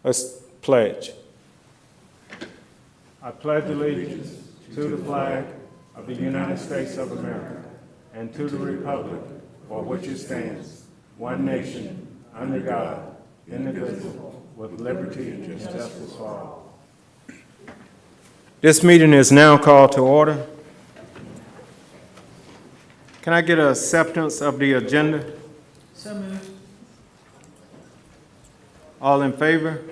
Let's pledge. I pledge allegiance to the flag of the United States of America and to the republic for which it stands, one nation, under God, indivisible, with liberty and justice for all. This meeting is now called to order. Can I get an acceptance of the agenda? So moved. All in favor?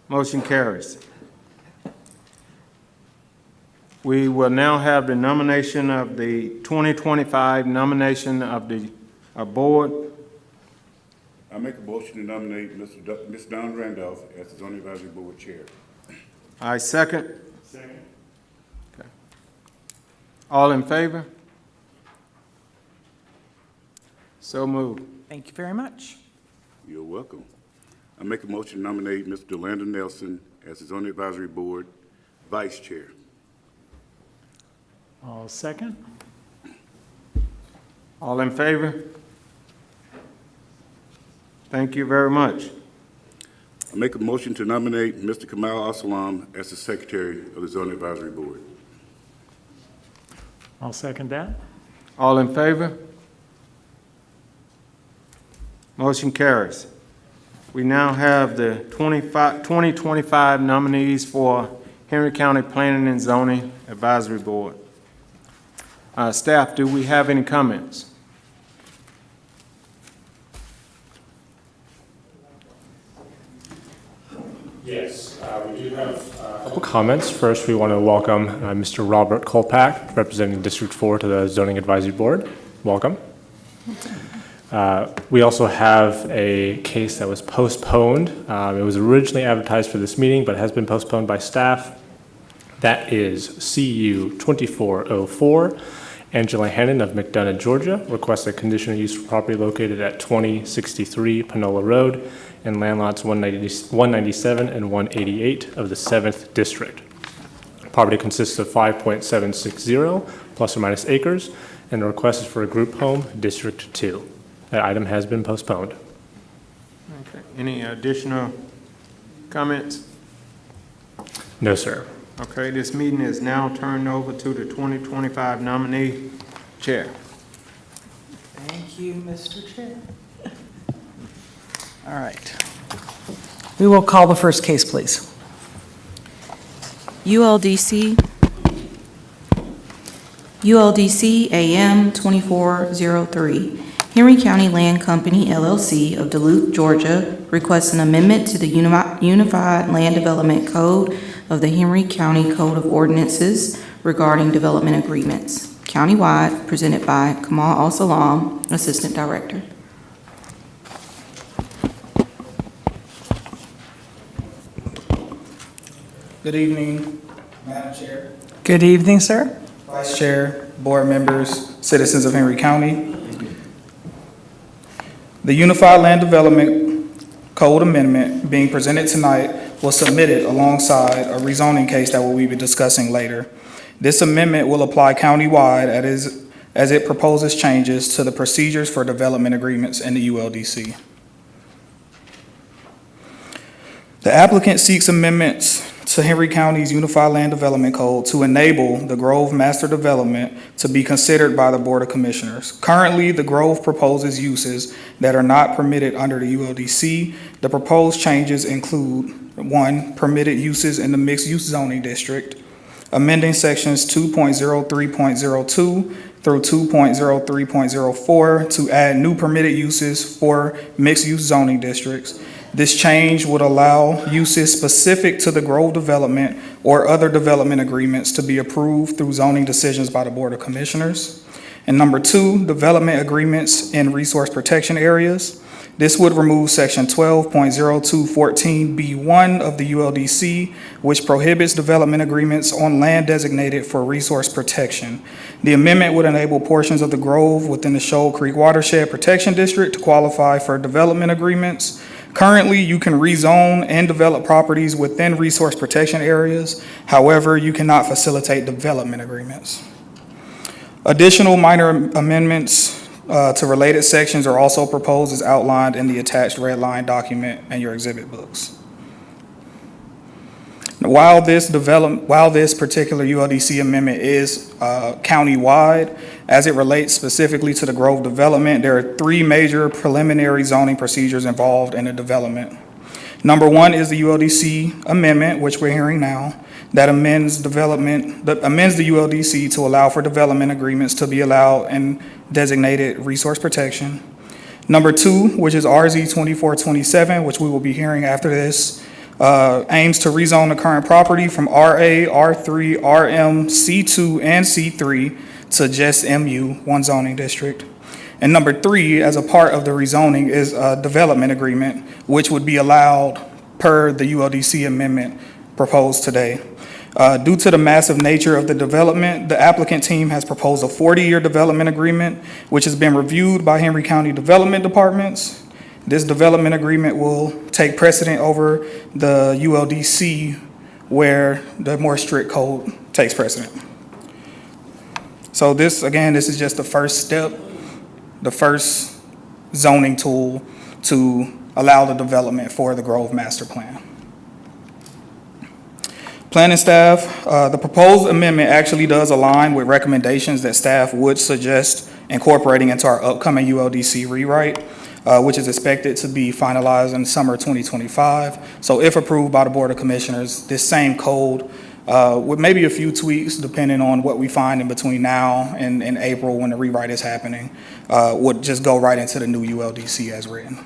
Motion carries. We will now have the nomination of the 2025 nomination of the board. I make a motion to nominate Ms. Dawn Randolph as the zoning advisory board chair. I second. Second. Okay. All in favor? So moved. Thank you very much. You're welcome. I make a motion to nominate Mr. Landon Nelson as the zoning advisory board vice chair. I'll second. All in favor? Thank you very much. I make a motion to nominate Mr. Kamal Assalam as the secretary of the zoning advisory board. I'll second that. All in favor? Motion carries. We now have the 2025 nominees for Henry County Planning and Zoning Advisory Board. Staff, do we have any comments? Yes, we do have a couple comments. First, we want to welcome Mr. Robert Kolpak, representing District 4 to the Zoning Advisory Board. Welcome. We also have a case that was postponed. It was originally advertised for this meeting, but has been postponed by staff. That is CU 2404. Angela Hannon of McDonough, Georgia, requests a conditional use for property located at 2063 Panola Road and land lots 197 and 188 of the 7th District. Property consists of 5.760 plus or minus acres, and the request is for a group home, District 2. That item has been postponed. Okay. Any additional comments? No, sir. Okay, this meeting is now turned over to the 2025 nominee chair. Thank you, Mr. Chair. All right. We will call the first case, please. ULDC AM 2403. Henry County Land Company, LLC of Duluth, Georgia, requests an amendment to the Unified Land Development Code of the Henry County Code of Ordinances regarding development agreements, countywide, presented by Kamal Al-Salam, Assistant Director. Good evening, Madam Chair, Good evening, sir. Vice Chair, board members, citizens of Henry County. The Unified Land Development Code Amendment being presented tonight was submitted alongside a rezoning case that we will be discussing later. This amendment will apply countywide as it proposes changes to the procedures for development agreements in the ULDC. The applicant seeks amendments to Henry County's Unified Land Development Code to enable the Grove Master Development to be considered by the Board of Commissioners. Currently, the Grove proposes uses that are not permitted under the ULDC. The proposed changes include: 1, permitted uses in the mixed-use zoning district, amending sections 2.03.02 through 2.03.04 to add new permitted uses for mixed-use zoning districts. This change would allow uses specific to the Grove development or other development agreements to be approved through zoning decisions by the Board of Commissioners. And number 2, development agreements in resource protection areas. This would remove section 12.0214B1 of the ULDC, which prohibits development agreements on land designated for resource protection. The amendment would enable portions of the Grove within the Shoal Creek Watershed Protection District to qualify for development agreements. Currently, you can rezone and develop properties within resource protection areas. However, you cannot facilitate development agreements. Additional minor amendments to related sections are also proposed as outlined in the attached red line document and your exhibit books. While this particular ULDC amendment is county-wide, as it relates specifically to the Grove development, there are three major preliminary zoning procedures involved in the development. Number one is the ULDC amendment, which we're hearing now, that amends the ULDC to allow for development agreements to be allowed in designated resource protection. Number two, which is RZ 2427, which we will be hearing after this, aims to rezone the current property from RA, R3, RM, C2, and C3 to just MU, one zoning district. And number three, as a part of the rezoning, is a development agreement, which would be allowed per the ULDC amendment proposed today. Due to the massive nature of the development, the applicant team has proposed a 40-year development agreement, which has been reviewed by Henry County Development Departments. This development agreement will take precedent over the ULDC, where the more strict code takes precedent. So this is just the first step, the first zoning tool to allow the development for the Grove Master Plan. Planning staff, the proposed amendment actually does align with recommendations that staff would suggest incorporating into our upcoming ULDC rewrite, which is expected to be finalized in summer 2025. So if approved by the Board of Commissioners, this same code with maybe a few tweaks depending on what we find in between now and April when the rewrite is happening, would just go right into the new ULDC as written.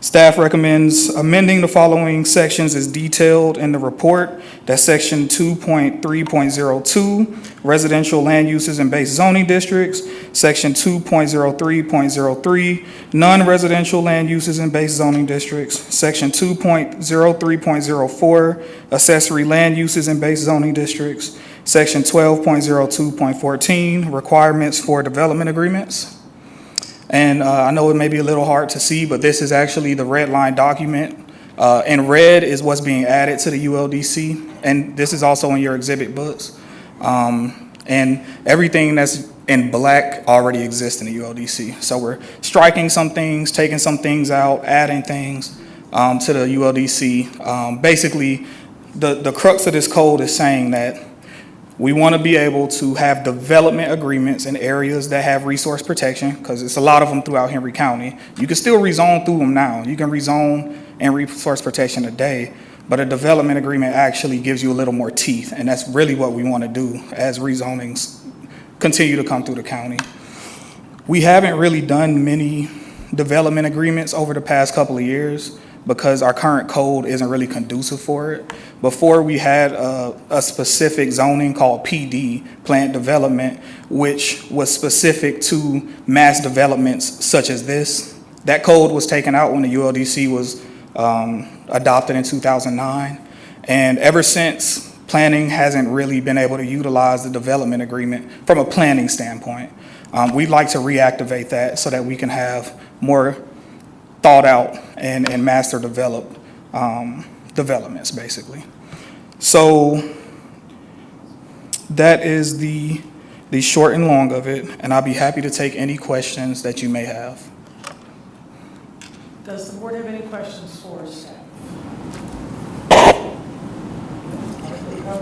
Staff recommends amending the following sections as detailed in the report. That's section 2.3.02, residential land uses in base zoning districts, section 2.03.03, non-residential land uses in base zoning districts, section 2.03.04, accessory land uses in base zoning districts, section 12.02.14, requirements for development agreements. And I know it may be a little hard to see, but this is actually the red line document. In red is what's being added to the ULDC, and this is also in your exhibit books. And everything that's in black already exists in the ULDC. So we're striking some things, taking some things out, adding things to the ULDC. Basically, the crux of this code is saying that we want to be able to have development agreements in areas that have resource protection, because it's a lot of them throughout Henry County. You can still rezone through them now. You can rezone and resource protection today, but a development agreement actually gives you a little more teeth, and that's really what we want to do as rezonings continue to come through the county. We haven't really done many development agreements over the past couple of years because our current code isn't really conducive for it. Before, we had a specific zoning called PD, Plant Development, which was specific to mass developments such as this. That code was taken out when the ULDC was adopted in 2009. And ever since, planning hasn't really been able to utilize the development agreement from a planning standpoint. We'd like to reactivate that so that we can have more thought out and master developed developments, basically. So that is the short and long of it, and I'll be happy to take any questions that you may have. Does the board have any questions for staff?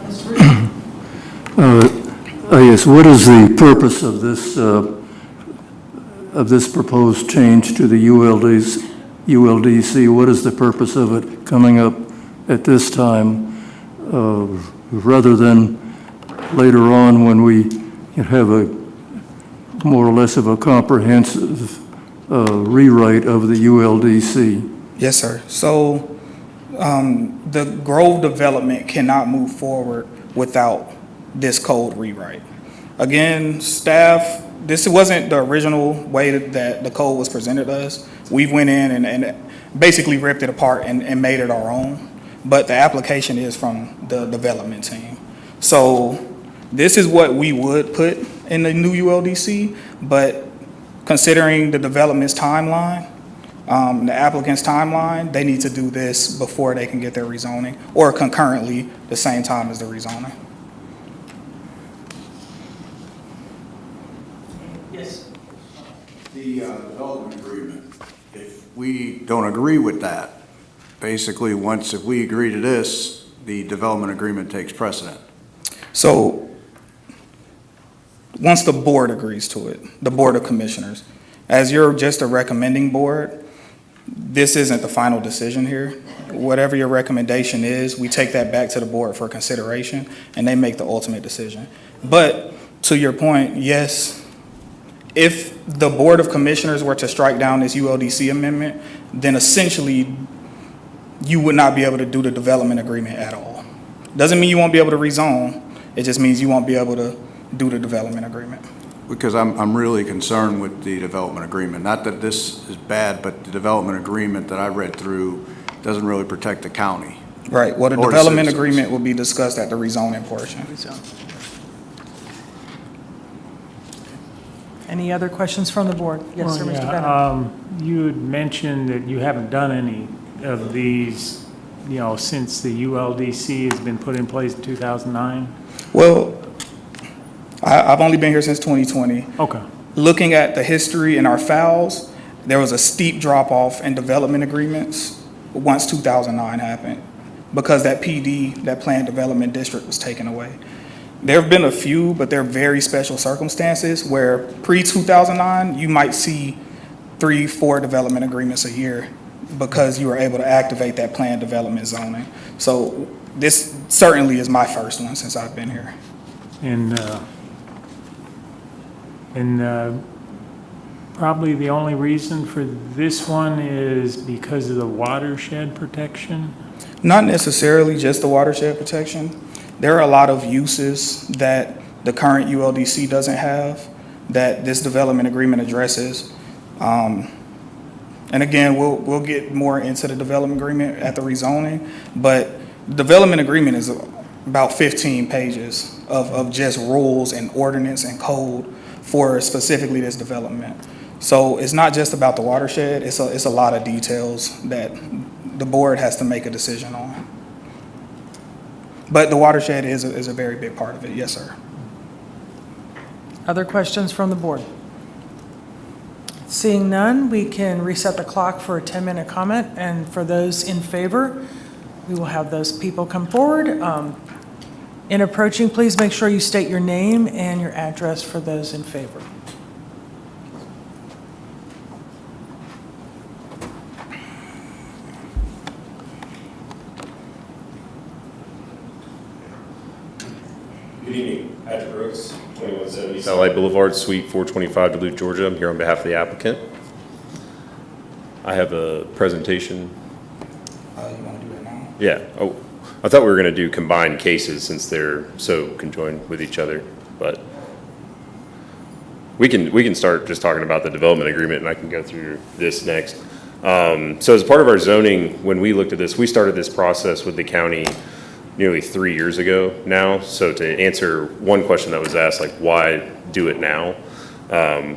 Ms. Reed? Yes, what is the purpose of this proposed change to the ULDC? What is the purpose of it coming up at this time, rather than later on when we have a more or less of a comprehensive rewrite of the ULDC? Yes, sir. So the Grove development cannot move forward without this code rewrite. Again, staff, this wasn't the original way that the code was presented to us. We went in and basically ripped it apart and made it our own. But the application is from the development team. So this is what we would put in the new ULDC, but considering the development's timeline, the applicant's timeline, they need to do this before they can get their rezoning, or concurrently the same time as the rezoning. Yes. development agreement, if we don't agree with that, basically, if we agree to this, the development agreement takes precedent. So, once the board agrees to it, the Board of Commissioners, as you're just a recommending board, this isn't the final decision here. Whatever your recommendation is, we take that back to the board for consideration, and they make the ultimate decision. But, to your point, yes, if the Board of Commissioners were to strike down this ULDC amendment, then essentially, you would not be able to do the development agreement at all. Doesn't mean you won't be able to rezone, it just means you won't be able to do the development agreement. Because I'm really concerned with the development agreement. Not that this is bad, but the development agreement that I read through doesn't really protect the county. Right, well, the Or the development citizens. agreement will be discussed at the rezoning portion. Any other questions from the board? Yes, sir, Well, Mr. yeah, Bennett. You had mentioned that you haven't done any of these, since the ULDC has been put in place in 2009? Well, I've only been here since 2020. Okay. Looking at the history in our files, there was a steep drop-off in development agreements once 2009 happened, because that PD, that Planned Development District, was taken away. There have been a few, but they're very special circumstances where pre-2009, you might see 3-4 development agreements a year because you were able to activate that planned development zoning. So this certainly is my first one since I've been here. And probably the only reason for this one is because of the watershed protection? Not necessarily just the watershed protection. There are a lot of uses that the current ULDC doesn't have that this development agreement addresses. And again, we'll get more into the development agreement at the rezoning, but the development agreement is about 15 pages of just rules and ordinance and code for specifically this development. So it's not just about the watershed, it's a lot of details that the board has to make a decision on. But the watershed is a very big part of it, yes, sir. Other questions from the board? Seeing none, we can reset the clock for a 10-minute comment, and for those in favor, we will have those people come forward. In approaching, please make sure you state your name and your address for those in favor. Good evening, Patrick Brooks, 2170 Satellite Boulevard, Suite 425, Duluth, Georgia. I'm here on behalf of the applicant. I have a presentation. You want to do that now? Yeah. Oh, I thought we were going to do combined cases since they're so conjoined with each other, but we can start just talking about the development agreement, and I can go through this next. So as part of our zoning, when we looked at this, we started this process with the county nearly 3 years ago now. So to answer one question that was asked, like why do it now?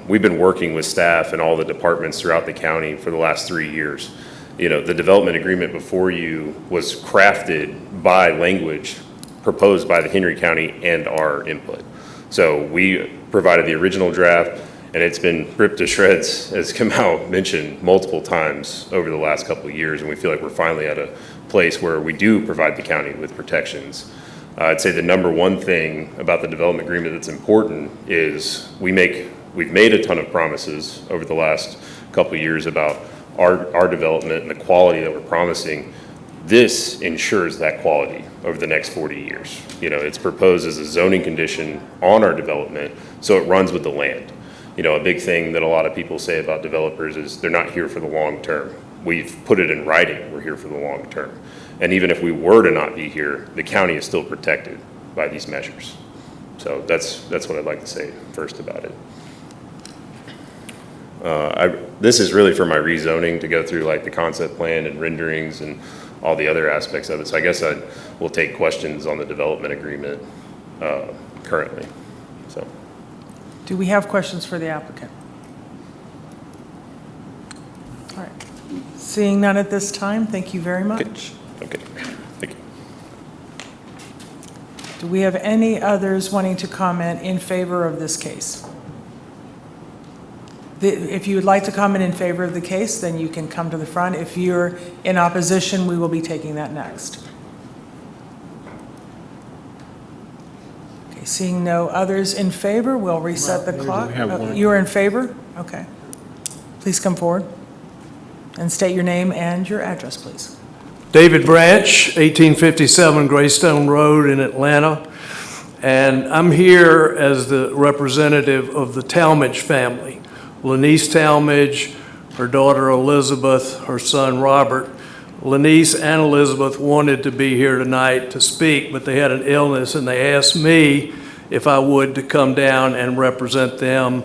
We've been working with staff and all the departments throughout the county for the last 3 years. The development agreement before you was crafted by language proposed by the Henry County and our input. So we provided the original draft, and it's been ripped to shreds, as Kamau mentioned, multiple times over the last couple of years, and we feel like we're finally at a place where we do provide the county with protections. I'd say the number one thing about the development agreement that's important is we've made a ton of promises over the last couple of years about our development and the quality that we're promising. This ensures that quality over the next 40 years. It's proposed as a zoning condition on our development, so it runs with the land. A big thing that a lot of people say about developers is they're not here for the long term. We've put it in writing, we're here for the long term. And even if we were to not be here, the county is still protected by these measures. So that's what I'd like to say first about it. This is really for my rezoning to go through like the concept plan and renderings and all the other aspects of it. So I guess I will take questions on the development agreement currently. So. Do we have questions for the applicant? All right. Seeing none at this time, thank you very much. Okay. Thank you. Do we have any others wanting to comment in favor of this case? If you would like to comment in favor of the case, then you can come to the front. If you're in opposition, we will be taking that next. Okay, seeing no others in favor, we'll reset the clock. You're in favor? Okay. Please come forward and state your name and your address, please. David Branch, 1857 Greystone Road in Atlanta. And I'm here as the representative of the Talmadge family. Lanice Talmadge, her daughter Elizabeth, her son Robert. Lanice and Elizabeth wanted to be here tonight to speak, but they had an illness, and they asked me if I would to come down and represent them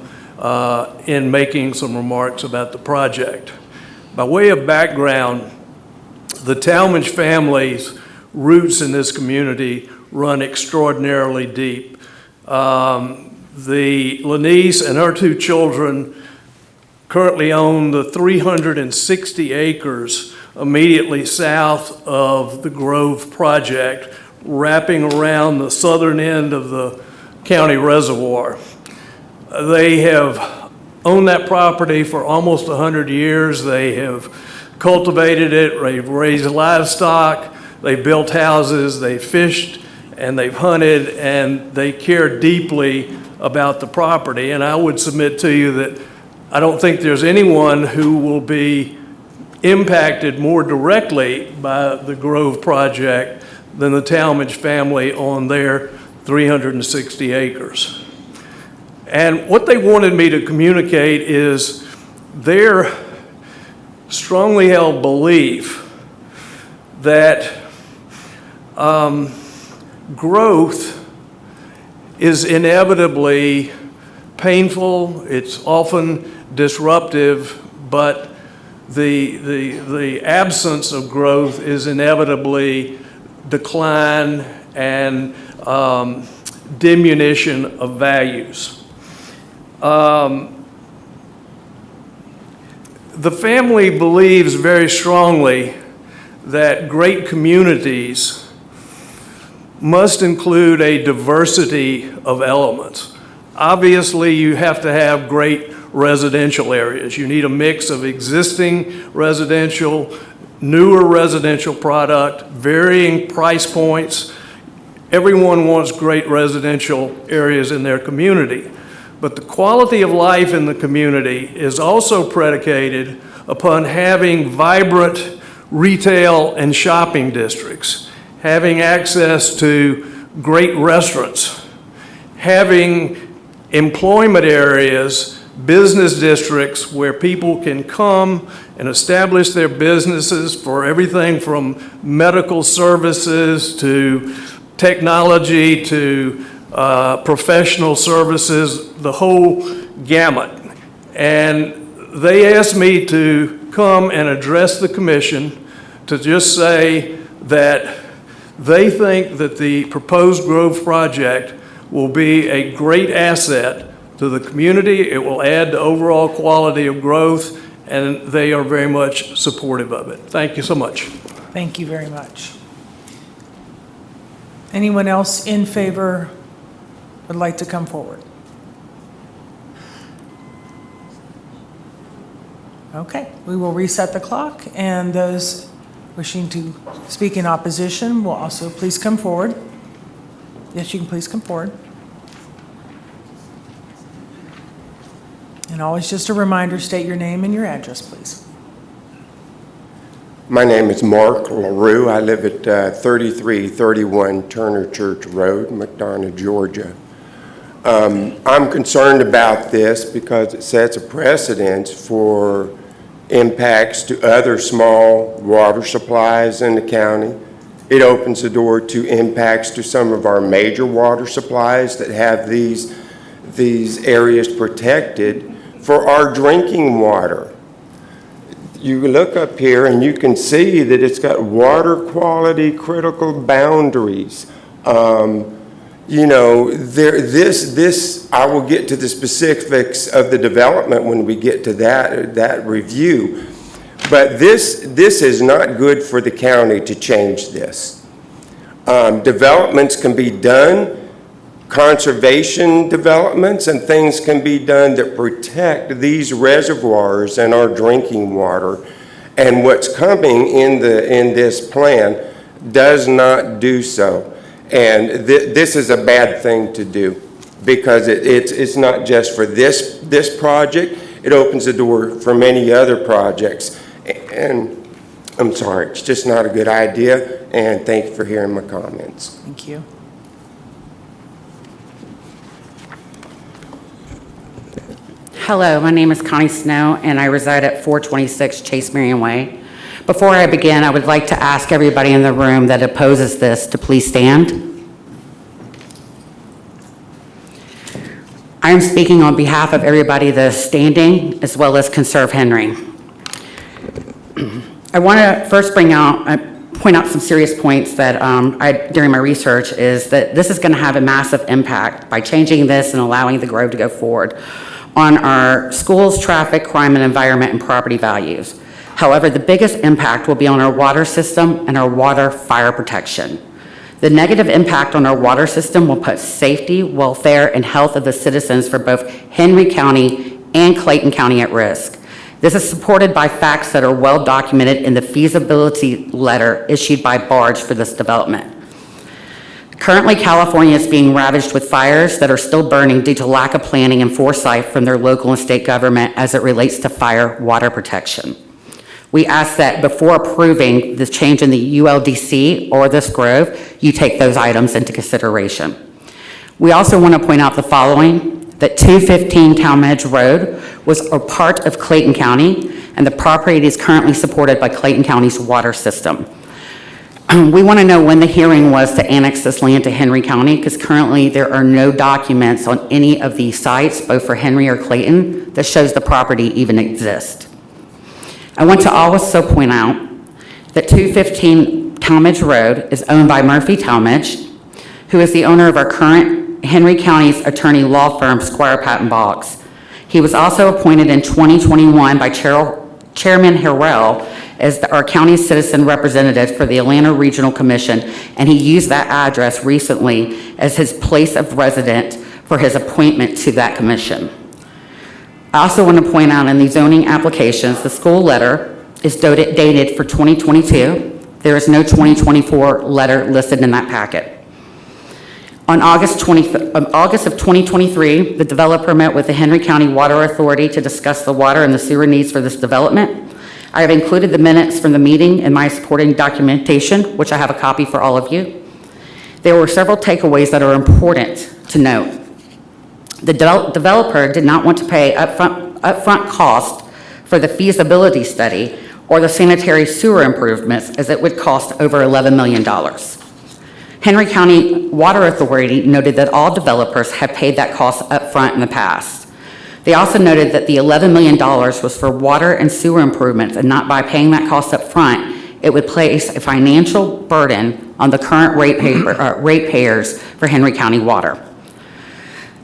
in making some remarks about the project. By way of background, the Talmadge family's roots in this community run extraordinarily deep. The Lanice and her two children currently own the 360 acres immediately south of the Grove project, wrapping around the southern end of the county reservoir. They have owned that property for almost 100 years. They have cultivated it, they've raised livestock, they've built houses, they've fished, and they've hunted, and they care deeply about the property. And I would submit to you that I don't think there's anyone who will be impacted more directly by the Grove project than the Talmadge family on their 360 acres. And what they wanted me to communicate is their strongly held belief that growth is inevitably painful, it's often disruptive, but the absence of growth is inevitably decline and diminution of values. The family believes very strongly that great communities must include a diversity of elements. Obviously, you have to have great residential areas. You need a mix of existing residential, newer residential product, varying price points. Everyone wants great residential areas in their community. But the quality of life in the community is also predicated upon having vibrant retail and shopping districts, having access to great restaurants, having employment areas, business districts where people can come and establish their businesses for everything from medical services to technology to professional services, the whole gamut. And they asked me to come and address the commission to just say that they think that the proposed Grove project will be a great asset to the community. It will add to overall quality of growth, and they are very much supportive of it. Thank you so much. Thank you very much. Anyone else in favor would like to come forward? Okay, we will reset the clock, and those wishing to speak in opposition will also please come forward. Yes, you can please come forward. And always just a reminder, state your name and your address, please. My name is Mark LaRue. I live at 3331 Turner Church Road, McDonough, Georgia. I'm concerned about this because it sets a precedence for impacts to other small water supplies in the county. It opens the door to impacts to some of our major water supplies that have these areas protected for our drinking water. You look up here and you can see that it's got water quality critical boundaries. You know, I will get to the specifics of the development when we get to that review. But this is not good for the county to change this. Developments can be done conservation developments and things can be done that protect these reservoirs and our drinking water. And what's coming in this plan does not do so. And this is a bad thing to do, because it's not just for this project. It opens the door for many other projects. And I'm sorry, it's just not a good idea. And thank you for hearing my comments. Thank you. Hello, my name is Connie Snow, and I reside at 426 Chase Marion Way. Before I begin, I would like to ask everybody in the room that opposes this to please stand. I am speaking on behalf of everybody that is standing, as well as Conserve Henry. I want to first point out some serious points that during my research is that this is going to have a massive impact by changing this and allowing the Grove to go forward on our schools, traffic, crime, and environment, and property values. However, the biggest impact will be on our water system and our water fire protection. The negative impact on our water system will put safety, welfare, and health of the citizens for both Henry County and Clayton County at risk. This is supported by facts that are well documented in the feasibility letter issued by Barge for this development. Currently, California is being ravaged with fires that are still burning due to lack of planning and foresight from their local and state government as it relates to fire water protection. We ask that before approving the change in the ULDC or this Grove, you take those items into consideration. We also want to point out the following, that 215 Talmadge Road was a part of Clayton County, and the property is currently supported by Clayton County's water system. We want to know when the hearing was to annex this land to Henry County, because currently there are no documents on any of these sites, both for Henry or Clayton, that shows the property even exists. I want to also point out that 215 Talmadge Road is owned by Murphy Talmadge, who is the owner of our current Henry County's attorney law firm, Squire Patton Boggs. He was also appointed in 2021 by Chairman Harrell as our county citizen representative for the Atlanta Regional Commission, and he used that address recently as his place of residence for his appointment to that commission. I also want to point out in the zoning applications, the school letter is dated for 2022. There is no 2024 letter listed in that packet. On August of 2023, the developer met with the Henry County Water Authority to discuss the water and the sewer needs for this development. I have included the minutes from the meeting in my supporting documentation, which I have a copy for all of you. There were several takeaways that are important to note. The developer did not want to pay upfront cost for the feasibility study or the sanitary sewer improvements, as it would cost over $11 million. Henry County Water Authority noted that all developers have paid that cost upfront in the past. They also noted that the $11 million was for water and sewer improvements, and not by paying that cost up front, it would place a financial burden on the current ratepayers for Henry County Water.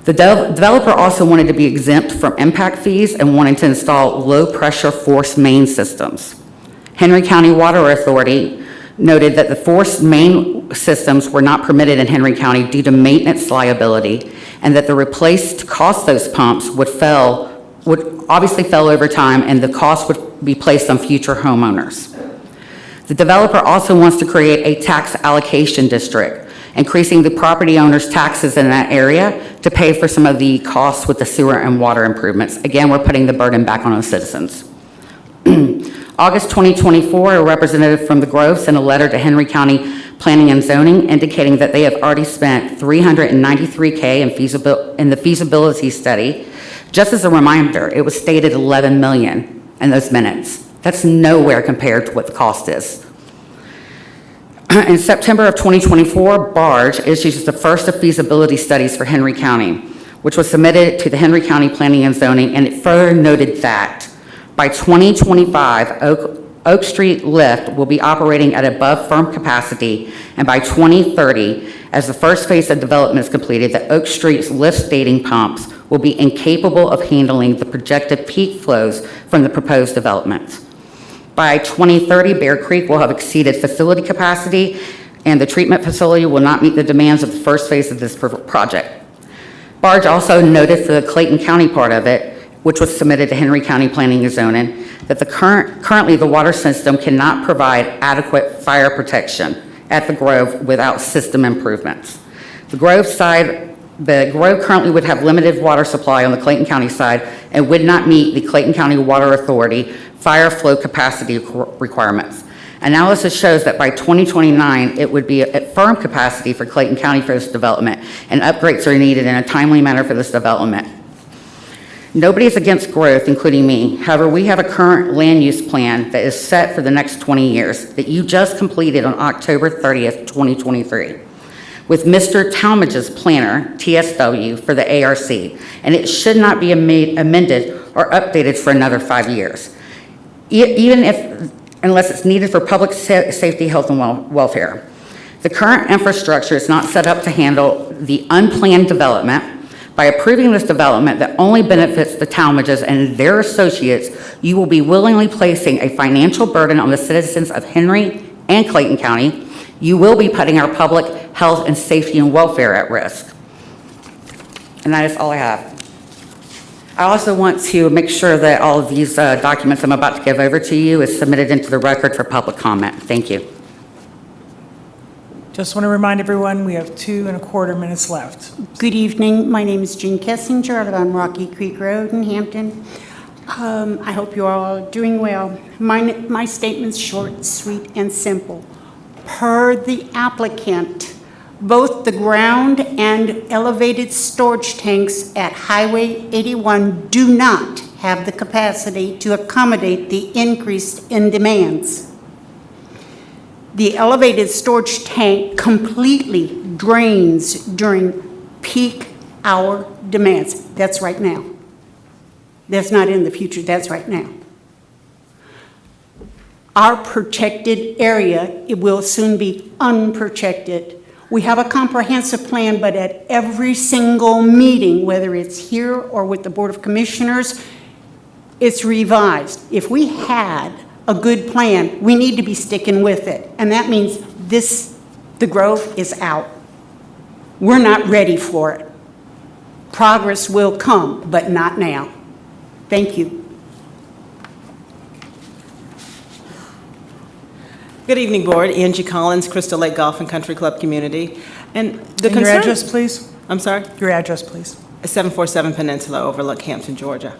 The developer also wanted to be exempt from impact fees and wanted to install low-pressure force main systems. Henry County Water Authority noted that the force main systems were not permitted in Henry County due to maintenance liability, and that the replaced cost those pumps would obviously fell over time, and the cost would be placed on future homeowners. The developer also wants to create a tax allocation district, increasing the property owner's taxes in that area to pay for some of the costs with the sewer and water improvements. Again, we're putting the burden back on the citizens. August 2024, a representative from the Grove sent a letter to Henry County Planning and Zoning indicating that they have already spent $393K in the feasibility study. Just as a reminder, it was stated $11 million in those minutes. That's nowhere compared to what the cost is. In September of 2024, Barge issues the first of feasibility studies for Henry County, which was submitted to the Henry County Planning and Zoning, and it further noted that by 2025, Oak Street Lift will be operating at above firm capacity, and by 2030, as the first phase of development is completed, the Oak Street's lift stating pumps will be incapable of handling the projected peak flows from the proposed development. By 2030, Bear Creek will have exceeded facility capacity and the treatment facility will not meet the demands of the first phase of this project. Barge also noted for the Clayton County part of it, which was submitted to Henry County Planning and Zoning, that currently the water system cannot provide adequate fire protection at the Grove without system improvements. The Grove currently would have limited water supply on the Clayton County side and would not meet the Clayton County Water Authority fire flow capacity requirements. Analysis shows that by 2029, it would be at firm capacity for Clayton County for this development, and upgrades are needed in a timely manner for this development. Nobody is against growth, including me. However, we have a current land use plan that is set for the next 20 years that you just completed on October 30th, 2023, with Mr. Talmadge's planner, TSW, for the ARC, and it should not be amended or updated for another 5 years, unless it's needed for public safety, health, and welfare. The current infrastructure is not set up to handle the unplanned development. By approving this development that only benefits the Talmadges and their associates, you will be willingly placing a financial burden on the citizens of Henry and Clayton County. You will be putting our public health and safety and welfare at risk. And that is all I have. I also want to make sure that all of these documents I'm about to give over to you is submitted into the record for public comment. Thank you. Just want to remind everyone, we have 2.25 minutes left. Good evening. My name is Jean Kessinger. I live on Rocky Creek Road in Hampton. I hope you are all doing well. My statement's short, sweet, and simple. Per the applicant, both the ground and elevated storage tanks at Highway 81 do not have the capacity to accommodate the increase in demands. The elevated storage tank completely drains during peak hour demands. That's right now. That's not in the future, that's right now. Our protected area, it will soon be unprotected. We have a comprehensive plan, but at every single meeting, whether it's here or with the Board of Commissioners, it's revised. If we had a good plan, we need to be sticking with it. And that means the Grove is out. We're not ready for it. Progress will come, but not now. Thank you. Good evening, Board. Angie Collins, Crystal Lake Golf and Country Club Community. And Your address, please? I'm sorry? Your address, please. 747 Peninsula, Overlook, Hampton, Georgia.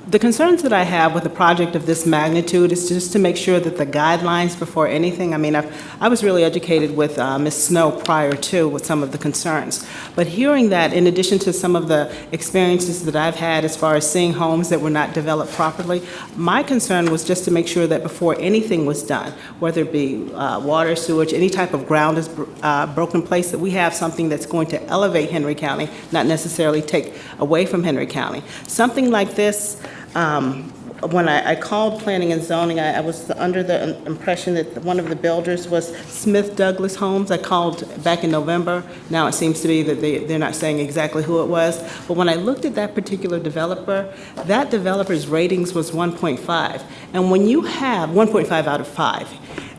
The concerns that I have with a project of this magnitude is just to make sure that the guidelines before anything, I mean, I was really educated with Ms. Snow prior to with some of the concerns. But hearing that, in addition to some of the experiences that I've had as far as seeing homes that were not developed properly, my concern was just to make sure that before anything was done, whether it be water, sewage, any type of ground is broken place, that we have something that's going to elevate Henry County, not necessarily take away from Henry County. Something like this, when I called Planning and Zoning, I was under the impression that one of the builders was Smith Douglas Homes. I called back in November. Now it seems to be that they're not saying exactly who it was. But when I looked at that particular developer, that developer's ratings was 1.5. And when you have 1.5 out of 5,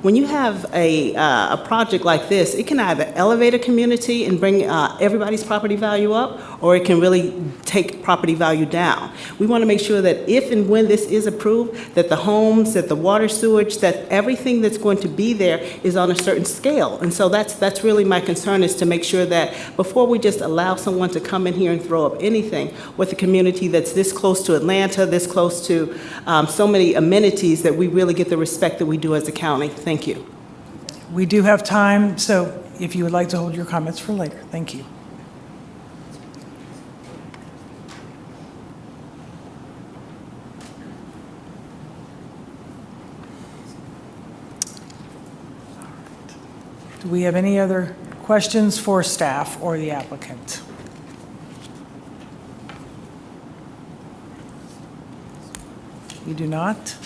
when you have a project like this, it can either elevate a community and bring everybody's property value up, or it can really take property value down. We want to make sure that if and when this is approved, that the homes, that the water, sewage, that everything that's going to be there is on a certain scale. And so that's really my concern, is to make sure that before we just allow someone to come in here and throw up anything with a community that's this close to Atlanta, this close to so many amenities, that we really get the respect that we do as a county. Thank you. We do have time, so if you would like to hold your comments for later. Thank you. Do we have any other questions for staff or the applicant? You do not?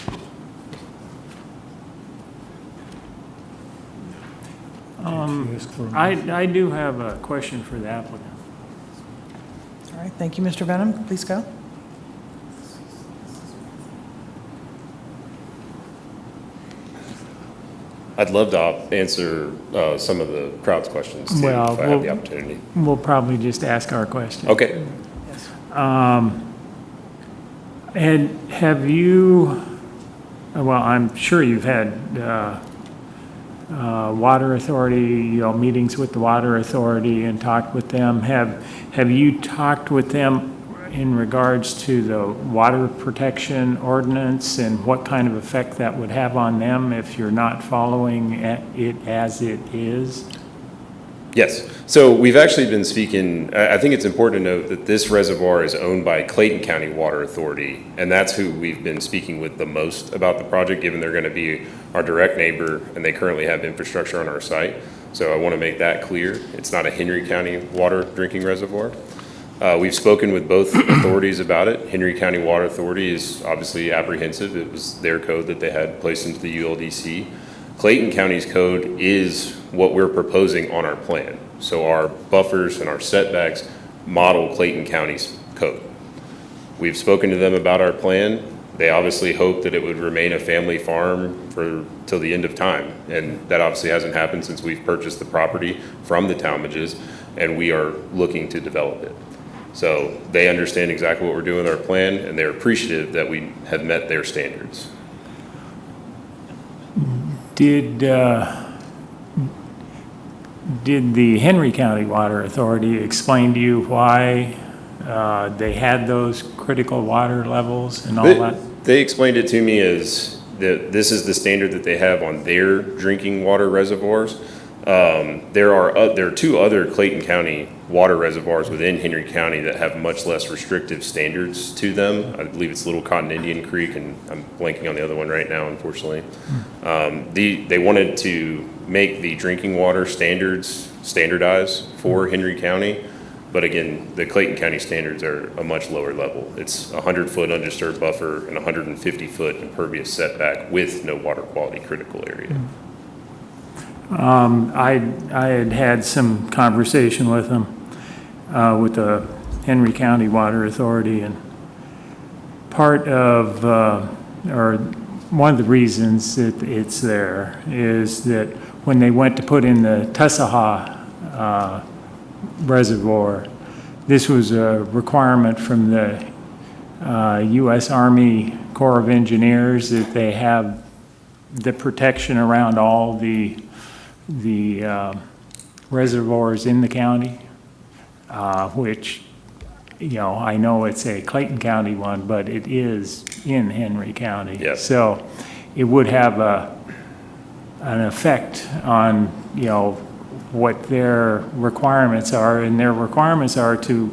I do have a question for the applicant. All right, thank you, Mr. Venom. Please go. I'd love to answer some of the crowd's questions too, Well, if I have the opportunity. We'll probably just ask our question. Okay. And have you, well, I'm sure you've had water authority, meetings with the water authority and talked with them. Have you talked with them in regards to the water protection ordinance and what kind of effect that would have on them if you're not following it as it is? Yes. So we've actually been speaking, I think it's important to note that this reservoir is owned by Clayton County Water Authority, and that's who we've been speaking with the most about the project, given they're going to be our direct neighbor, and they currently have infrastructure on our site. So I want to make that clear. It's not a Henry County water drinking reservoir. We've spoken with both authorities about it. Henry County Water Authority is obviously apprehensive. It was their code that they had placed into the ULDC. Clayton County's code is what we're proposing on our plan. So our buffers and our setbacks model Clayton County's code. We've spoken to them about our plan. They obviously hope that it would remain a family farm till the end of time. And that obviously hasn't happened since we've purchased the property from the Talmadges, and we are looking to develop it. So they understand exactly what we're doing with our plan, and they're appreciative that we have met their standards. Did the Henry County Water Authority explain to you why they had those critical water levels and all that? They explained it to me as that this is the standard that they have on their drinking water reservoirs. There are two other Clayton County water reservoirs within Henry County that have much less restrictive standards to them. I believe it's Little Cotton Indian Creek, and I'm blanking on the other one right now, unfortunately. They wanted to make the drinking water standards standardized for Henry County, but again, the Clayton County standards are a much lower level. It's a 100-foot undisturbed buffer and a 150-foot impervious setback with no water quality critical area. I had some conversation with them, with the Henry County Water Authority, and part of, or one of the reasons that it's there is that when they went to put in the Tussaha Reservoir, this was a requirement from the U.S. Army Corps of Engineers that they have the protection around all the reservoirs in the county, which, I know it's a Clayton County one, but it is in Henry County. Yes. So it would have an effect on, what their requirements are, and their requirements are to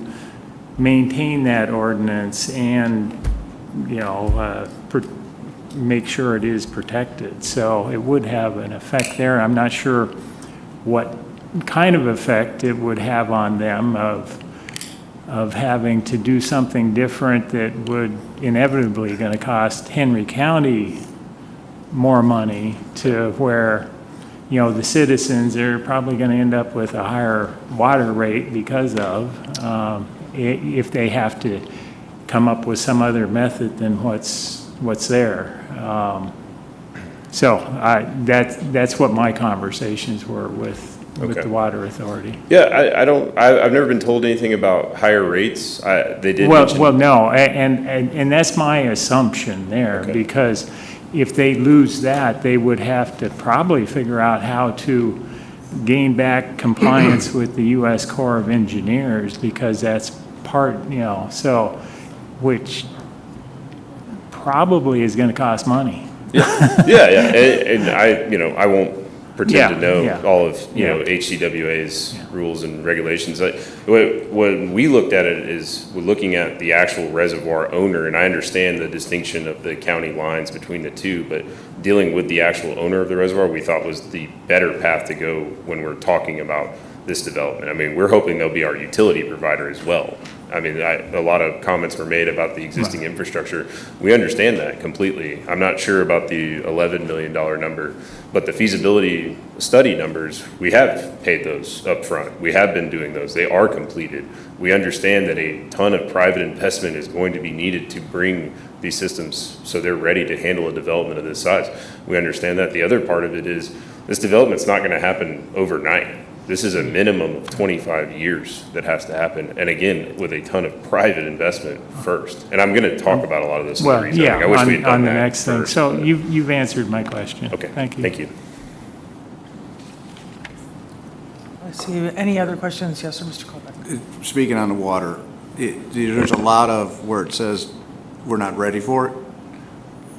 maintain that ordinance and, make sure it is protected. So it would have an effect there. I'm not sure what kind of effect it would have on them of having to do something different that would inevitably going to cost Henry County more money, to where, the citizens are probably going to end up with a higher water rate because of, if they have to come up with some other method than what's there. So that's what my conversations were with the Water Authority. Yeah, I've never been told anything about higher rates. They did mention. Well, no, and that's my assumption there, because if they lose that, they would have to probably figure out how to gain back compliance with the U.S. Corps of Engineers, because that's part, so, which probably is going to cost money. Yeah, and I won't pretend to know all of, HCWA's rules and regulations. When we looked at it is we're looking at the actual reservoir owner, and I understand the distinction of the county lines between the two, but dealing with the actual owner of the reservoir, we thought was the better path to go when we're talking about this development. I mean, we're hoping they'll be our utility provider as well. I mean, a lot of comments were made about the existing infrastructure. We understand that completely. I'm not sure about the $11 million number, but the feasibility study numbers, we have paid those up front. We have been doing those. They are completed. We understand that a ton of private investment is going to be needed to bring these systems so they're ready to handle a development of this size. We understand that. The other part of it is this development's not going to happen overnight. This is a minimum of 25 years that has to happen, and again, with a ton of private investment first. And I'm going to talk about a lot of this in the Well, rezoning. yeah, I wish we had done on the that next thing. first, So but- you've answered my question. Okay, Thank you. thank you. I see. Any other questions? Yes, sir, Mr. Colbeck. Speaking on the water, there's a lot of where it says we're not ready for it,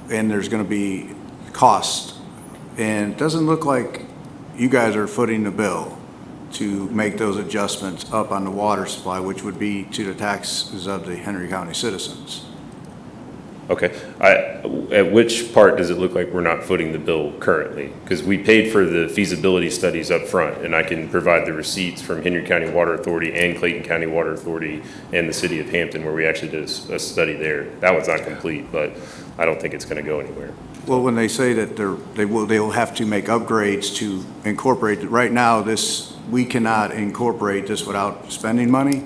and there's going to be cost. And it doesn't look like you guys are footing the bill to make those adjustments up on the water supply, which would be to the taxes of the Henry County citizens. Okay. At which part does it look like we're not footing the bill currently? Because we paid for the feasibility studies up front, and I can provide the receipts from Henry County Water Authority and Clayton County Water Authority and the city of Hampton where we actually did a study there. That one's not complete, but I don't think it's going to go anywhere. Well, when they say that they will have to make upgrades to incorporate, right now, we cannot incorporate this without spending money.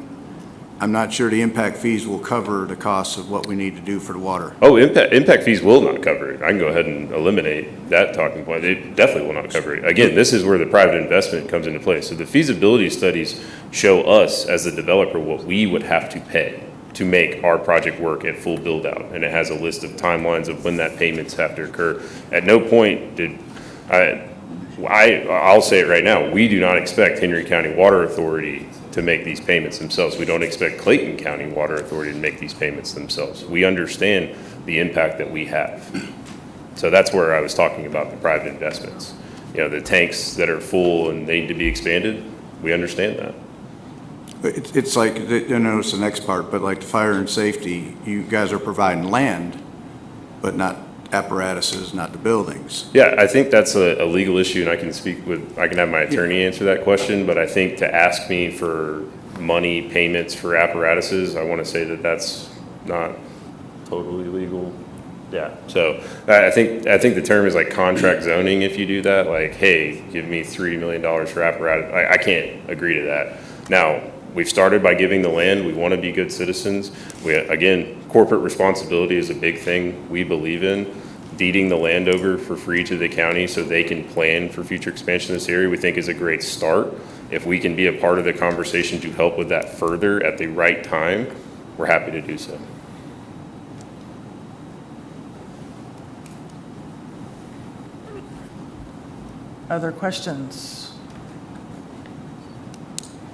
I'm not sure the impact fees will cover the costs of what we need to do for the water. Oh, impact fees will not cover it. I can go ahead and eliminate that talking point. They definitely will not cover it. Again, this is where the private investment comes into play. So the feasibility studies show us as the developer what we would have to pay to make our project work at full build out. And it has a list of timelines of when that payments have to occur. At no point did I'll say it right now, we do not expect Henry County Water Authority to make these payments themselves. We don't expect Clayton County Water Authority to make these payments themselves. We understand the impact that we have. So that's where I was talking about the private investments. You know, the tanks that are full and need to be expanded, we understand that. It's like, I know it's the next part, but like the fire and safety, you guys are providing land, but not apparatuses, not the buildings. Yeah, I think that's a legal issue, and I can have my attorney answer that question, but I think to ask me for money payments for apparatuses, I want to say that that's not totally legal. Yeah, so I think the term is like contract zoning if you do that, like, hey, give me $3 million for apparatus. I can't agree to that. Now, we've started by giving the land. We want to be good citizens. Again, corporate responsibility is a big thing we believe in. Deeding the land over for free to the county so they can plan for future expansion in this area, we think is a great start. If we can be a part of the conversation to help with that further at the right time, we're happy to do so. Other questions?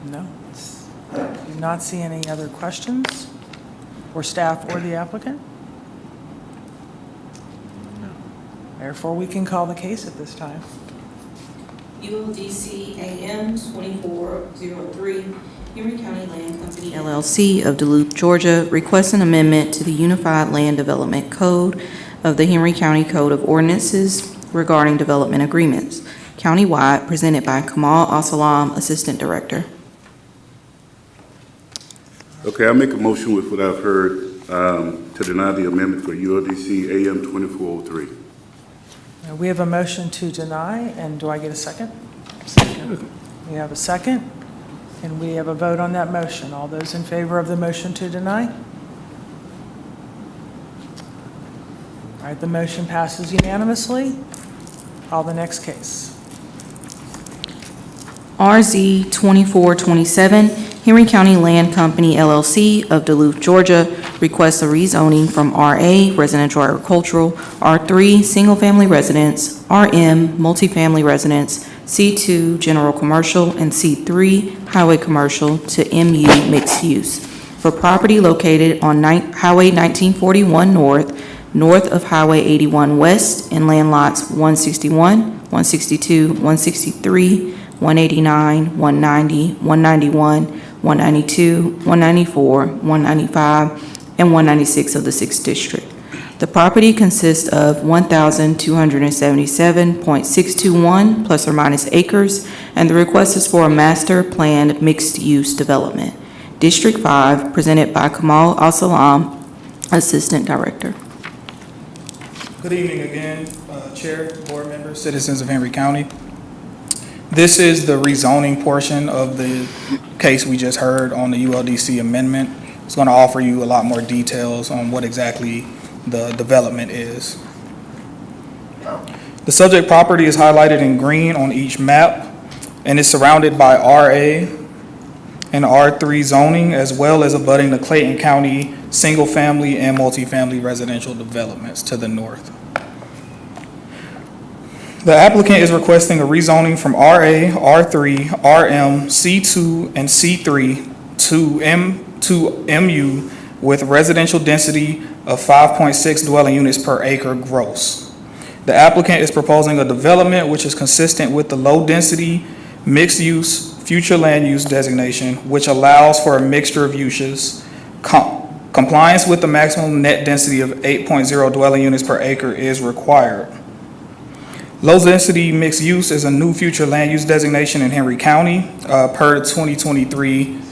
No. Do not see any other questions for staff or the applicant? No. Therefore, we can call the case at this time. ULDC AM 2403, Henry County Land Company LLC of Duluth, Georgia, requests an amendment to the Unified Land Development Code of the Henry County Code of Ordinances regarding development agreements, countywide, presented by Kamal Asalam, Assistant Director. Okay, I make a motion with what I've heard to deny the amendment for ULDC AM 2403. We have a motion to deny, and do I get a second? Second. We have a second, and we have a vote on that motion. All those in favor of the motion to deny? All right, the motion passes unanimously. Call the next case. RZ 2427, Henry County Land Company LLC of Duluth, Georgia, requests a rezoning from RA Residential Agricultural, R3 Single Family Residence, RM Multifamily Residence, C2 General Commercial, and C3 Highway Commercial to MU Mixed Use for property located on Highway 1941 north of Highway 81 West in land lots 161, 162, 163, 189, 190, 191, 192, 194, 195, and 196 of the 6th District. The property consists of 1,277.621 plus or minus acres, and the request is for a master planned mixed-use development. District 5, presented by Kamal Al-Salam, Assistant Director. Good evening again, Chair, board members, citizens of Henry County. This is the rezoning portion of the case we just heard on the ULDC amendment. It's going to offer you a lot more details on what exactly the development is. The subject property is highlighted in green on each map and is surrounded by RA and R3 zoning, as well as abutting the Clayton County single-family and multifamily residential developments to the north. The applicant is requesting a rezoning from RA, R3, RM, C2, and C3 to MU with residential density of 5.6 dwelling units per acre gross. The applicant is proposing a development which is consistent with the low-density, mixed-use, future land use designation, which allows for a mixture of uses. Compliance with the maximum net density of 8.0 dwelling units per acre is required. Low-density mixed use is a new future land use designation in Henry County per 2023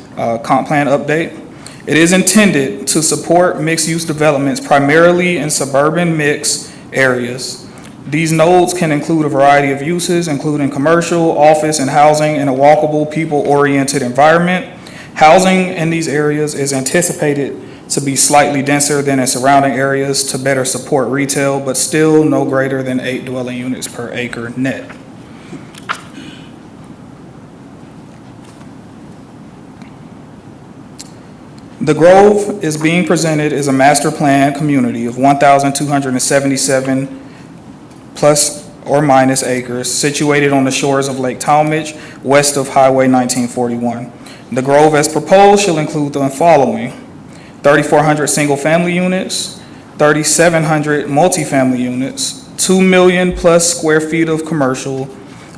comp plan update. It is intended to support mixed-use developments primarily in suburban mixed areas. These nodes can include a variety of uses, including commercial, office, and housing in a walkable, people-oriented environment. Housing in these areas is anticipated to be slightly denser than in surrounding areas to better support retail, but still no greater than 8 dwelling units per acre net. The Grove is being presented as a master plan community of 1,277 plus or minus acres situated on the shores of Lake Talmadge, west of Highway 1941. The Grove as proposed shall include the following: 3,400 single-family units, 3,700 multifamily units, 2 million plus square feet of commercial,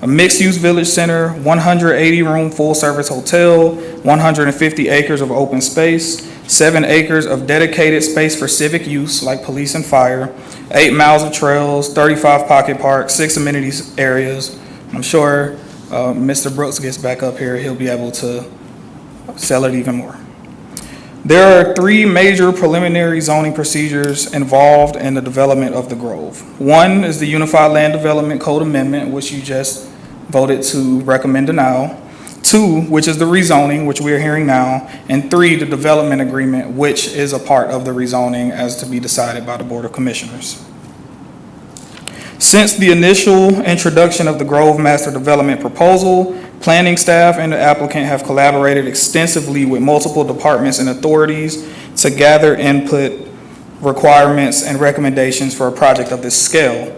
a mixed-use village center, 180-room full-service hotel, 150 acres of open space, 7 acres of dedicated space for civic use like police and fire, 8 miles of trails, 35 pocket parks, 6 amenities areas. I'm sure Mr. Brooks gets back up here, he'll be able to sell it even more. There are 3 major preliminary zoning procedures involved in the development of the Grove. 1 is the Unified Land Development Code Amendment, which you just voted to recommend denial. 2, which is the rezoning, which we are hearing now. And 3, the development agreement, which is a part of the rezoning as to be decided by the Board of Commissioners. Since the initial introduction of the Grove Master Development Proposal, planning staff and the applicant have collaborated extensively with multiple departments and authorities to gather input, requirements, and recommendations for a project of this scale.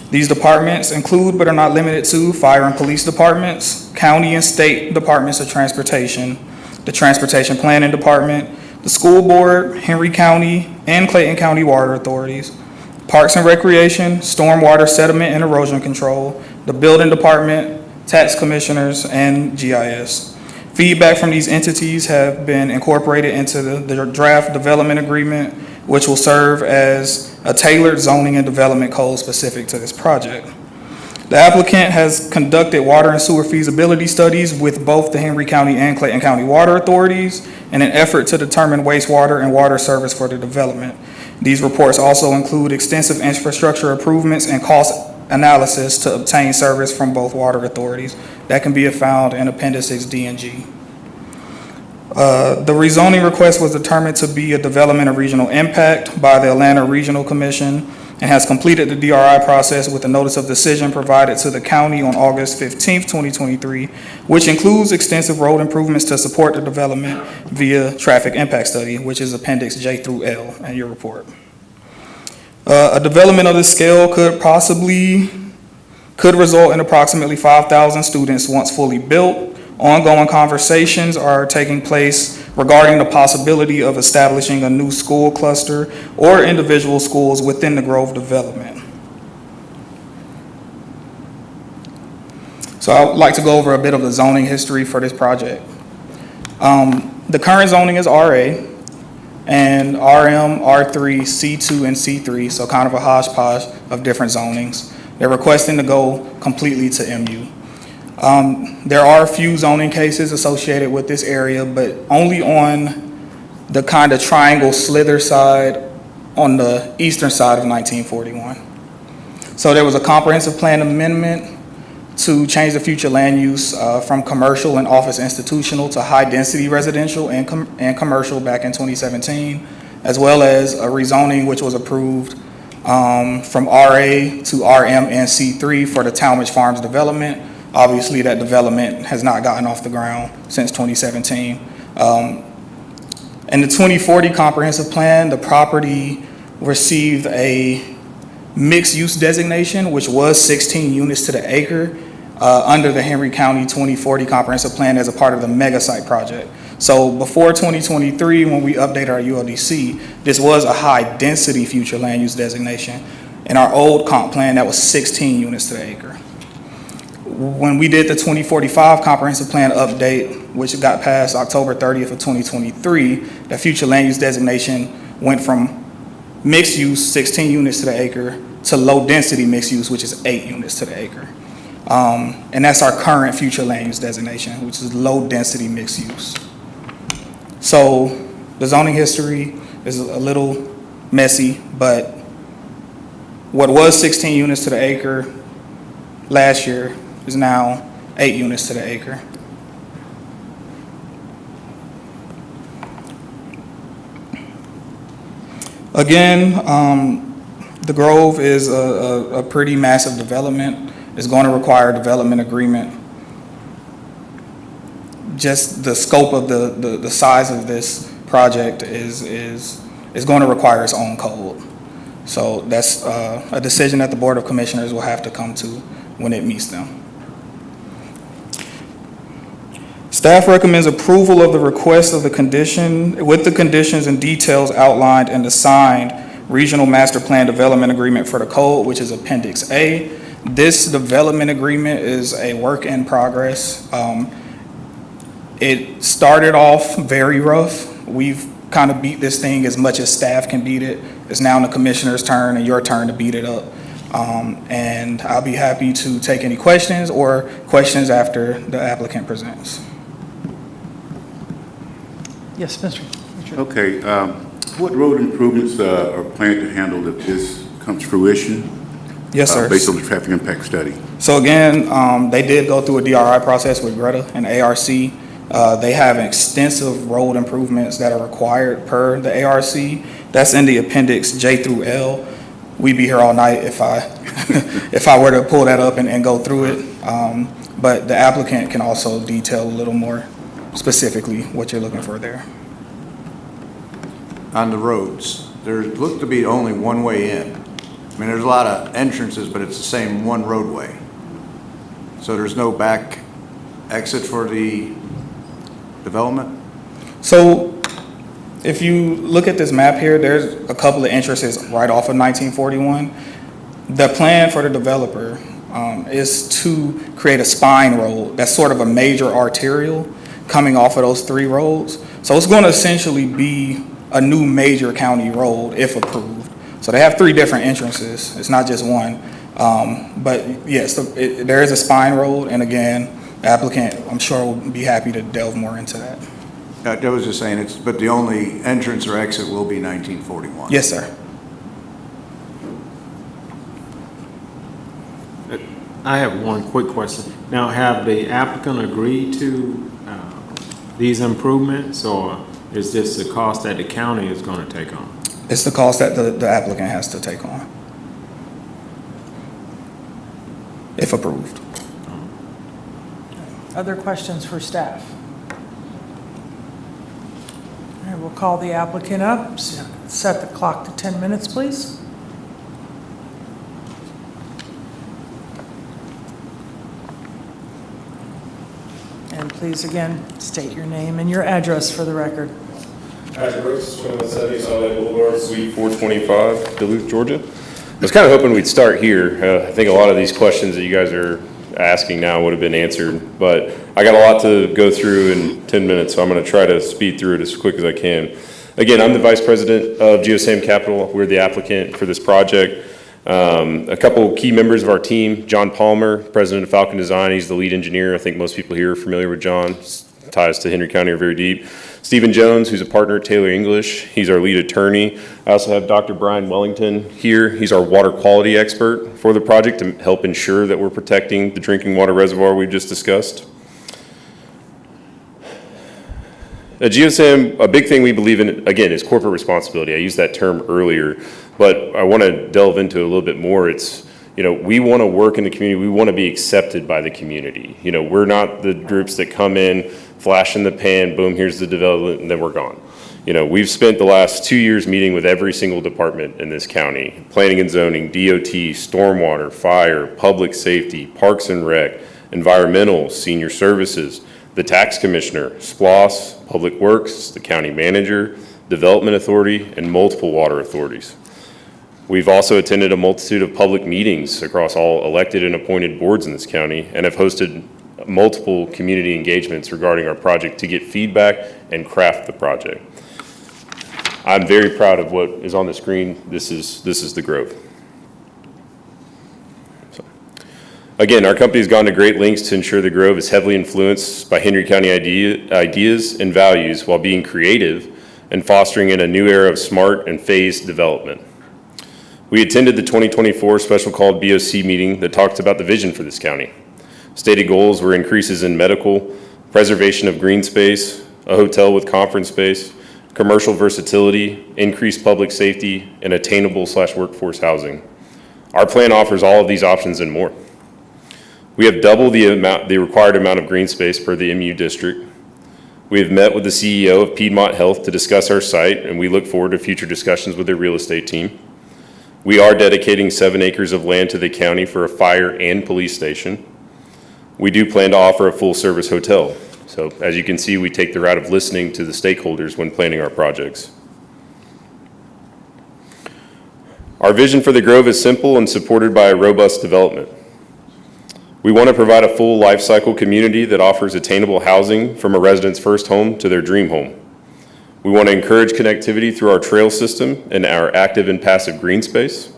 These departments include, but are not limited to, fire and police departments, county and state departments of transportation, the Transportation Planning Department, the school board, Henry County, and Clayton County water authorities, Parks and Recreation, stormwater sediment and erosion control, the building department, tax commissioners, and GIS. Feedback from these entities have been incorporated into the draft development agreement, which will serve as a tailored zoning and development code specific to this project. The applicant has conducted water and sewer feasibility studies with both the Henry County and Clayton County water authorities in an effort to determine wastewater and water service for the development. These reports also include extensive infrastructure improvements and cost analysis to obtain service from both water authorities. That can be found in Appendices D and G. The rezoning request was determined to be a development of regional impact by the Atlanta Regional Commission and has completed the DRI process with a notice of decision provided to the county on August 15th, 2023, which includes extensive road improvements to support the development via traffic impact study, which is Appendix J through L in your report. A development of this scale could result in approximately 5,000 students once fully built. Ongoing conversations are taking place regarding the possibility of establishing a new school cluster or individual schools within the Grove development. So I would like to go over a bit of the zoning history for this project. The current zoning is RA, and RM, R3, C2, and C3, so kind of a hodgepodge of different zonings. They're requesting to go completely to MU. There are a few zoning cases associated with this area, but only on the kind of triangle slither side on the eastern side of 1941. So there was a comprehensive plan amendment to change the future land use from commercial and office institutional to high-density residential and commercial back in 2017, as well as a rezoning which was approved from RA to RM and C3 for the Talmadge Farms development. Obviously, that development has not gotten off the ground since 2017. In the 2040 comprehensive plan, the property received a mixed-use designation, which was 16 units to the acre under the Henry County 2040 comprehensive plan as a part of the mega site project. So before 2023, when we updated our ULDC, this was a high-density future land use designation. In our old comp plan, that was 16 units to the acre. When we did the 2045 comprehensive plan update, which got passed October 30th of 2023, the future land use designation went from mixed use, 16 units to the acre, to low density mixed use, which is 8 units to the acre. And that's our current future land use designation, which is low density mixed use. So the zoning history is a little messy, but what was 16 units to the acre last year is now 8 units to the acre. Again, the Grove is a pretty massive development. It's going to require a development agreement. Just the scope of the size of this project is going to require its own code. So that's a decision that the Board of Commissioners will have to come to when it meets them. Staff recommends approval of the request of the condition with the conditions and details outlined in the signed Regional Master Plan Development Agreement for the Code, which is Appendix A. This development agreement is a work in progress. It started off very rough. We've kind of beat this thing as much as staff can beat it. It's now the commissioner's turn and your turn to beat it up. And I'll be happy to take any questions or questions after the applicant presents. Yes, Mr. Richard. Okay, what road improvements are planned to handle if this comes to fruition? Yes, sir. Based on the traffic impact study. So again, they did go through a DRI process with Greta and ARC. They have extensive road improvements that are required per the ARC. That's in the appendix J through L. We'd be here all night if I if I were to pull that up and go through it. But the applicant can also detail a little more specifically what you're looking for there. On the roads, there looked to be only one way in. I mean, there's a lot of entrances, but it's the same one roadway. So there's no back exit for the development? So if you look at this map here, there's a couple of entrances right off of 1941. The plan for the developer is to create a spine road that's sort of a major arterial coming off of those 3 roads. So it's going to essentially be a new major county road if approved. So they have 3 different entrances. It's not just one. But yes, there is a spine road. And again, the applicant, I'm sure, will be happy to delve more into that. I was just saying, but the only entrance or exit will be 1941. Yes, sir. I have one quick question. Now, have the applicant agreed to these improvements, or is this the cost that the county is going to take on? It's the cost that the applicant has to take on, if approved. Other questions for staff? All right, we'll call the applicant up. Set the clock to 10 minutes, please. And please, again, state your name and your address for the record. Patrick Brooks, 2170 Salt Lake Boulevard, Suite 425, Duluth, Georgia. I was kind of hoping we'd start here. I think a lot of these questions that you guys are asking now would have been answered, but I got a lot to go through in 10 minutes, so I'm going to try to speed through it as quick as I can. Again, I'm the Vice President of GeoSam Capital. We're the applicant for this project. A couple key members of our team, John Palmer, president of Falcon Design, he's the lead engineer. I think most people here are familiar with John. His ties to Henry County are very deep. Stephen Jones, who's a partner at Taylor English, he's our lead attorney. I also have Dr. Brian Wellington here. He's our water quality expert for the project to help ensure that we're protecting the drinking water reservoir we've just discussed. At GeoSam, a big thing we believe in, again, is corporate responsibility. I used that term earlier, but I want to delve into it a little bit more. It's, we want to work in the community. We want to be accepted by the community. We're not the groups that come in, flash in the pan, boom, here's the development, and then we're gone. We've spent the last 2 years meeting with every single department in this county: planning and zoning, DOT, stormwater, fire, public safety, parks and rec, environmental, senior services, the tax commissioner, SPLOS, Public Works, the county manager, development authority, and multiple water authorities. We've also attended a multitude of public meetings across all elected and appointed boards in this county and have hosted multiple community engagements regarding our project to get feedback and craft the project. I'm very proud of what is on the screen. This is the Grove. Again, our company has gone to great lengths to ensure the Grove is heavily influenced by Henry County ideas and values while being creative and fostering in a new era of smart and phased development. We attended the 2024 special called BOC meeting that talked about the vision for this county. Stated goals were increases in medical, preservation of green space, a hotel with conference space, commercial versatility, increased public safety, and attainable/workforce housing. Our plan offers all of these options and more. We have doubled the required amount of green space per the MU district. We have met with the CEO of Piedmont Health to discuss our site, and we look forward to future discussions with their real estate team. We are dedicating 7 acres of land to the county for a fire and police station. We do plan to offer a full-service hotel. So as you can see, we take the route of listening to the stakeholders when planning our projects. Our vision for the Grove is simple and supported by a robust development. We want to provide a full life cycle community that offers attainable housing from a resident's first home to their dream home. We want to encourage connectivity through our trail system and our active and passive green space.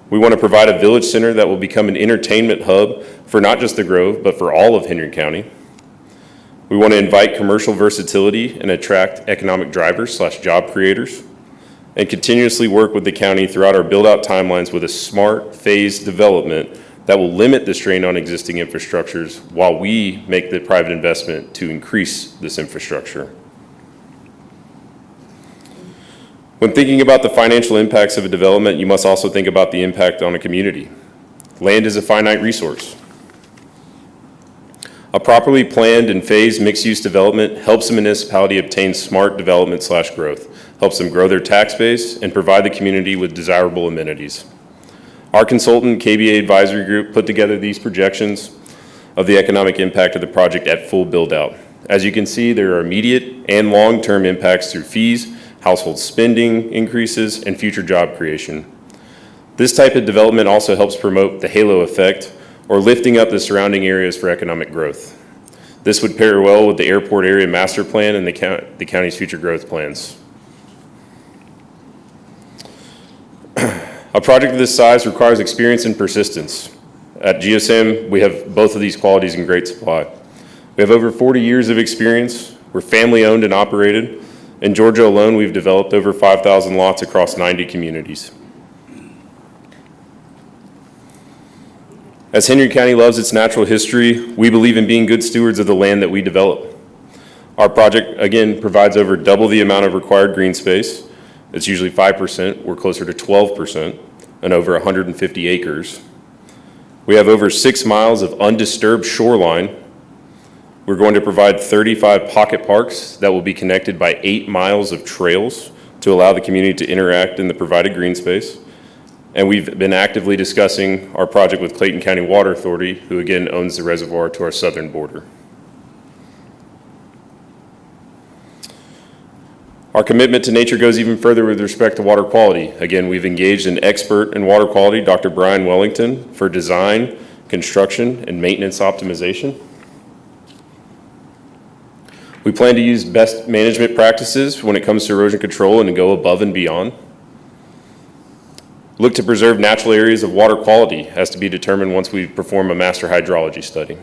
We want to provide a village center that will become an entertainment hub for not just the Grove, but for all of Henry County. We want to invite commercial versatility and attract economic drivers/job creators, and continuously work with the county throughout our build-out timelines with a smart, phased development that will limit the strain on existing infrastructures while we make the private investment to increase this infrastructure. When thinking about the financial impacts of a development, you must also think about the impact on a community. Land is a finite resource. A properly planned and phased mixed-use development helps a municipality obtain smart development/growth, helps them grow their tax base, and provide the community with desirable amenities. Our consultant, KBA Advisory Group, put together these projections of the economic impact of the project at full build-out. As you can see, there are immediate and long-term impacts through fees, household spending increases, and future job creation. This type of development also helps promote the halo effect, or lifting up the surrounding areas for economic growth. This would pair well with the airport area master plan and the county's future growth plans. A project of this size requires experience and persistence. At GeoSam, we have both of these qualities in great supply. We have over 40 years of experience. We're family-owned and operated. In Georgia alone, we've developed over 5,000 lots across 90 communities. As Henry County loves its natural history, we believe in being good stewards of the land that we develop. Our project, again, provides over double the amount of required green space. It's usually 5%, we're closer to 12%, and over 150 acres. We have over 6 miles of undisturbed shoreline. We're going to provide 35 pocket parks that will be connected by 8 miles of trails to allow the community to interact in the provided green space. And we've been actively discussing our project with Clayton County Water Authority, who again owns the reservoir to our southern border. Our commitment to nature goes even further with respect to water quality. Again, we've engaged an expert in water quality, Dr. Brian Wellington, for design, construction, and maintenance optimization. We plan to use best management practices when it comes to erosion control and to go above and beyond. Look to preserve natural areas of water quality as to be determined once we perform a master hydrology study.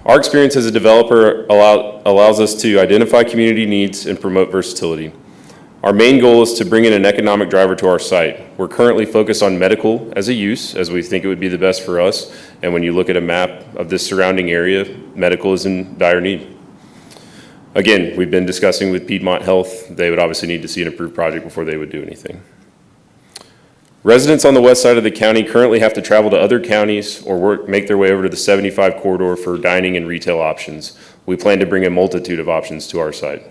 Our experience as a developer allows us to identify community needs and promote versatility. Our main goal is to bring in an economic driver to our site. We're currently focused on medical as a use, as we think it would be the best for us. And when you look at a map of this surrounding area, medical is in dire need. Again, we've been discussing with Piedmont Health. They would obviously need to see an approved project before they would do anything. Residents on the west side of the county currently have to travel to other counties or make their way over to the 75 corridor for dining and retail options. We plan to bring a multitude of options to our site.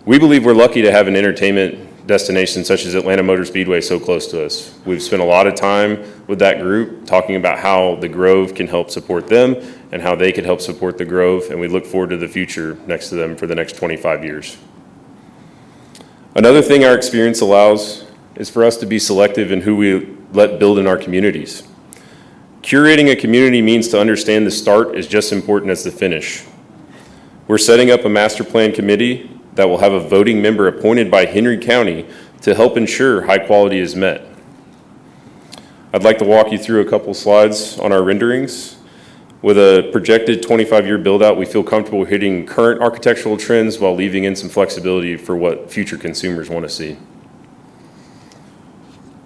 We believe we're lucky to have an entertainment destination such as Atlanta Motor Speedway so close to us. We've spent a lot of time with that group talking about how the Grove can help support them and how they can help support the Grove, and we look forward to the future next to them for the next 25 years. Another thing our experience allows is for us to be selective in who we let build in our communities. Curating a community means to understand the start is just as important as the finish. We're setting up a master plan committee that will have a voting member appointed by Henry County to help ensure high quality is met. I'd like to walk you through a couple slides on our renderings. With a projected 25-year build-out, we feel comfortable hitting current architectural trends while leaving in some flexibility for what future consumers want to see.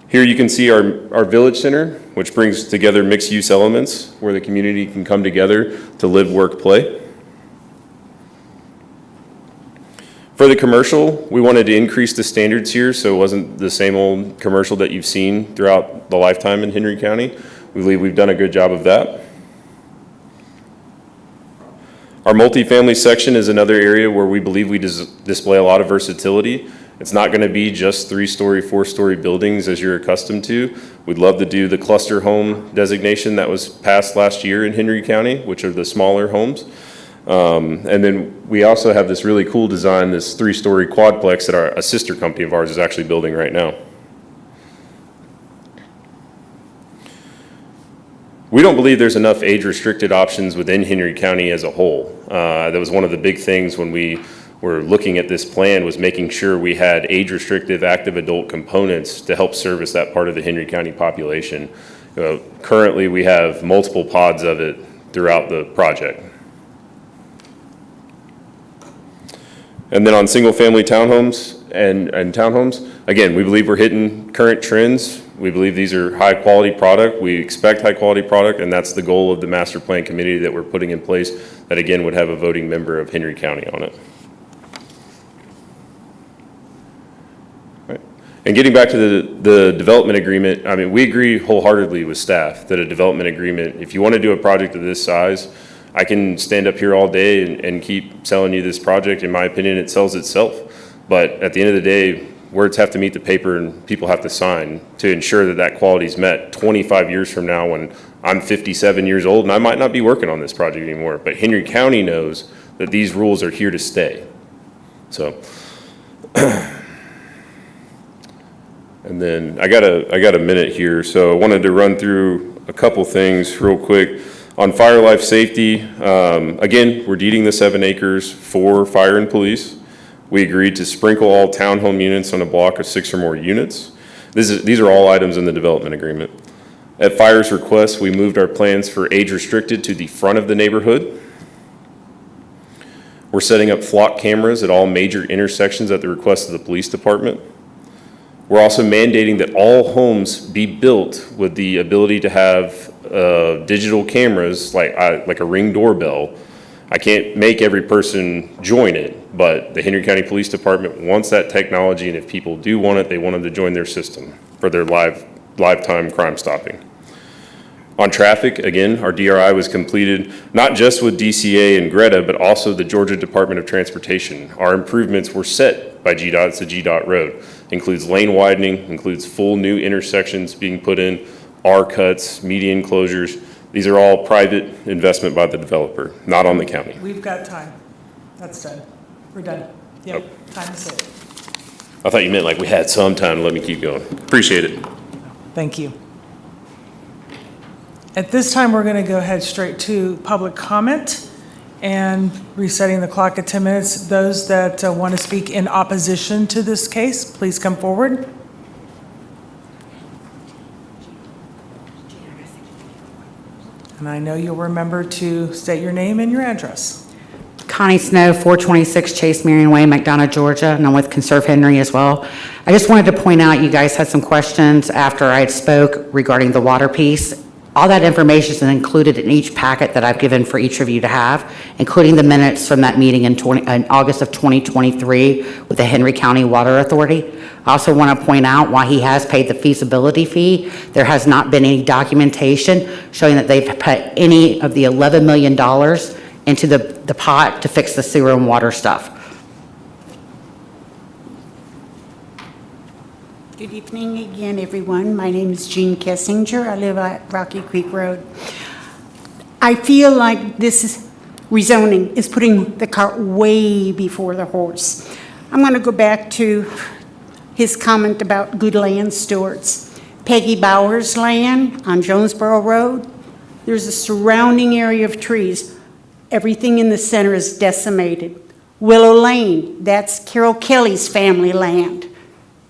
Here you can see our village center, which brings together mixed-use elements where the community can come together to live, work, play. For the commercial, we wanted to increase the standards here so it wasn't the same old commercial that you've seen throughout the lifetime in Henry County. We believe we've done a good job of that. Our multifamily section is another area where we believe we display a lot of versatility. It's not going to be just 3-story, 4-story buildings as you're accustomed to. We'd love to do the cluster home designation that was passed last year in Henry County, which are the smaller homes. And then we also have this really cool design, this 3-story quadplex that a sister company of ours is actually building right now. We don't believe there's enough age-restricted options within Henry County as a whole. That was one of the big things when we were looking at this plan, was making sure we had age-restrictive active adult components to help service that part of the Henry County population. Currently, we have multiple pods of it throughout the project. And then on single-family townhomes and townhomes, again, we believe we're hitting current trends. We believe these are high-quality product. We expect high-quality product, and that's the goal of the master plan committee that we're putting in place that, again, would have a voting member of Henry County on it. Right. And getting back to the development agreement, I mean, we agree wholeheartedly with staff that a development agreement, if you want to do a project of this size, I can stand up here all day and keep selling you this project. In my opinion, it sells itself. But at the end of the day, words have to meet the paper and people have to sign to ensure that that quality is met 25 years from now when I'm 57 years old and I might not be working on this project anymore. But Henry County knows that these rules are here to stay. So, and then I got a minute here. So I wanted to run through a couple things real quick. On fire life safety, again, we're deeding the 7 acres for fire and police. We agreed to sprinkle all townhome units on a block of 6 or more units. These are all items in the development agreement. At fire's request, we moved our plans for age restricted to the front of the neighborhood. We're setting up flock cameras at all major intersections at the request of the police department. We're also mandating that all homes be built with the ability to have digital cameras like a Ring doorbell. I can't make every person join it, but the Henry County Police Department wants that technology, and if people do want it, they want them to join their system for their lifetime crime stopping. On traffic, again, our DRI was completed not just with DCA and Greta, but also the Georgia Department of Transportation. Our improvements were set by GDOT. It's a GDOT road. Includes lane widening, includes full new intersections being put in, R-cuts, median closures. These are all private investment by the developer, not on the county. We've got time. That's done. We're done. Yep, time to say it. I thought you meant like we had some time to let me keep going. Appreciate it. Thank you. At this time, we're going to go ahead straight to public comment. and resetting the clock at 10 minutes. Those that want to speak in opposition to this case, please come forward. And I know you'll remember to state your name and your address. Connie Snow, 426 Chase Marion Way, McDonough, Georgia, and I'm with Conserve Henry as well. I just wanted to point out, you guys had some questions after I had spoke regarding the water piece. All that information is included in each packet that I've given for each of you to have, including the minutes from that meeting in August of 2023 with the Henry County Water Authority. I also want to point out, while he has paid the feasibility fee, there has not been any documentation showing that they've put any of the $11 million into the pot to fix the sewer and water stuff. Good evening again, everyone. My name is Jean Kessinger. I live at Rocky Creek Road. I feel like this rezoning is putting the cart way before the horse. I'm going to go back to his comment about good land stewards. Peggy Bauer's land on Jonesboro Road, there's a surrounding area of trees. Everything in the center is decimated. Willow Lane, that's Carol Kelly's family land.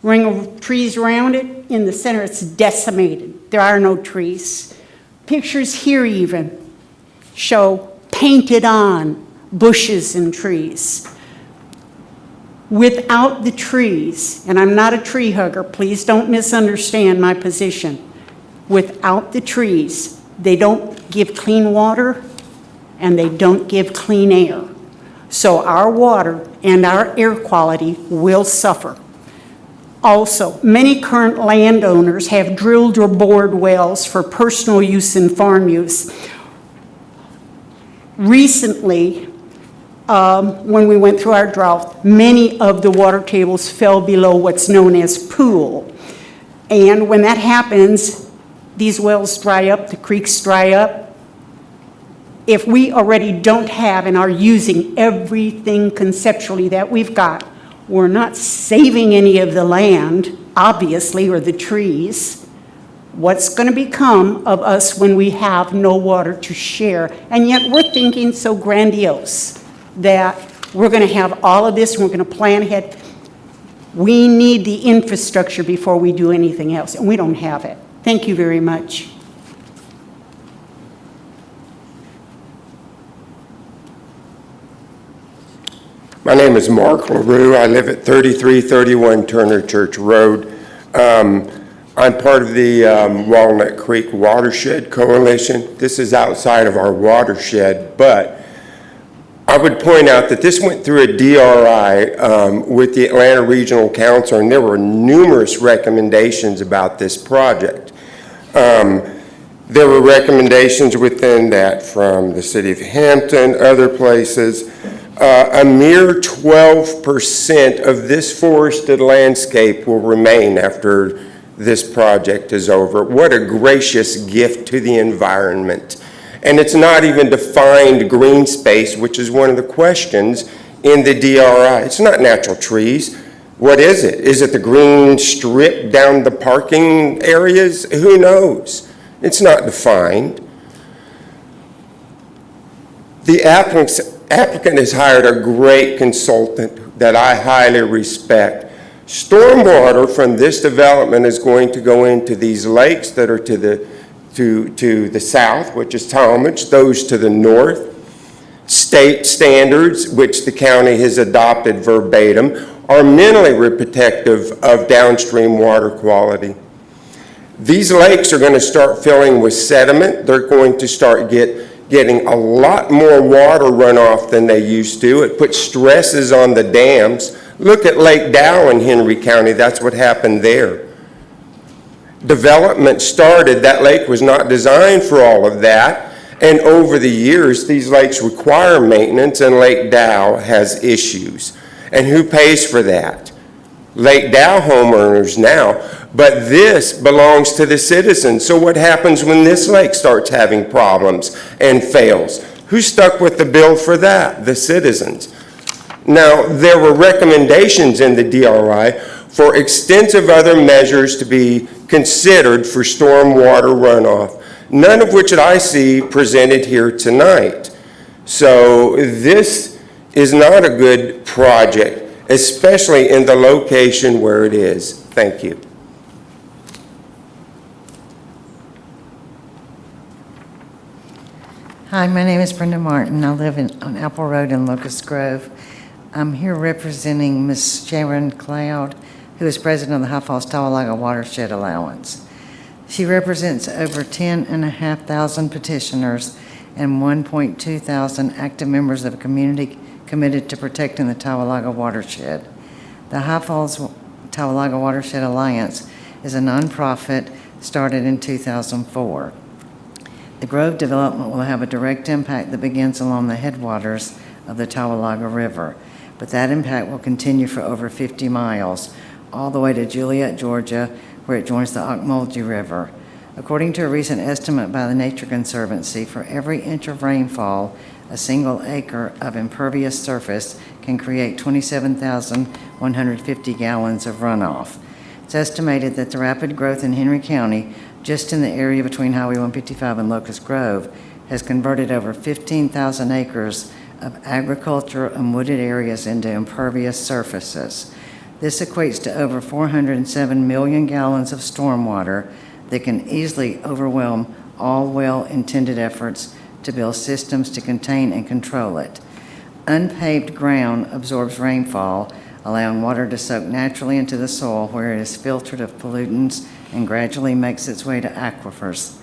Ring of trees around it, in the center it's decimated. There are no trees. Pictures here even show painted on bushes and trees. Without the trees, and I'm not a tree hugger, please don't misunderstand my position. Without the trees, they don't give clean water and they don't give clean air. So our water and our air quality will suffer. Also, many current landowners have drilled or bored wells for personal use and farm use. Recently, when we went through our drought, many of the water tables fell below what's known as pool. And when that happens, these wells dry up, the creeks dry up. If we already don't have and are using everything conceptually that we've got, we're not saving any of the land, obviously, or the trees. What's going to become of us when we have no water to share? And yet we're thinking so grandiose that we're going to have all of this and we're going to plan ahead. We need the infrastructure before we do anything else, and we don't have it. Thank you very much. My name is Mark LaRue. I live at 3331 Turner Church Road. I'm part of the Walnut Creek Watershed Coalition. This is outside of our watershed, but I would point out that this went through a DRI with the Atlanta Regional Council, and there were numerous recommendations about this project. There were recommendations within that from the city of Hampton, other places. A mere 12% of this forested landscape will remain after this project is over. What a gracious gift to the environment. And it's not even defined green space, which is one of the questions in the DRI. It's not natural trees. What is it? Is it the green strip down the parking areas? Who knows? It's not defined. The applicant has hired a great consultant that I highly respect. Stormwater from this development is going to go into these lakes that are to the south, which is Talmadge, those to the north. State standards, which the county has adopted verbatim, are minimally protective of downstream water quality. These lakes are going to start filling with sediment. They're going to start getting a lot more water runoff than they used to. It puts stresses on the dams. Look at Lake Dow in Henry County. That's what happened there. Development started. That lake was not designed for all of that. And over the years, these lakes require maintenance, and Lake Dow has issues. And who pays for that? Lake Dow homeowners now. But this belongs to the citizens. So what happens when this lake starts having problems and fails? Who's stuck with the bill for that? The citizens. Now, there were recommendations in the DRI for extensive other measures to be considered for stormwater runoff, none of which I see presented here tonight. So this is not a good project, especially in the location where it is. Thank you. Hi, my name is Brenda Martin. I live on Apple Road in Locust Grove. I'm here representing Ms. Sharon Cloud, who is president of the High Falls Tawalaga Watershed Allowance. She represents over 10,500 petitioners and 1.2 thousand active members of a community committed to protecting the Tawalaga watershed. The High Falls Tawalaga Watershed Alliance is a nonprofit started in 2004. The Grove development will have a direct impact that begins along the headwaters of the Tawalaga River, but that impact will continue for over 50 miles, all the way to Juliet, Georgia, where it joins the Ocmulgee River. According to a recent estimate by the Nature Conservancy, for every inch of rainfall, a single acre of impervious surface can create 27,150 gallons of runoff. It's estimated that the rapid growth in Henry County, just in the area between Highway 155 and Locust Grove, has converted over 15,000 acres of agriculture and wooded areas into impervious surfaces. This equates to over 407 million gallons of stormwater that can easily overwhelm all well-intended efforts to build systems to contain and control it. Unpaved ground absorbs rainfall, allowing water to soak naturally into the soil where it is filtered of pollutants and gradually makes its way to aquifers.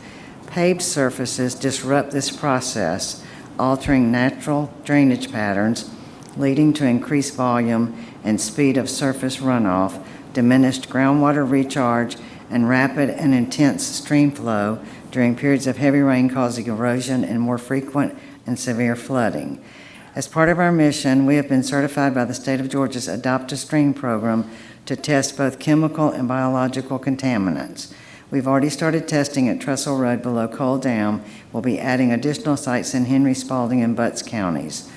Paved surfaces disrupt this process, altering natural drainage patterns, leading to increased volume and speed of surface runoff, diminished groundwater recharge, and rapid and intense stream flow during periods of heavy rain causing erosion and more frequent and severe flooding. As part of our mission, we have been certified by the state of Georgia's Adopt a Stream program to test both chemical and biological contaminants. We've already started testing at Trestle Road below Cole Dam. We'll be adding additional sites in Henry, Spalding, and Butts counties.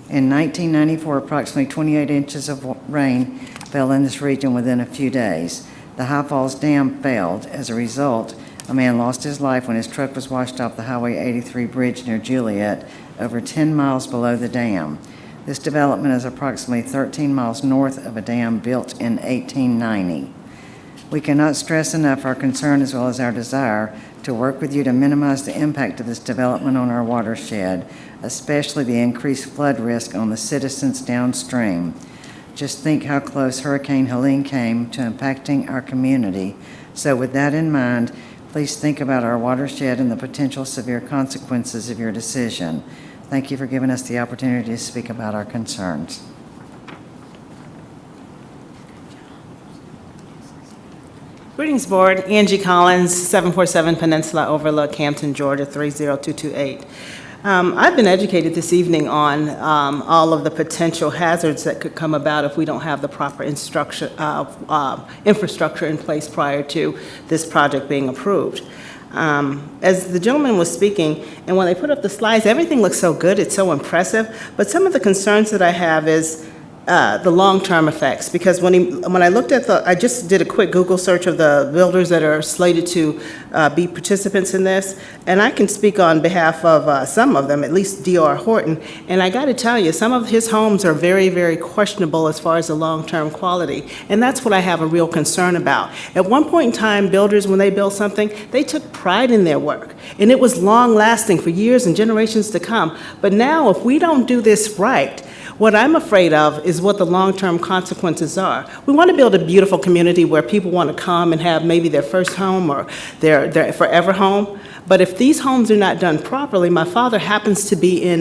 In 1994, approximately 28 inches of rain fell in this region within a few days. The High Falls Dam failed. As a result, a man lost his life when his truck was washed off the Highway 83 bridge near Juliet, over 10 miles below the dam. This development is approximately 13 miles north of a dam built in 1890. We cannot stress enough our concern as well as our desire to work with you to minimize the impact of this development on our watershed, especially the increased flood risk on the citizens downstream. Just think how close Hurricane Helene came to impacting our community. So with that in mind, please think about our watershed and the potential severe consequences of your decision. Thank you for giving us the opportunity to speak about our concerns. Greetings, Board. Angie Collins, 747 Peninsula Overlook, Hampton, Georgia, 30228. I've been educated this evening on all of the potential hazards that could come about if we don't have the proper infrastructure in place prior to this project being approved. As the gentleman was speaking, and when they put up the slides, everything looks so good, it's so impressive, but some of the concerns that I have is the long-term effects, because when I looked at I just did a quick Google search of the builders that are slated to be participants in this, and I can speak on behalf of some of them, at least D.R. Horton, and I got to tell you, some of his homes are very, very questionable as far as the long-term quality, and that's what I have a real concern about. At one point in time, builders, when they built something, they took pride in their work, and it was long-lasting for years and generations to come, but now if we don't do this right, what I'm afraid of is what the long-term consequences are. We want to build a beautiful community where people want to come and have maybe their first home or their forever home. But if these homes are not done properly, my father happens to be in,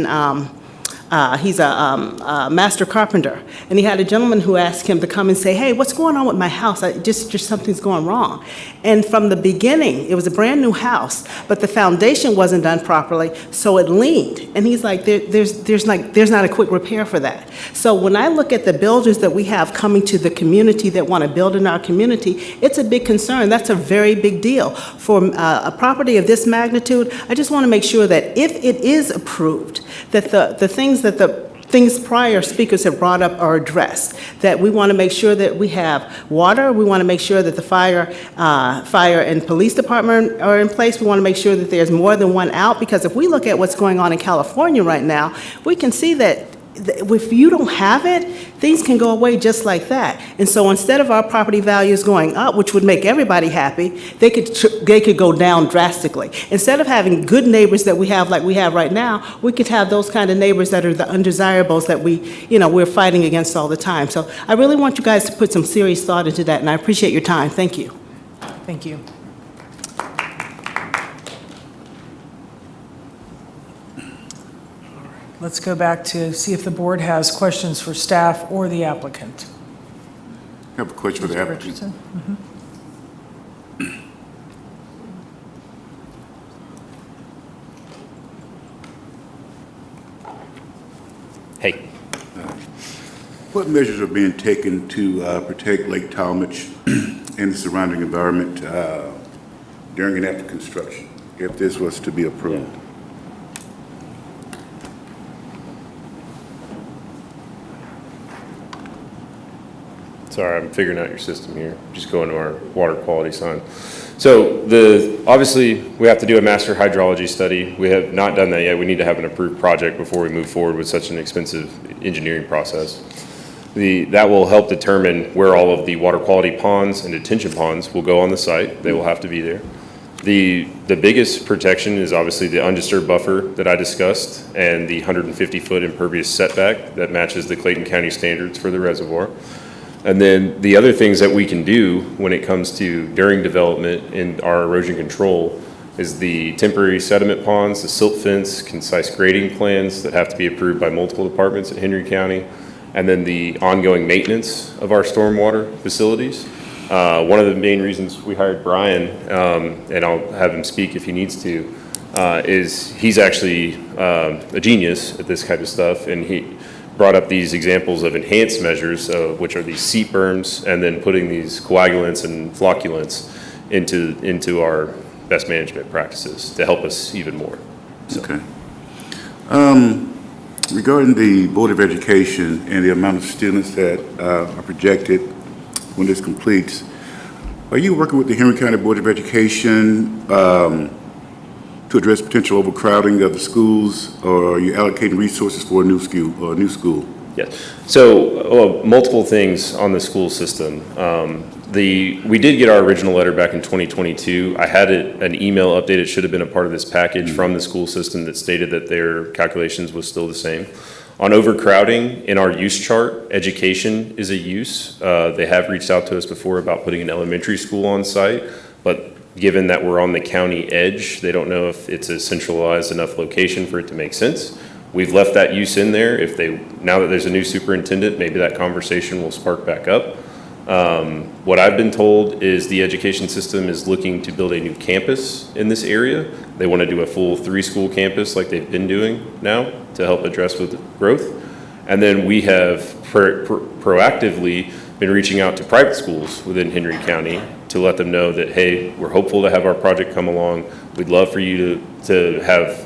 he's a master carpenter. And he had a gentleman who asked him to come and say, hey, what's going on with my house? Just something's going wrong. And from the beginning, it was a brand new house, but the foundation wasn't done properly, so it leaned. And he's like, there's not a quick repair for that. So when I look at the builders that we have coming to the community that want to build in our community, it's a big concern. That's a very big deal. For a property of this magnitude, I just want to make sure that if it is approved, that the things that the things prior speakers have brought up are addressed, that we want to make sure that we have water, we want to make sure that the fire and police department are in place, we want to make sure that there's more than one out, because if we look at what's going on in California right now, we can see that if you don't have it, things can go away just like that. And so instead of our property values going up, which would make everybody happy, they could go down drastically. Instead of having good neighbors that we have like we have right now, we could have those kind of neighbors that are the undesirables that we're fighting against all the time. So I really want you guys to put some serious thought into that, and I appreciate your time. Thank you. Thank you. Let's go back to see if the board has questions for staff or the applicant. I have a question for the Mr. applicant. Richardson? Hey. What measures are being taken to protect Lake Talmadge and the surrounding environment during and after construction, if this was to be approved? Sorry, I'm figuring out your system here. Just going to our water quality sign. So obviously, we have to do a master hydrology study. We have not done that yet. We need to have an approved project before we move forward with such an expensive engineering process. That will help determine where all of the water quality ponds and detention ponds will go on the site. They will have to be there. The biggest protection is obviously the undisturbed buffer that I discussed and the 150-foot impervious setback that matches the Clayton County standards for the reservoir. And then the other things that we can do when it comes to during development in our erosion control is the temporary sediment ponds, the silt fence, concise grading plans that have to be approved by multiple departments at Henry County, and then the ongoing maintenance of our stormwater facilities. One of the main reasons we hired Brian, and I'll have him speak if he needs to, is he's actually a genius at this kind of stuff, and he brought up these examples of enhanced measures, which are these seep berms, and then putting these coagulants and flocculants into our best management practices to help us even more. So. Okay. Regarding the Board of Education and the amount of students that are projected when this completes, are you working with the Henry County Board of Education to address potential overcrowding of the schools, or are you allocating resources for a new school? Yes. So multiple things on the school system. We did get our original letter back in 2022. I had an email update. It should have been a part of this package from the school system that stated that their calculations was still the same. On overcrowding, in our use chart, education is a use. They have reached out to us before about putting an elementary school on site, but given that we're on the county edge, they don't know if it's a centralized enough location for it to make sense. We've left that use in there. Now that there's a new superintendent, maybe that conversation will spark back up. What I've been told is the education system is looking to build a new campus in this area. They want to do a full 3-school campus like they've been doing now to help address with growth. And then we have proactively been reaching out to private schools within Henry County to let them know that, hey, we're hopeful to have our project come along. We'd love for you to have,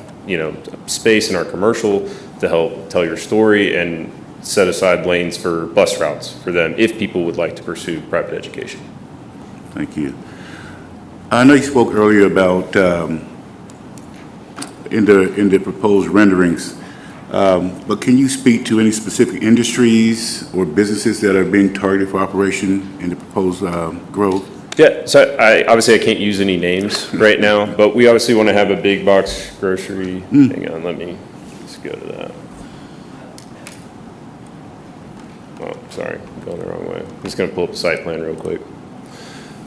space in our commercial to help tell your story and set aside lanes for bus routes for them if people would like to pursue private education. Thank you. I know you spoke earlier about in the proposed renderings, but can you speak to any specific industries or businesses that are being targeted for operation in the proposed growth? Yeah, so obviously I can't use any names right now, but we obviously want to have a big box grocery. Hang on, let me just go to that. Oh, sorry, I'm going the wrong way. I'm just going to pull up the site plan real quick.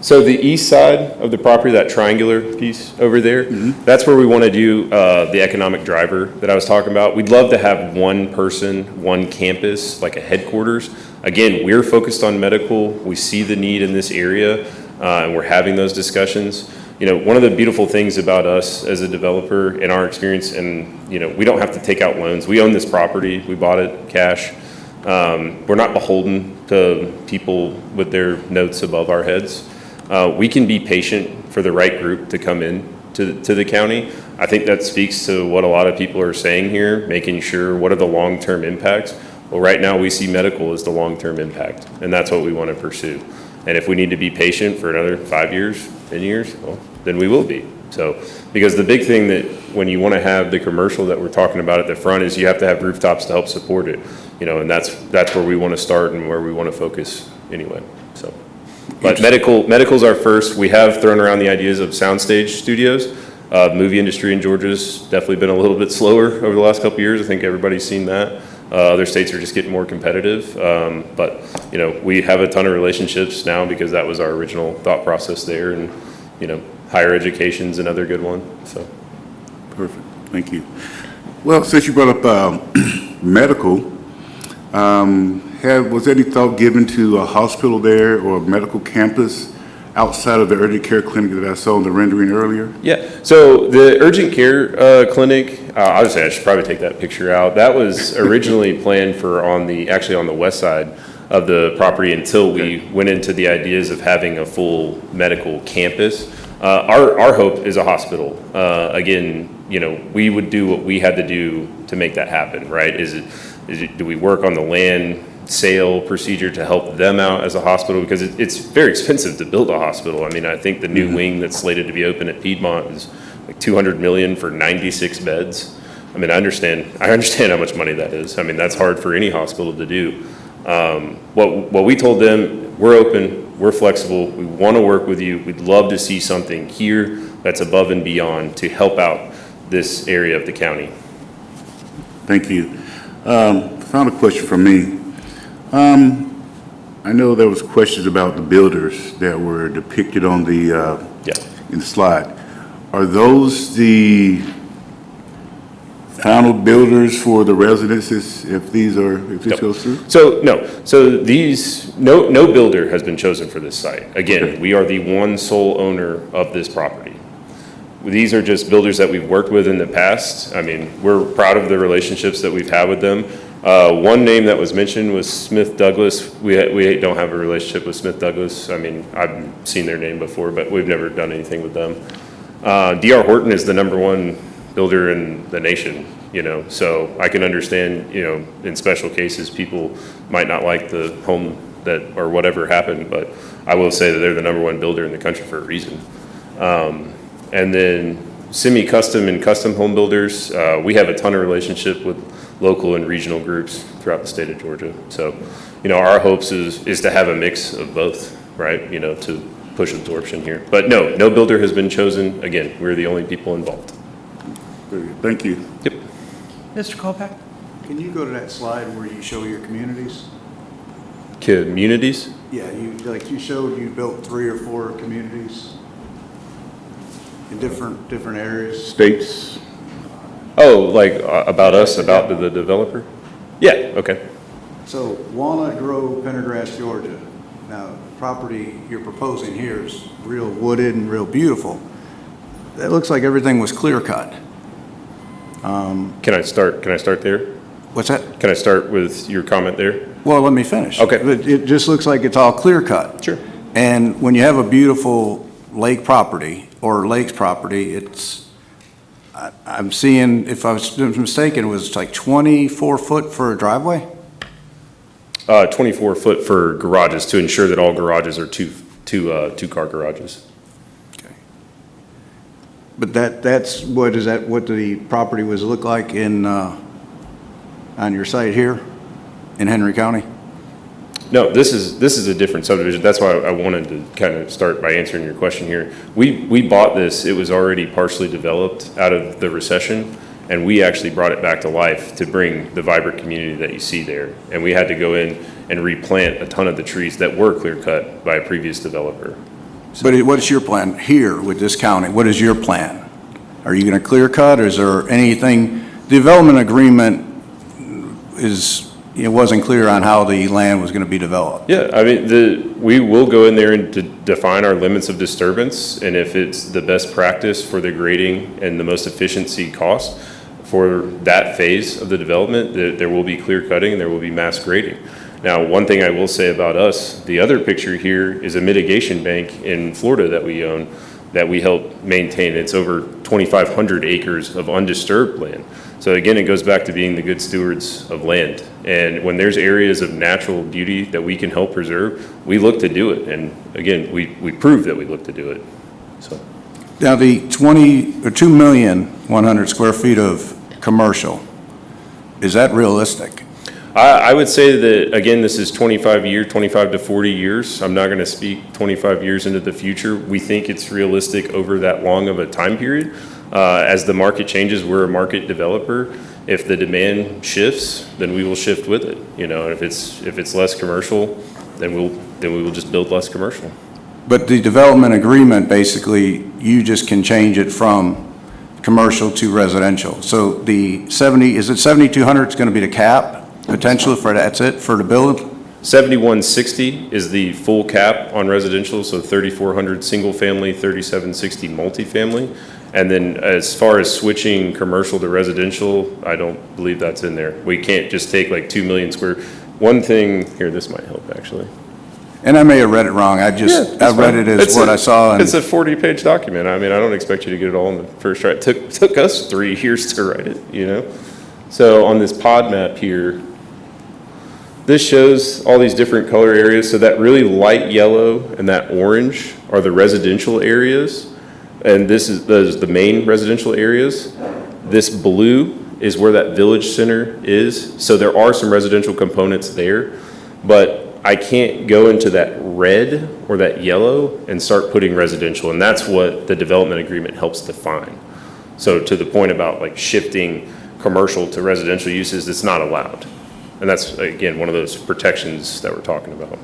So the east side of the property, that triangular piece over there, that's where we want to do the economic driver that I was talking about. We'd love to have one person, one campus, like a headquarters. Again, we're focused on medical. We see the need in this area, and we're having those discussions. One of the beautiful things about us as a developer in our experience, and we don't have to take out loans. We own this property. We bought it cash. We're not beholden to people with their notes above our heads. We can be patient for the right group to come in to the county. I think that speaks to what a lot of people are saying here, making sure what are the long-term impacts. Well, right now we see medical as the long-term impact, and that's what we want to pursue. And if we need to be patient for another 5 years, 10 years, well, then we will be. So, because the big thing that when you want to have the commercial that we're talking about at the front is you have to have rooftops to help support it, and that's where we want to start and where we want to focus anyway. So, but medical's our first. We have thrown around the ideas of soundstage studios. Movie industry in Georgia's definitely been a little bit slower over the last couple of years. I think everybody's seen that. Other states are just getting more competitive, but we have a ton of relationships now because that was our original thought process there, and higher education's another good one. So, Perfect, thank you. Well, since you brought up medical, was any thought given to a hospital there or a medical campus outside of the urgent care clinic that I saw in the rendering earlier? yeah, so the urgent care clinic, I would say I should probably take that picture out. That was originally planned for actually on the west side of the property until we went into the ideas of having a full medical campus. Our hope is a hospital. Again, we would do what we had to do to make that happen, right? Do we work on the land sale procedure to help them out as a hospital? Because it's very expensive to build a hospital. I mean, I think the new wing that's slated to be open at Piedmont is like $200 million for 96 beds. I mean, I understand how much money that is. I mean, that's hard for any hospital to do. What we told them, we're open, we're flexible, we want to work with you, we'd love to see something here that's above and beyond to help out this area of the county. Thank you. Final question from me. I know there was questions about the builders that were depicted on the in the slide. Are those the final builders for the residences if this goes through? So no. So no builder has been chosen for this site. Again, we are the one sole owner of this property. These are just builders that we've worked with in the past. I mean, we're proud of the relationships that we've had with them. One name that was mentioned was Smith Douglas. We don't have a relationship with Smith Douglas. I mean, I've seen their name before, but we've never done anything with them. D.R. Horton is the #1 builder in the nation, so I can understand, in special cases, people might not like the home or whatever happened, but I will say that they're the #1 builder in the country for a reason. And then semi-custom and custom home builders, we have a ton of relationship with local and regional groups throughout the state of Georgia. So, our hopes is to have a mix of both, right? To push absorption here. But no builder has been chosen. Again, we're the only people involved. Thank you. Yep. Mr. Kolpak? Can you go to that slide where you show your communities? Communities? Yeah, you showed you built 3 or 4 communities in different areas. States? Oh, like about us, about the developer? Yeah, okay. So Walnut Grove, Pendergrass, Georgia. Now, the property you're proposing here is real wooded and real beautiful. That looks like everything was clear cut. Can I start there? What's that? Can I start with your comment there? Well, let me finish. Okay. It just looks like it's all clear cut. Sure. And when you have a beautiful lake property or lakes property, I'm seeing, if I was mistaken, it was like 24 foot for a driveway? 24 foot for garages to ensure that all garages are two-car garages. But that's what the property was look like on your site here in Henry County? No, this is a different subdivision. That's why I wanted to kind of start by answering your question here. We bought this, it was already partially developed out of the recession, and we actually brought it back to life to bring the vibrant community that you see there. And we had to go in and replant a ton of the trees that were clear cut by a previous developer. But what's your plan here with this county? What is your plan? Are you going to clear cut, or is there anything, development agreement it wasn't clear on how the land was going to be developed? Yeah, I mean, we will go in there and define our limits of disturbance, and if it's the best practice for the grading and the most efficiency cost for that phase of the development, there will be clear cutting and there will be mass grading. Now, one thing I will say about us, the other picture here is a mitigation bank in Florida that we own. that we help maintain. It's over 2,500 acres of undisturbed land. So again, it goes back to being the good stewards of land. And when there's areas of natural beauty that we can help preserve, we look to do it. And again, we prove that we look to do it, so. Now, the 2,100,000 square feet of commercial, is that realistic? I would say that, again, this is 25 to 40 years. I'm not going to speak 25 years into the future. We think it's realistic over that long of a time period. As the market changes, we're a market developer. If the demand shifts, then we will shift with it. You know, if it's less commercial, then we will just build less commercial. But the development agreement, basically, you just can change it from commercial to residential. So is it 7,200 is going to be the cap? Potential for, that's it, for the build? 7160 is the full cap on residential, so 3,400 single family, 3,760 multifamily. And then as far as switching commercial to residential, I don't believe that's in there. We can't just take like 2 million square. One thing, here, this might help actually. And I may have read it wrong. I read it as what I saw. It's a 40-page document. I mean, I don't expect you to get it all in the first try. It took us 3 years to write it, you know? So on this pod map here, this shows all these different color areas. So that really light yellow and that orange are the residential areas. And those are the main residential areas. This blue is where that village center is. So there are some residential components there, but I can't go into that red or that yellow and start putting residential. And that's what the development agreement helps define. So to the point about like shifting commercial to residential uses, it's not allowed. And that's, again, one of those protections that we're talking about.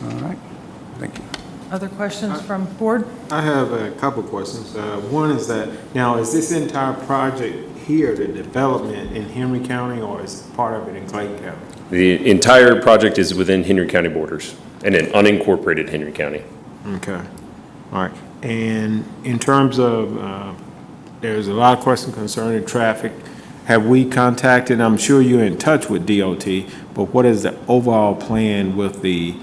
All right, thank you. Other questions from board? I have a couple questions. One is that, now, is this entire project here, the development in Henry County, or is part of it in Clayton County? The entire project is within Henry County borders and in unincorporated Henry County. Okay, all right. And in terms of, there's a lot of questions concerning traffic. Have we contacted, I'm sure you're in touch with DOT, but what is the overall plan with the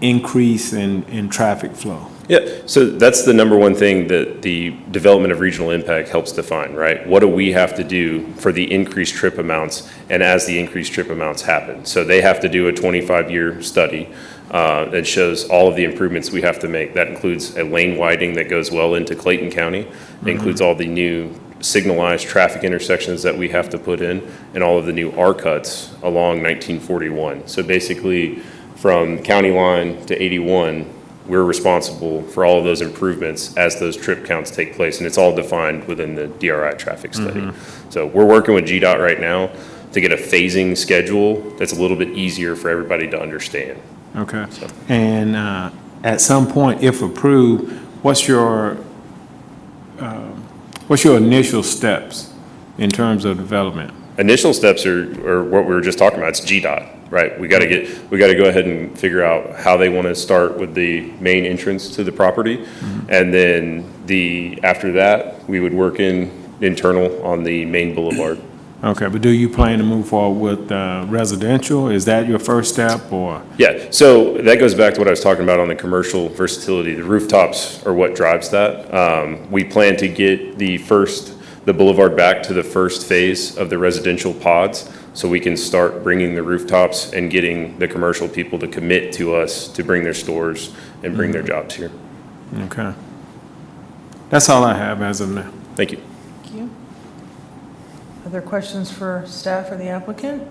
increase in traffic flow? Yeah, so that's the number one thing that the development of regional impact helps define, right? What do we have to do for the increased trip amounts and as the increased trip amounts happen? So they have to do a 25-year study that shows all of the improvements we have to make. That includes a lane widening that goes well into Clayton County. It includes all the new signalized traffic intersections that we have to put in and all of the new R-cuts along 1941. So basically, from county line to 81, we're responsible for all of those improvements as those trip counts take place, and it's all defined within the DRI traffic study. So we're working with GDOT right now to get a phasing schedule that's a little bit easier for everybody to understand. Okay. And at some point, if approved, what's your initial steps in terms of development? Initial steps are what we were just talking about. It's GDOT, right? We got to go ahead and figure out how they want to start with the main entrance to the property, and then after that we would work internal on the main boulevard. Okay, but do you plan to move forward with residential? Is that your first step, or? Yeah, so that goes back to what I was talking about on the commercial versatility. The rooftops are what drives that. We plan to get the boulevard back to the first phase of the residential pods, so we can start bringing the rooftops and getting the commercial people to commit to us to bring their stores and bring their jobs here. Okay. That's all I have as of now. Thank you. Thank you. Other questions for staff or the applicant?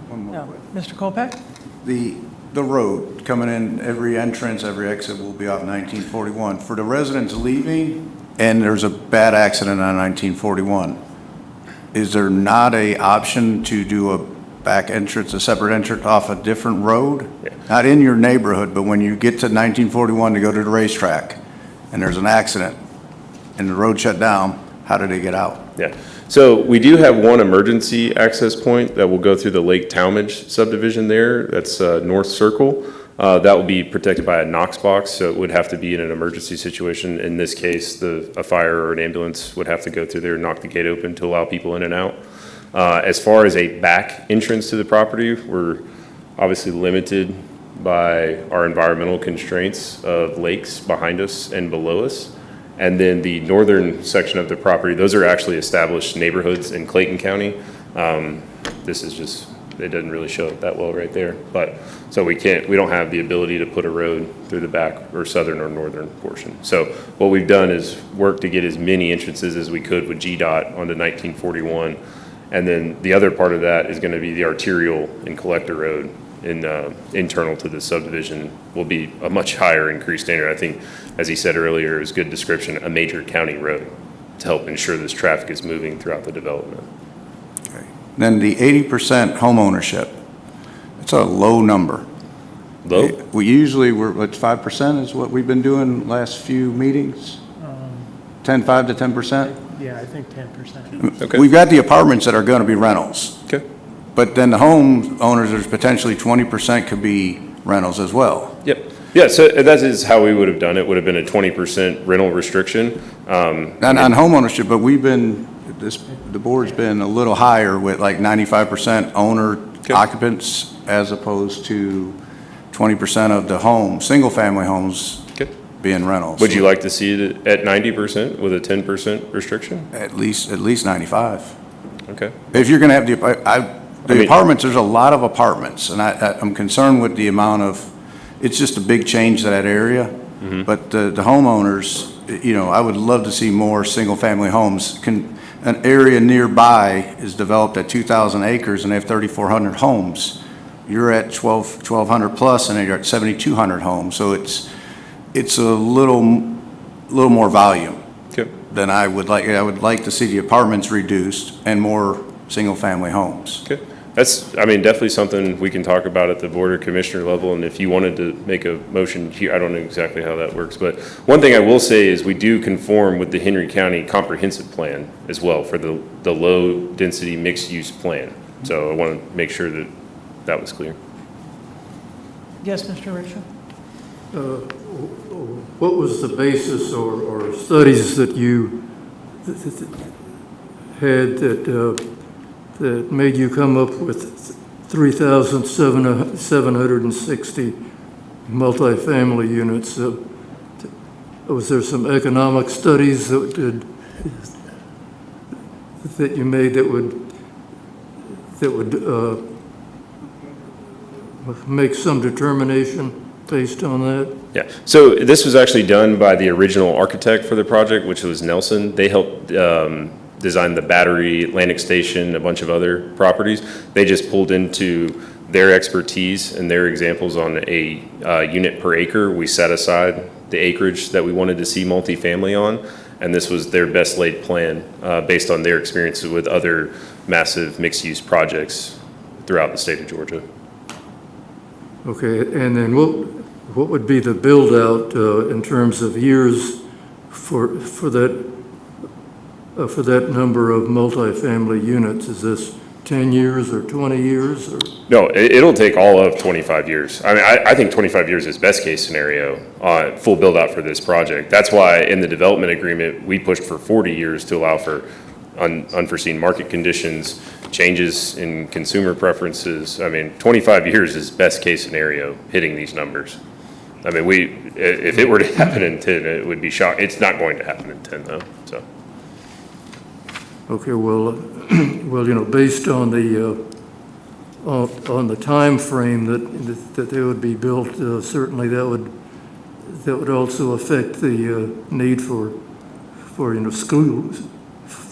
One more No. question. Mr. Kolpak? The road coming in, every entrance, every exit will be off 1941. For the residents leaving, and there's a bad accident on 1941, is there not a option to do a back entrance, a separate entrance off a different road? Yeah. Not in your neighborhood, but when you get to 1941 to go to the racetrack, and there's an accident, and the road shut down, how do they get out? Yeah, so we do have one emergency access point that will go through the Lake Talmadge subdivision there. That's North Circle. That will be protected by a Knox box, so it would have to be in an emergency situation. In this case, a fire or an ambulance would have to go through there and knock the gate open to allow people in and out. As far as a back entrance to the property, we're obviously limited by our environmental constraints of lakes behind us and below us. And then the northern section of the property, those are actually established neighborhoods in Clayton County. This is just, it doesn't really show it that well right there. But, so we don't have the ability to put a road through the back or southern or northern portion. So what we've done is work to get as many entrances as we could with GDOT onto 1941. And then the other part of that is going to be the arterial and collector road internal to the subdivision will be a much higher increased standard. I think, as he said earlier, it was a good description, a major county road to help ensure this traffic is moving throughout the development. Then the 80% homeownership, it's a low number. Low? We usually, it's 5% is what we've been doing last few meetings? 5 to 10%? Yeah, I think 10%. Okay. We've got the apartments that are going to be rentals. Okay. But then the homeowners, there's potentially 20% could be rentals as well. Yep. Yeah, so that is how we would have done it, would have been a 20% rental restriction. On homeownership, but the board's been a little higher with like 95% owner occupants as opposed to 20% of the single-family homes being rentals. Would you like to see it at 90% with a 10% restriction? At least 95. Okay. If you're going to have the apartments, there's a lot of apartments, and I'm concerned with the amount of, it's just a big change to that area. Mm-hmm. But the homeowners, I would love to see more single-family homes. An area nearby is developed at 2,000 acres, and they have 3,400 homes. You're at 1,200 plus, and you're at 7,200 homes. So it's a little more volume than I would like. I would like to see the apartments reduced and more single-family homes. Okay. That's, definitely something we can talk about at the board or commissioner level, and if you wanted to make a motion here, I don't know exactly how that works, but one thing I will say is we do conform with the Henry County Comprehensive Plan as well for the low-density mixed-use plan. So I want to make sure that that was clear. Yes, Mr. Richard? What was the basis or studies that you had that made you come up with 3,760 multifamily units? Was there some economic studies that you made that would make some determination based on that? Yeah, so this was actually done by the original architect for the project, which was Nelson. They helped design the Battery, Atlantic Station, a bunch of other properties. They just pulled into their expertise and their examples on a unit per acre. We set aside the acreage that we wanted to see multifamily on, and this was their best laid plan based on their experiences with other massive mixed-use projects throughout the state of Georgia. Okay, and then what would be the build-out in terms of years for that number of multifamily units? Is this 10 years or 20 years? Or? No, it'll take all of 25 years. I think 25 years is best case scenario on full build-out for this project. That's why in the development agreement, we pushed for 40 years to allow for unforeseen market conditions, changes in consumer preferences. 25 years is best case scenario hitting these numbers. If it were to happen in 10, it would be shocking. It's not going to happen in 10 though, so. Okay, well, based on the time frame that they would be built, certainly that would also affect the need for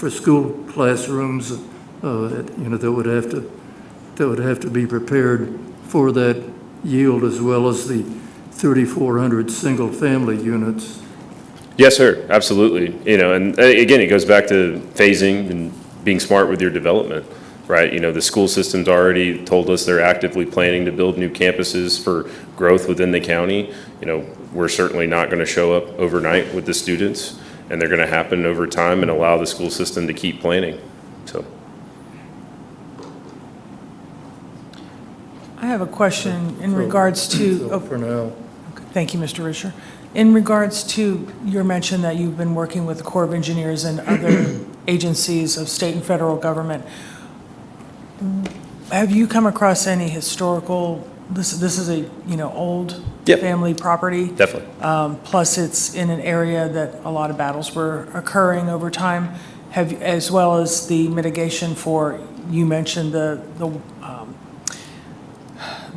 school classrooms, that would have to be prepared for that yield, as well as the 3,400 single-family units. Yes, sir, absolutely. And again, it goes back to phasing and being smart with your development, right? The school system's already told us they're actively planning to build new campuses for growth within the county. We're certainly not going to show up overnight with the students, and they're going to happen over time and allow the school system to keep planning, so. I have a question in regards to... For now. Thank you, Mr. Risher. In regards to your mention that you've been working with the Corps of Engineers and other agencies of state and federal government, have you come across any historical this is a, old Yep. family property. Definitely. Plus, it's in an area that a lot of battles were occurring over time, as well as the mitigation for, you mentioned the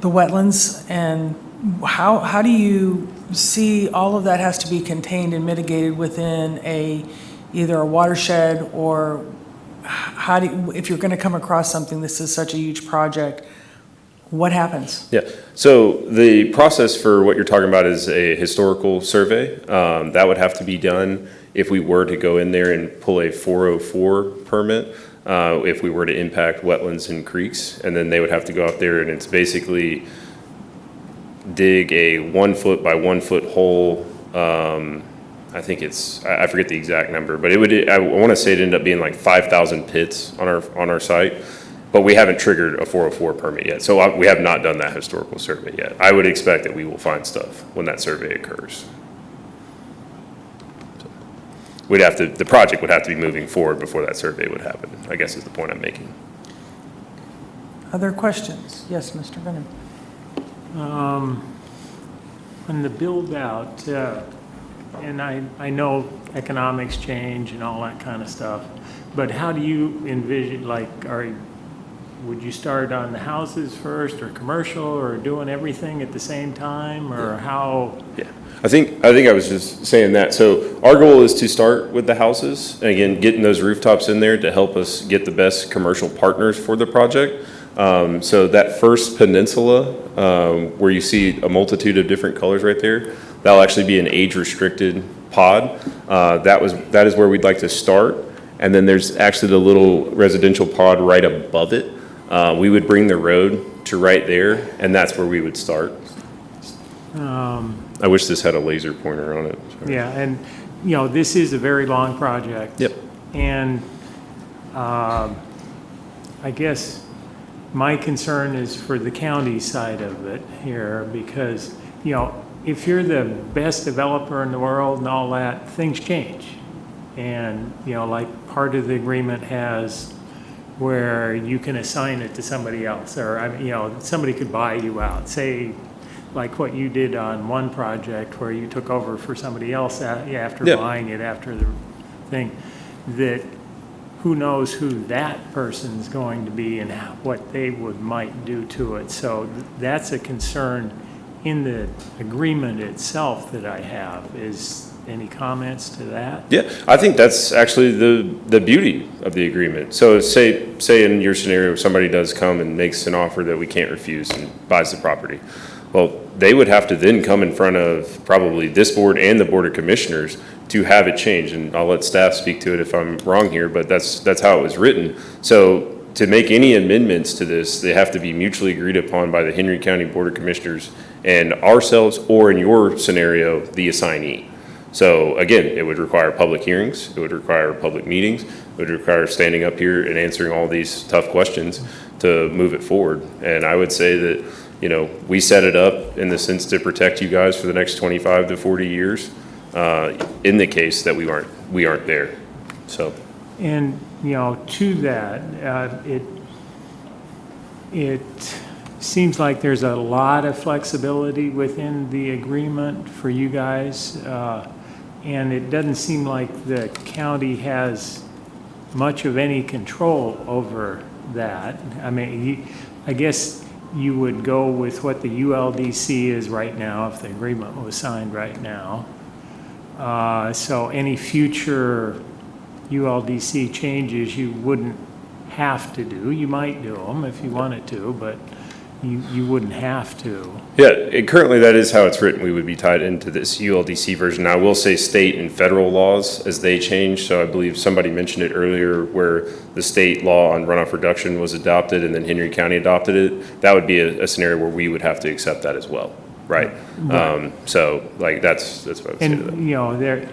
wetlands, and how do you see all of that has to be contained and mitigated within either a watershed, or if you're going to come across something, this is such a huge project, what happens? Yeah, so the process for what you're talking about is a historical survey. That would have to be done if we were to go in there and pull a 404 permit, if we were to impact wetlands and creeks. And then they would have to go out there, and it's basically dig a 1 foot by 1 foot hole. I think I forget the exact number, but I want to say it ended up being like 5,000 pits on our site. But we haven't triggered a 404 permit yet, so we have not done that historical survey yet. I would expect that we will find stuff when that survey occurs. So the project would have to be moving forward before that survey would happen, I guess is the point I'm making. Other questions? Yes, Mr. Venom. On the build-out, and I know economics change and all that kind of stuff, but how do you envision, would you start on the houses first, or commercial, or doing everything at the same time, or how? Yeah, I think I was just saying that. So our goal is to start with the houses, and again, getting those rooftops in there to help us get the best commercial partners for the project. So that first peninsula, where you see a multitude of different colors right there, that'll actually be an age-restricted pod. That is where we'd like to start. And then there's actually the little residential pod right above it. We would bring the road to right there, and that's where we would start. I wish this had a laser pointer on it. Sorry. Yeah, and, this is a very long project. Yep. And I guess my concern is for the county side of it here, because, if you're the best developer in the world and all that, things change. And, like part of the agreement has where you can assign it to somebody else, or, somebody could buy you out. Say, like what you did on one project where you took over for somebody else after buying it after the thing, that who knows who that person's going to be and what they might do to it. So that's a concern in the agreement itself that I have. Is any comments to that? Yeah, I think that's actually the beauty of the agreement. So say in your scenario, somebody does come and makes an offer that we can't refuse and buys the property. Well, they would have to then come in front of probably this board and the Board of Commissioners to have it changed. And I'll let staff speak to it if I'm wrong here, but that's how it was written. So to make any amendments to this, they have to be mutually agreed upon by the Henry County Board of Commissioners and ourselves, or in your scenario, the assignee. So again, it would require public hearings, it would require public meetings, it would require standing up here and answering all these tough questions to move it forward. And I would say that, we set it up in the sense to protect you guys for the next 25 to 40 years, in the case that we aren't there, so. And, to that, it seems like there's a lot of flexibility within the agreement for you guys, and it doesn't seem like the county has much of any control over that. I mean, I guess you would go with what the ULDC is right now if the agreement was signed right now. So any future ULDC changes you wouldn't have to do. You might do them if you wanted to, but you wouldn't have to. Yeah, currently that is how it's written. We would be tied into this ULDC version. Now, I will say state and federal laws as they change. So I believe somebody mentioned it earlier where the state law on runoff reduction was adopted and then Henry County adopted it. That would be a scenario where we would have to accept that as well, right? So like that's what I would say to that.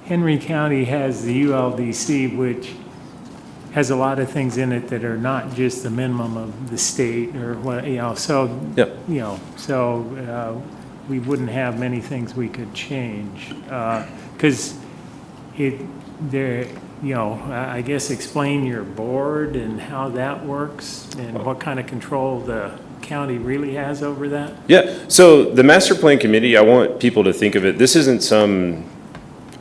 Henry County has the ULDC, which has a lot of things in it that are not just the minimum of the state or what, so, we wouldn't have many things we could change. Because I guess explain your board and how that works and what kind of control the county really has over that? Yeah, so the master plan committee, I want people to think of it, this isn't some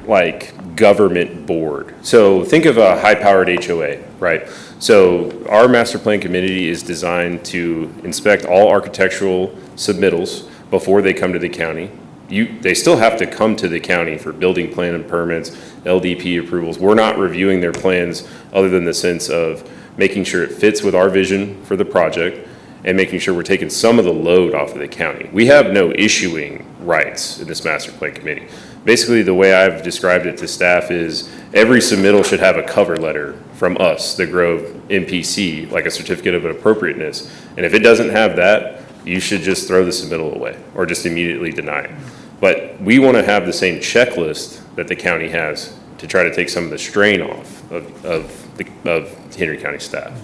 like government board. So think of a high-powered HOA, right? So our master plan committee is designed to inspect all architectural submittals before they come to the county. They still have to come to the county for building plan and permits, LDP approvals. We're not reviewing their plans other than the sense of making sure it fits with our vision for the project and making sure we're taking some of the load off of the county. We have no issuing rights in this master plan committee. Basically, the way I've described it to staff is every submittal should have a cover letter from us, the Grove MPC, like a certificate of appropriateness. And if it doesn't have that, you should just throw the submittal away or just immediately deny it. But we want to have the same checklist that the county has to try to take some of the strain off of Henry County staff.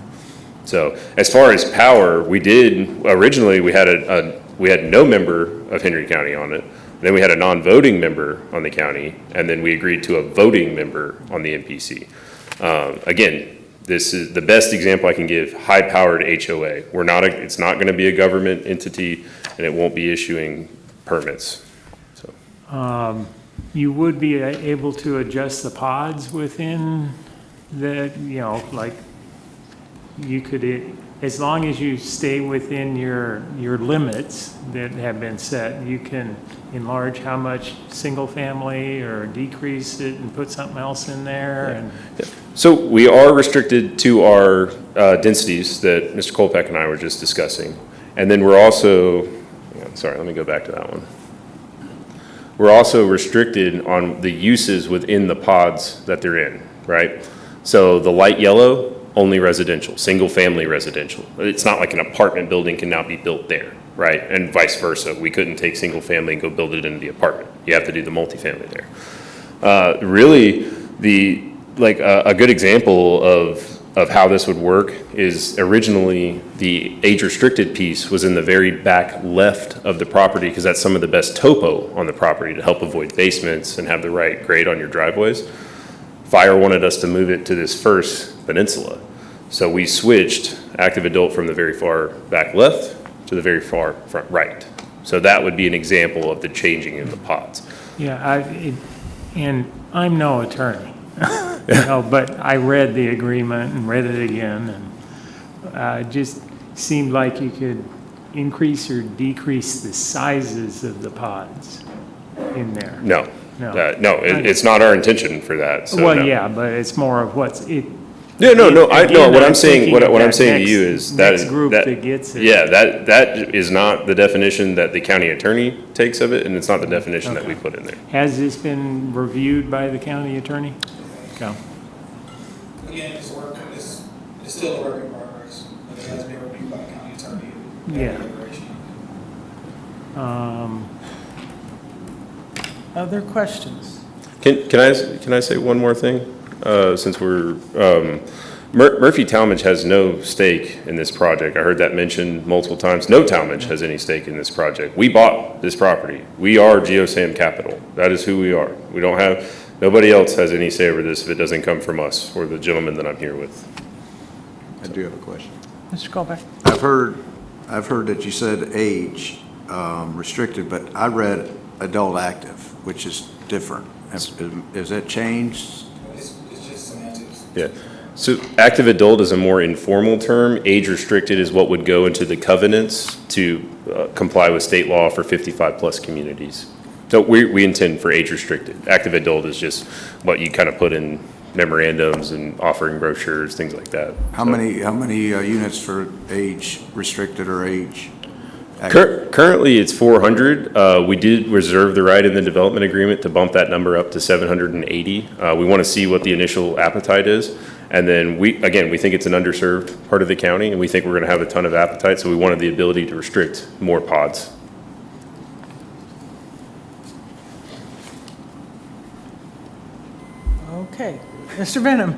So as far as power, we did, originally we had no member of Henry County on it. Then we had a non-voting member on the county, and then we agreed to a voting member on the MPC. Again, this is the best example I can give, high-powered HOA. It's not gonna be a government entity, and it won't be issuing permits, so. You would be able to adjust the pods within the, like, you could, as long as you stay within your limits that have been set, you can enlarge how much single family or decrease it and put something else in there and. So we are restricted to our densities that Mr. Kolpeck and I were just discussing. And then we're also, let me go back to that one. We're also restricted on the uses within the pods that they're in, right? So the light yellow, only residential, single family residential. It's not like an apartment building can now be built there, right? And vice versa. We couldn't take single family and go build it into the apartment. You have to do the multifamily there. Really, a good example of how this would work is originally the age-restricted piece was in the very back left of the property because that's some of the best topo on the property to help avoid basements and have the right grade on your driveways. Fire wanted us to move it to this first peninsula. So we switched active adult from the very far back left to the very far front right. So that would be an example of the changing in the pods. Yeah, and I'm no attorney, but I read the agreement and read it again, and it just seemed like you could increase or decrease the sizes of the pods in there. No. It's not our intention for that. So Well, no. yeah, but it's more of what's it. What I'm saying to you is that next group that gets it. Yeah, that is not the definition that the county attorney takes of it, and it's not the definition that we put in there. Has this been reviewed by the county attorney? No. Again, it's still a work in progress, but it has been reviewed by the county attorney. Yeah. Other questions? Can I say one more thing? Since we're, Murphy Talmadge has no stake in this project. I heard that mentioned multiple times. No Talmadge has any stake in this project. We bought this property. We are GeoSam Capital. That is who we are. Nobody else has any say over this if it doesn't come from us or the gentleman that I'm here with. I do have a question. Mr. Colbeck? I've heard that you said age restricted, but I read adult active, which is different. Is that changed? It's just semantics. Yeah. So active adult is a more informal term. Age restricted is what would go into the covenants to comply with state law for 55-plus communities. So we intend for age restricted. Active adult is just what you kind of put in memorandums and offering brochures, things like that. How many units for age restricted or age? Currently, it's 400. We did reserve the right in the development agreement to bump that number up to 780. We want to see what the initial appetite is. And then we think it's an underserved part of the county, and we think we're going to have a ton of appetite, so we wanted the ability to restrict more pods. Okay. Mr. Venom?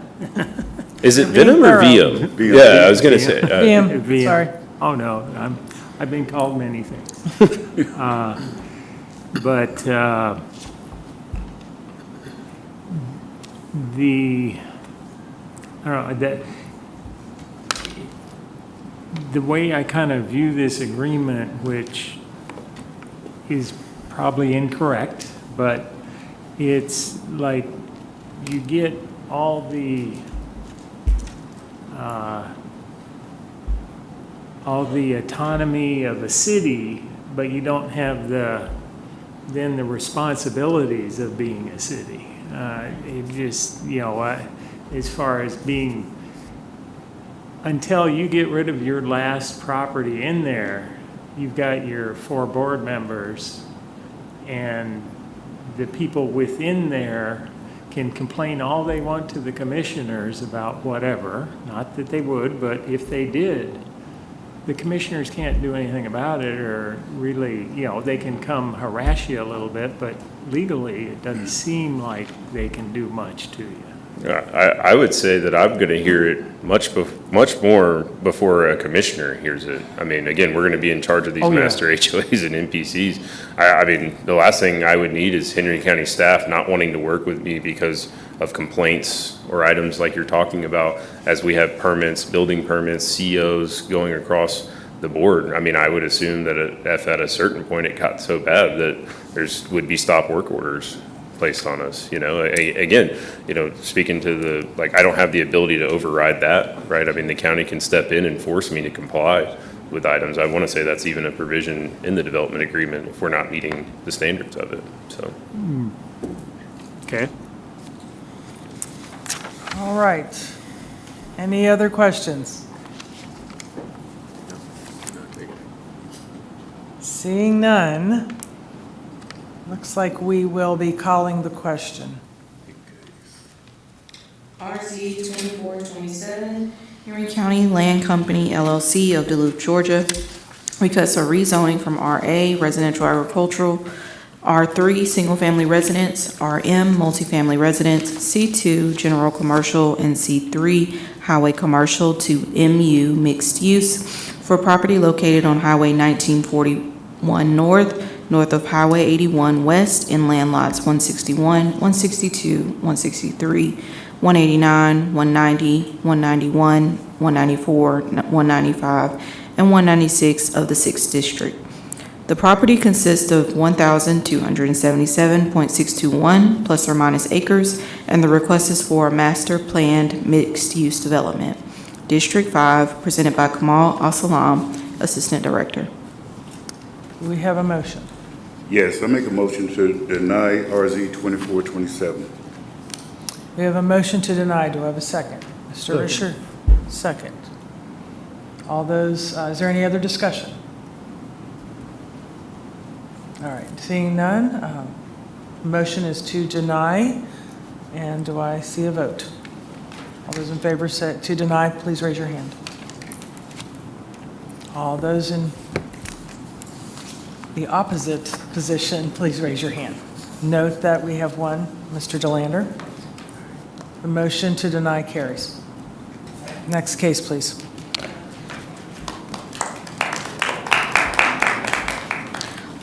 Is it Venom or VM? Yeah, I was going to say. VM, sorry. Oh, no, I've been called many things. But the way I kind of view this agreement, which is probably incorrect, but it's like you get all the autonomy of a city, but you don't have then the responsibilities of being a city. It just, as far as being, until you get rid of your last property in there, you've got your 4 board members, and the people within there can complain all they want to the commissioners about whatever, not that they would, but if they did, the commissioners can't do anything about it, or really, they can come harass you a little bit, but legally, it doesn't seem like they can do much to you. I would say that I'm going to hear it much more before a commissioner hears it. I mean, again, we're going to be in charge of these master HOAs and NPCs. I mean, the last thing I would need is Henry County staff not wanting to work with me because of complaints or items like you're talking about, as we have permits, building permits, COs going across the board. I mean, I would assume that if at a certain point it got so bad that would be stop work orders placed on us, again, speaking to I don't have the ability to override that, right? I mean, the county can step in and force me to comply with items. I want to say that's even a provision in the development agreement if we're not meeting the standards of it, so. Okay. All right. Any other questions? Seeing none, looks like we will be calling the question. RZ 2427, Henry County Land Company LLC of Duluth, Georgia, requests a rezoning from RA Residential Agricultural, R3 Single Family Residence, RM Multifamily Residence, C2 General Commercial, and C3 Highway Commercial to MU Mixed Use for property located on Highway 1941 north of Highway 81 West in land lots 161, 162, 163, 189, 190, 191, 194, 195, and 196 of the 6th District. The property consists of 1,277.621 plus or minus acres, and the request is for a master planned mixed-use development. District 5, presented by Kamal Al-Salam, Assistant Director. Do we have a motion? Yes, I make a motion to deny RZ 2427. We have a motion to deny. Do I have a second? Mr. Risher, second. All those, is there any other discussion? All right, seeing none, motion is to deny, and do I see a vote? All those in favor to deny, please raise your hand. All those in the opposite position, please raise your hand. Note that we have one, Mr. DeLander. The motion to deny carries. Next case, please.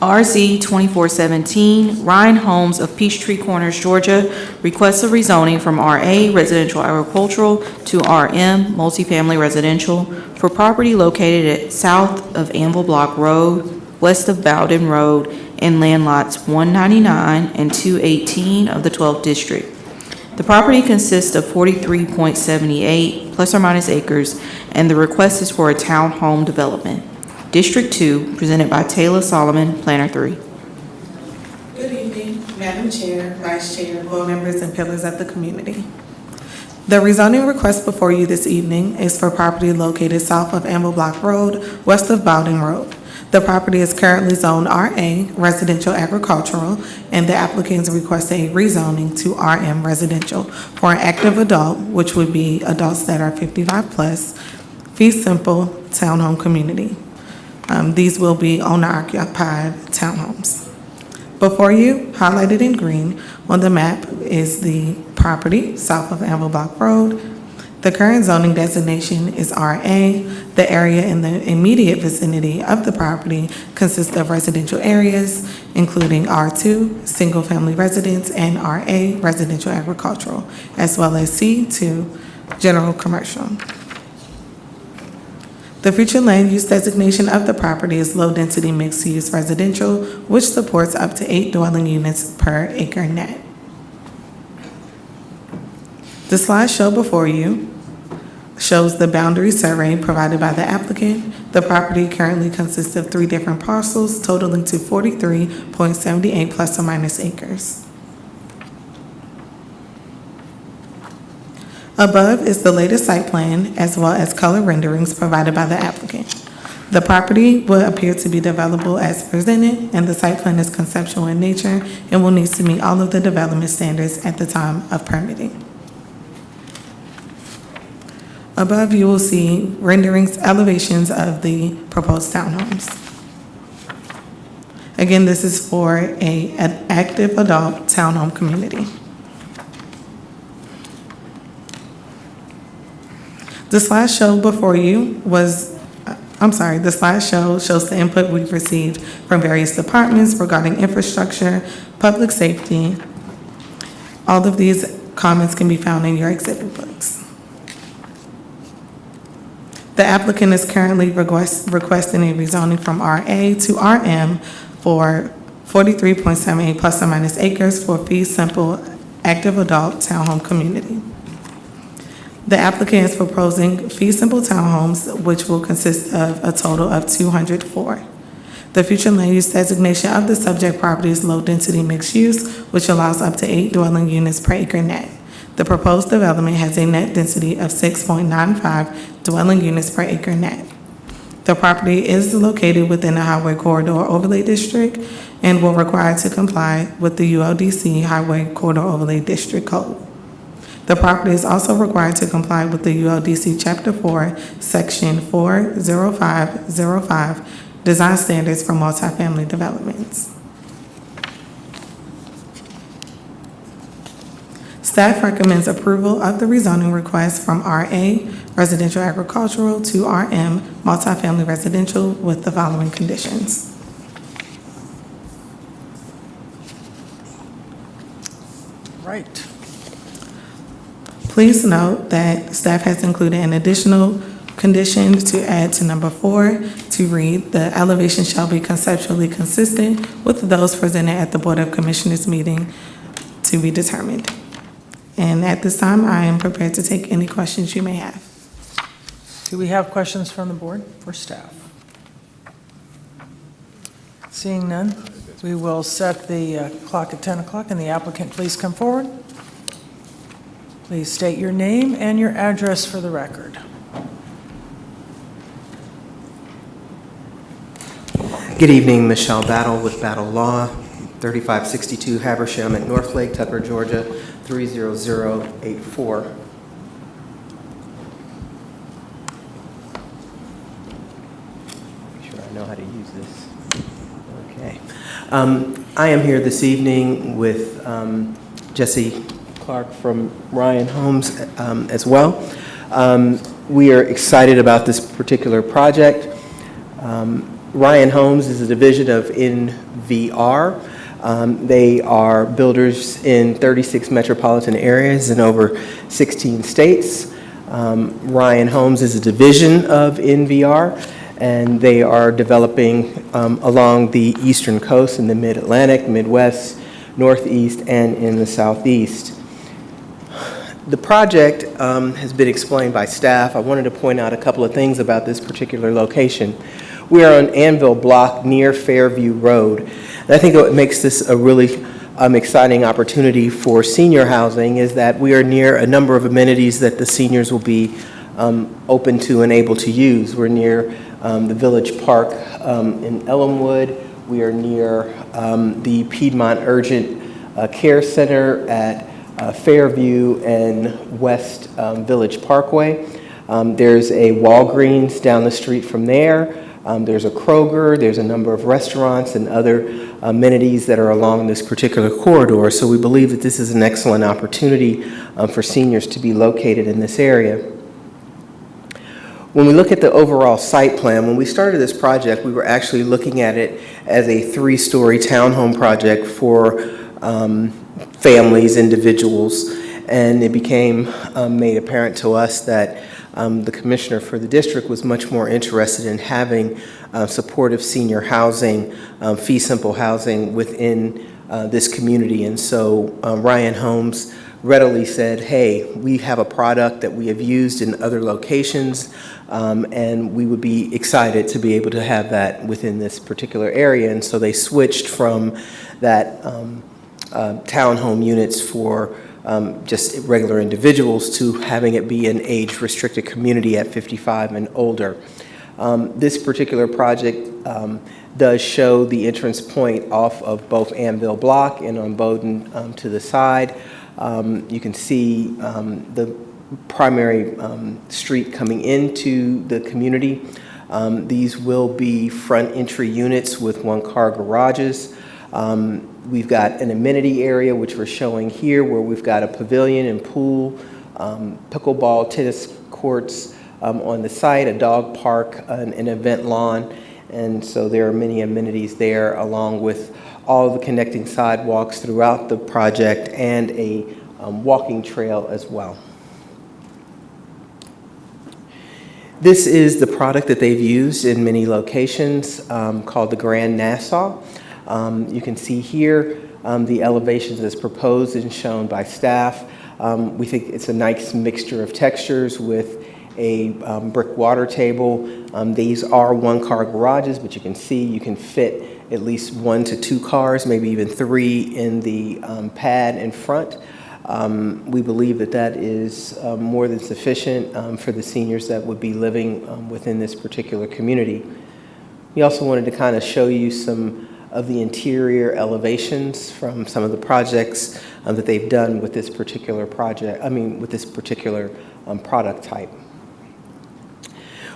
RZ 2417, Ryan Holmes of Peachtree Corners, Georgia, requests a rezoning from RA Residential Agricultural to RM Multifamily Residential for property located at south of Anvil Block Road, west of Bowden Road, in land lots 199 and 218 of the 12th District. The property consists of 43.78 plus or minus acres, and the request is for a townhome development. District 2, presented by Taylor Solomon, Planner 3. Good evening, Madam Chair, Vice Chair, board members, and pillars of the community. The rezoning request before you this evening is for property located south of Anvil Block Road, west of Bowden Road. The property is currently zoned RA, Residential Agricultural, and the applicants request a rezoning to RM Residential for an active adult, which would be adults that are 55 plus, fee simple townhome community. These will be owner-occupied townhomes. Before you, highlighted in green on the map, is the property south of Anvil Block Road. The current zoning designation is RA. The area in the immediate vicinity of the property consists of residential areas, including R2, single-family residence, and RA, residential agricultural, as well as C2, general commercial. The future land use designation of the property is low-density mixed-use residential, which supports up to 8 dwelling units per acre net. The slide shown before you shows the boundary survey provided by the applicant. The property currently consists of 3 different parcels totaling to 43.78 plus or minus acres. Above is the latest site plan as well as color renderings provided by the applicant. The property will appear to be developable as presented, and the site plan is conceptual in nature and will need to meet all of the development standards at the time of permitting. Above, you will see renderings, elevations of the proposed townhomes. Again, this is for an active adult townhome community. The slide shown before you the slide shows the input we've received from various departments regarding infrastructure, public safety. All of these comments can be found in your exhibit books. The applicant is currently requesting a rezoning from RA to RM for 43.78 plus or minus acres for a fee simple active adult townhome community. The applicant is proposing fee simple townhomes, which will consist of a total of 204. The future land use designation of the subject property is low density mixed use, which allows up to 8 dwelling units per acre net. The proposed development has a net density of 6.95 dwelling units per acre net. The property is located within the Highway Corridor Overlay District and will require to comply with the ULDC Highway Corridor Overlay District Code. The property is also required to comply with the ULDC Chapter 4, Section 40505, Design Standards for Multifamily Developments. Staff recommends approval of the rezoning request from RA Residential Agricultural to RM Multifamily Residential with the following conditions. Right. Please note that staff has included an additional condition to add to number 4 to read, the elevation shall be conceptually consistent with those presented at the Board of Commissioners meeting to be determined. And at this time, I am prepared to take any questions you may have. Do we have questions from the board for staff? Seeing none, we will set the clock at 10 o'clock, and the applicant please come forward. Please state your name and your address for the record. Good evening, Michelle Battle with Battle Law, 3562 Habersham at North Lake, Tucker, Georgia, 30084. Make sure I know how to use this. Okay. I am here this evening with Jesse Clark from Ryan Homes as well. We are excited about this particular project. Ryan Homes is a division of NVR. They are builders in 36 metropolitan areas in over 16 states. Ryan Homes is a division of NVR, and they are developing along the eastern coast in the Mid-Atlantic, Midwest, Northeast, and in the Southeast. The project has been explained by staff. I wanted to point out a couple of things about this particular location. We are on Anvil Block near Fairview Road. And I think what makes this a really exciting opportunity for senior housing is that we are near a number of amenities that the seniors will be open to and able to use. We're near the Village Park in Elmwood. We are near the Piedmont Urgent Care Center at Fairview and West Village Parkway. There's a Walgreens down the street from there. There's a Kroger, there's a number of restaurants and other amenities that are along this particular corridor. So we believe that this is an excellent opportunity for seniors to be located in this area. When we look at the overall site plan, when we started this project, we were actually looking at it as a 3-story townhome project for families, individuals, and it became made apparent to us that the commissioner for the district was much more interested in having supportive senior housing, fee simple housing within this community. And so Ryan Homes readily said, hey, we have a product that we have used in other locations, and we would be excited to be able to have that within this particular area. And so they switched from that townhome units for just regular individuals to having it be an age-restricted community at 55 and older. This particular project does show the entrance point off of both Anvil Block and on Bowdoin to the side. You can see the primary street coming into the community. These will be front entry units with one-car garages. We've got an amenity area, which we're showing here, where we've got a pavilion and pool, pickleball, tennis courts on the site, a dog park, an event lawn. And so there are many amenities there, along with all the connecting sidewalks throughout the project and a walking trail as well. This is the product that they've used in many locations called the Grand Nassau. You can see here the elevations as proposed and shown by staff. We think it's a nice mixture of textures with a brick water table. These are one-car garages, but you can see you can fit at least 1 to 2 cars, maybe even 3 in the pad in front. We believe that that is more than sufficient for the seniors that would be living within this particular community. We also wanted to kind of show you some of the interior elevations from some of the projects that they've done with this particular project, with this particular product type.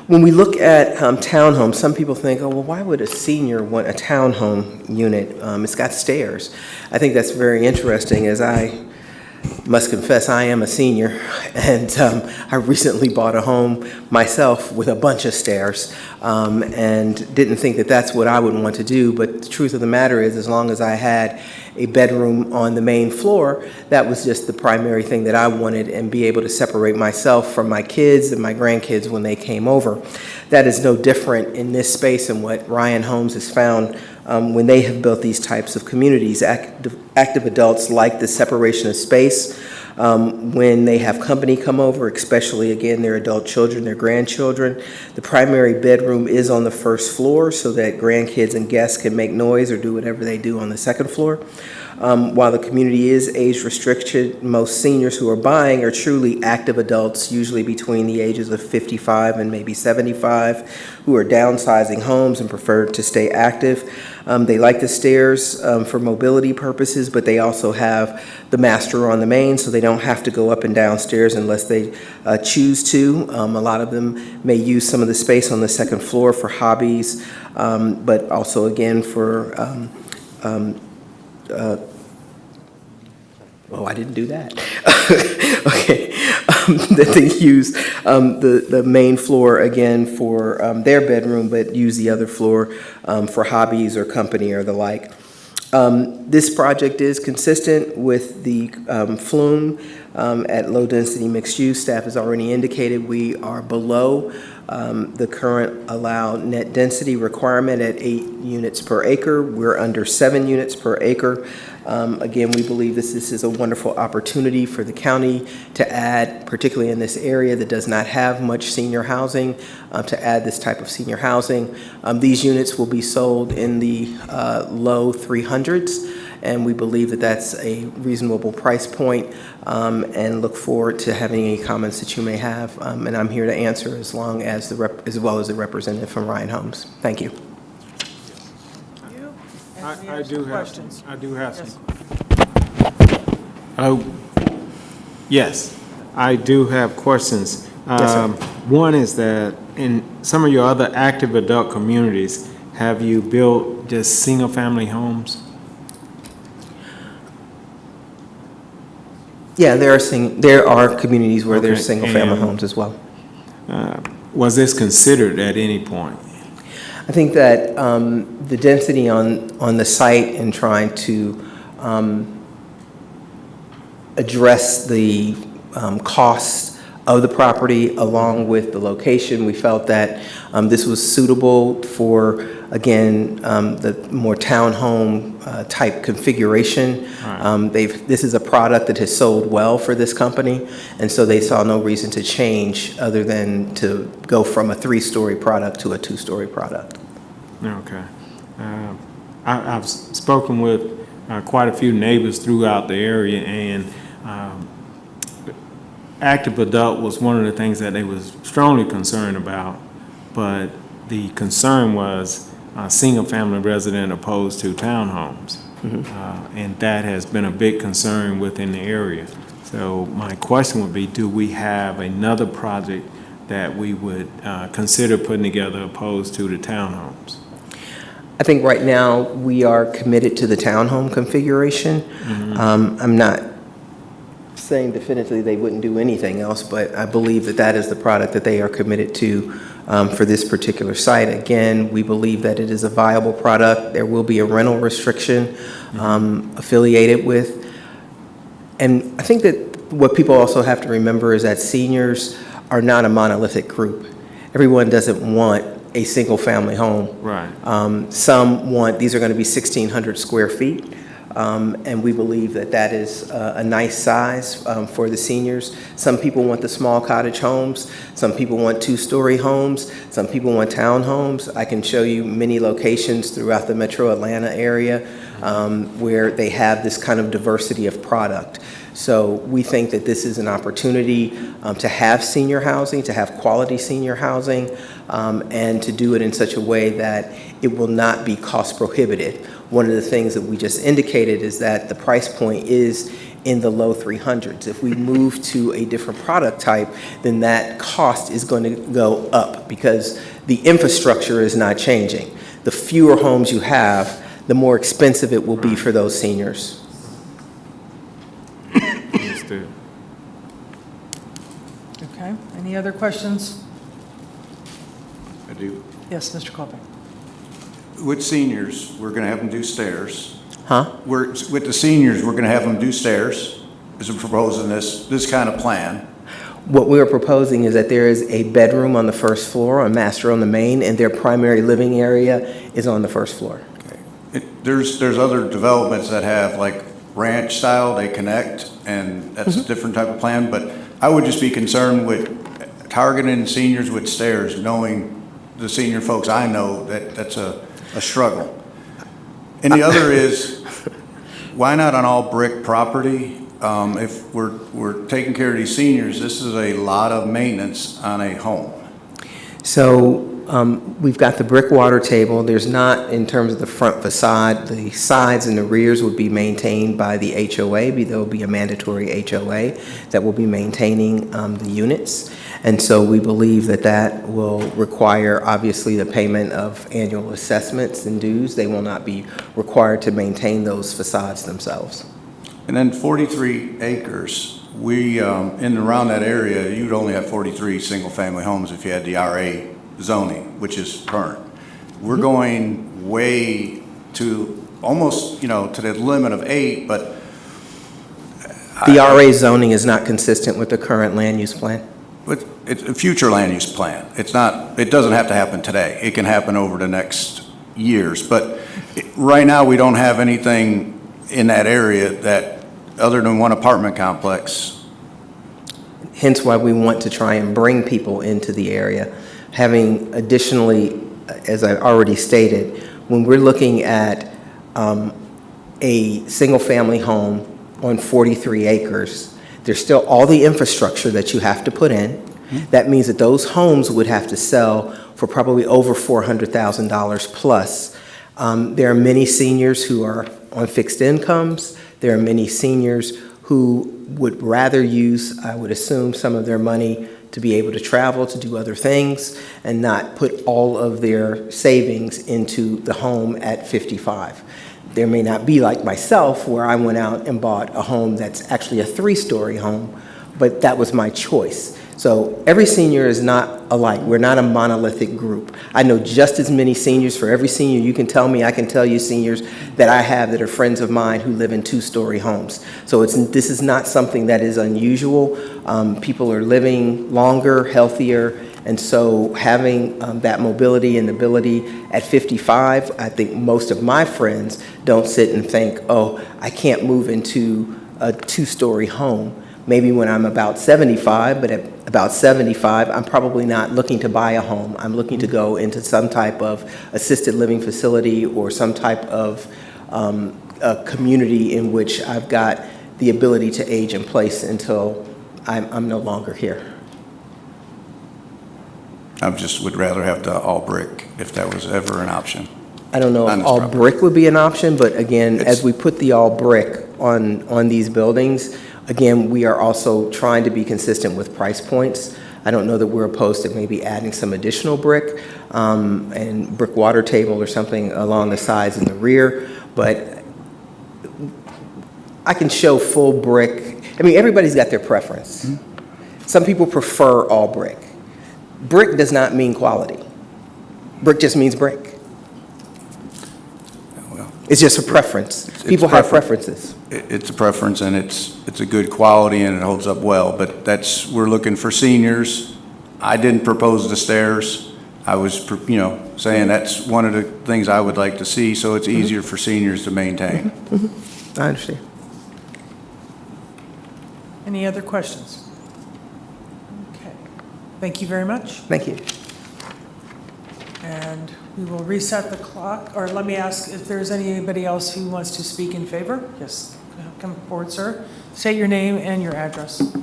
When we look at townhomes, some people think, oh, well, why would a senior want a townhome unit? It's got stairs. I think that's very interesting, as I must confess I am a senior, and I recently bought a home myself with a bunch of stairs, and didn't think that that's what I would want to do. But the truth of the matter is, as long as I had a bedroom on the main floor, that was just the primary thing that I wanted, and be able to separate myself from my kids and my grandkids when they came over. That is no different in this space and what Ryan Homes has found when they have built these types of communities. Active adults like the separation of space when they have company come over, especially, again, their adult children, their grandchildren. The primary bedroom is on the first floor so that grandkids and guests can make noise or do whatever they do on the second floor. While the community is age restricted, most seniors who are buying are truly active adults, usually between the ages of 55 and maybe 75, who are downsizing homes and prefer to stay active. They like the stairs for mobility purposes, but they also have the master on the main, so they don't have to go up and down stairs unless they choose to. A lot of them may use some of the space on the second floor for hobbies, but also, again, for oh, I didn't do that. Okay, that they use the main floor, again, for their bedroom, but use the other floor for hobbies or company or the like. This project is consistent with the flume at low-density mixed use. Staff has already indicated we are below the current allowed net density requirement at 8 units per acre. We're under 7 units per acre. Again, we believe this is a wonderful opportunity for the county to add, particularly in this area that does not have much senior housing, to add this type of senior housing. These units will be sold in the low 300s, and we believe that that's a reasonable price point, and look forward to having any comments that you may have. And I'm here to answer as well as the representative from Ryan Homes. Thank you. I do have some. Yes, I do have questions. Yes, sir. One is that in some of your other active adult communities, have you built just single-family homes? Yeah, there are communities where there's Okay, single-family and, homes as well. Was this considered at any point? I think that the density on the site and trying to address the costs of the property, along with the location. We felt that this was suitable for, again, the more townhome type configuration. This is a product that has sold well for this company, and so they saw no reason to change other than to go from a 3-story product to a 2-story product. Okay. I've spoken with quite a few neighbors throughout the area, and active adult was one of the things that they was strongly concerned about, but the concern was single-family resident opposed to townhomes. And that has been a big concern within the area. So my question would be, do we have another project that we would consider putting together opposed to the townhomes? I think right now we are committed to the townhome configuration. I'm not saying definitively they wouldn't do anything else, but I believe that that is the product that they are committed to for this particular site. Again, we believe that it is a viable product. There will be a rental restriction affiliated with. And I think that what people also have to remember is that seniors are not a monolithic group. Everyone doesn't want a single-family home. Right. Some want, these are going to be 1,600 square feet. And we believe that that is a nice size for the seniors. Some people want the small cottage homes. Some people want 2-story homes. Some people want townhomes. I can show you many locations throughout the metro Atlanta area where they have this kind of diversity of product. So we think that this is an opportunity to have senior housing, to have quality senior housing, and to do it in such a way that it will not be cost prohibitive. One of the things that we just indicated is that the price point is in the low 300s. If we move to a different product type, then that cost is going to go up because the infrastructure is not changing. The fewer homes you have, the more expensive it will be for those seniors. Understood. Okay, any other questions? I do. Yes, Mr. Colby. With seniors, we're going to have them do stairs. Huh? With the seniors, we're going to have them do stairs, as we're proposing this kind of plan. What we are proposing is that there is a bedroom on the first floor, a master on the main, and their primary living area is on the first floor. There's other developments that have like ranch style, they connect, and that's a different type of plan, but I would just be concerned with targeting seniors with stairs, knowing the senior folks I know that that's a struggle. And the other is, why not on all brick property? If we're taking care of these seniors, this is a lot of maintenance on a home. So we've got the brick water table. There's not, in terms of the front facade, the sides and the rears would be maintained by the HOA. There will be a mandatory HOA that will be maintaining the units. And so we believe that that will require, obviously, the payment of annual assessments and dues. They will not be required to maintain those facades themselves. And then 43 acres, we, in and around that area, you'd only have 43 single-family homes if you had the RA zoning, which is current. We're going way to almost, to the limit of 8, but... The RA zoning is not consistent with the current land use plan? But it's a future land use plan. It's not, it doesn't have to happen today. It can happen over the next years. But right now, we don't have anything in that area that, other than one apartment complex. Hence why we want to try and bring people into the area. Having additionally, as I already stated, when we're looking at a single-family home on 43 acres, there's still all the infrastructure that you have to put in. That means that those homes would have to sell for probably over $400,000 plus. There are many seniors who are on fixed incomes. There are many seniors who would rather use, I would assume, some of their money to be able to travel, to do other things, and not put all of their savings into the home at 55. There may not be like myself, where I went out and bought a home that's actually a 3-story home, but that was my choice. So every senior is not alike. We're not a monolithic group. I know just as many seniors. For every senior you can tell me, I can tell you seniors that I have that are friends of mine who live in two-story homes. So this is not something that is unusual. People are living longer, healthier, and so having that mobility and ability at 55, I think most of my friends don't sit and think, oh, I can't move into a two-story home. Maybe when I'm about 75, but at about 75, I'm probably not looking to buy a home. I'm looking to go into some type of assisted living facility or some type of a community in which I've got the ability to age in place until I'm no longer here. I just would rather have the all brick if that was ever an option. I don't know On if this all property. brick would be an option, but again, as we put the all brick on these buildings, again, we are also trying to be consistent with price points. I don't know that we're opposed to maybe adding some additional brick and brick water table or something along the sides and the rear, but I can show full brick. I mean, everybody's got their preference. Some people prefer all brick. Brick does not mean quality. Brick just means brick. It's just a preference. People have preferences. It's a preference, and it's a good quality, and it holds up well, but we're looking for seniors. I didn't propose the stairs. I was, saying that's one of the things I would like to see, so it's easier for seniors to maintain. I understand. Any other questions? Okay. Thank you very much. Thank you. And we will reset the clock, or let me ask if there's anybody else who wants to speak in favor. Yes, come forward, sir. State your name and your address.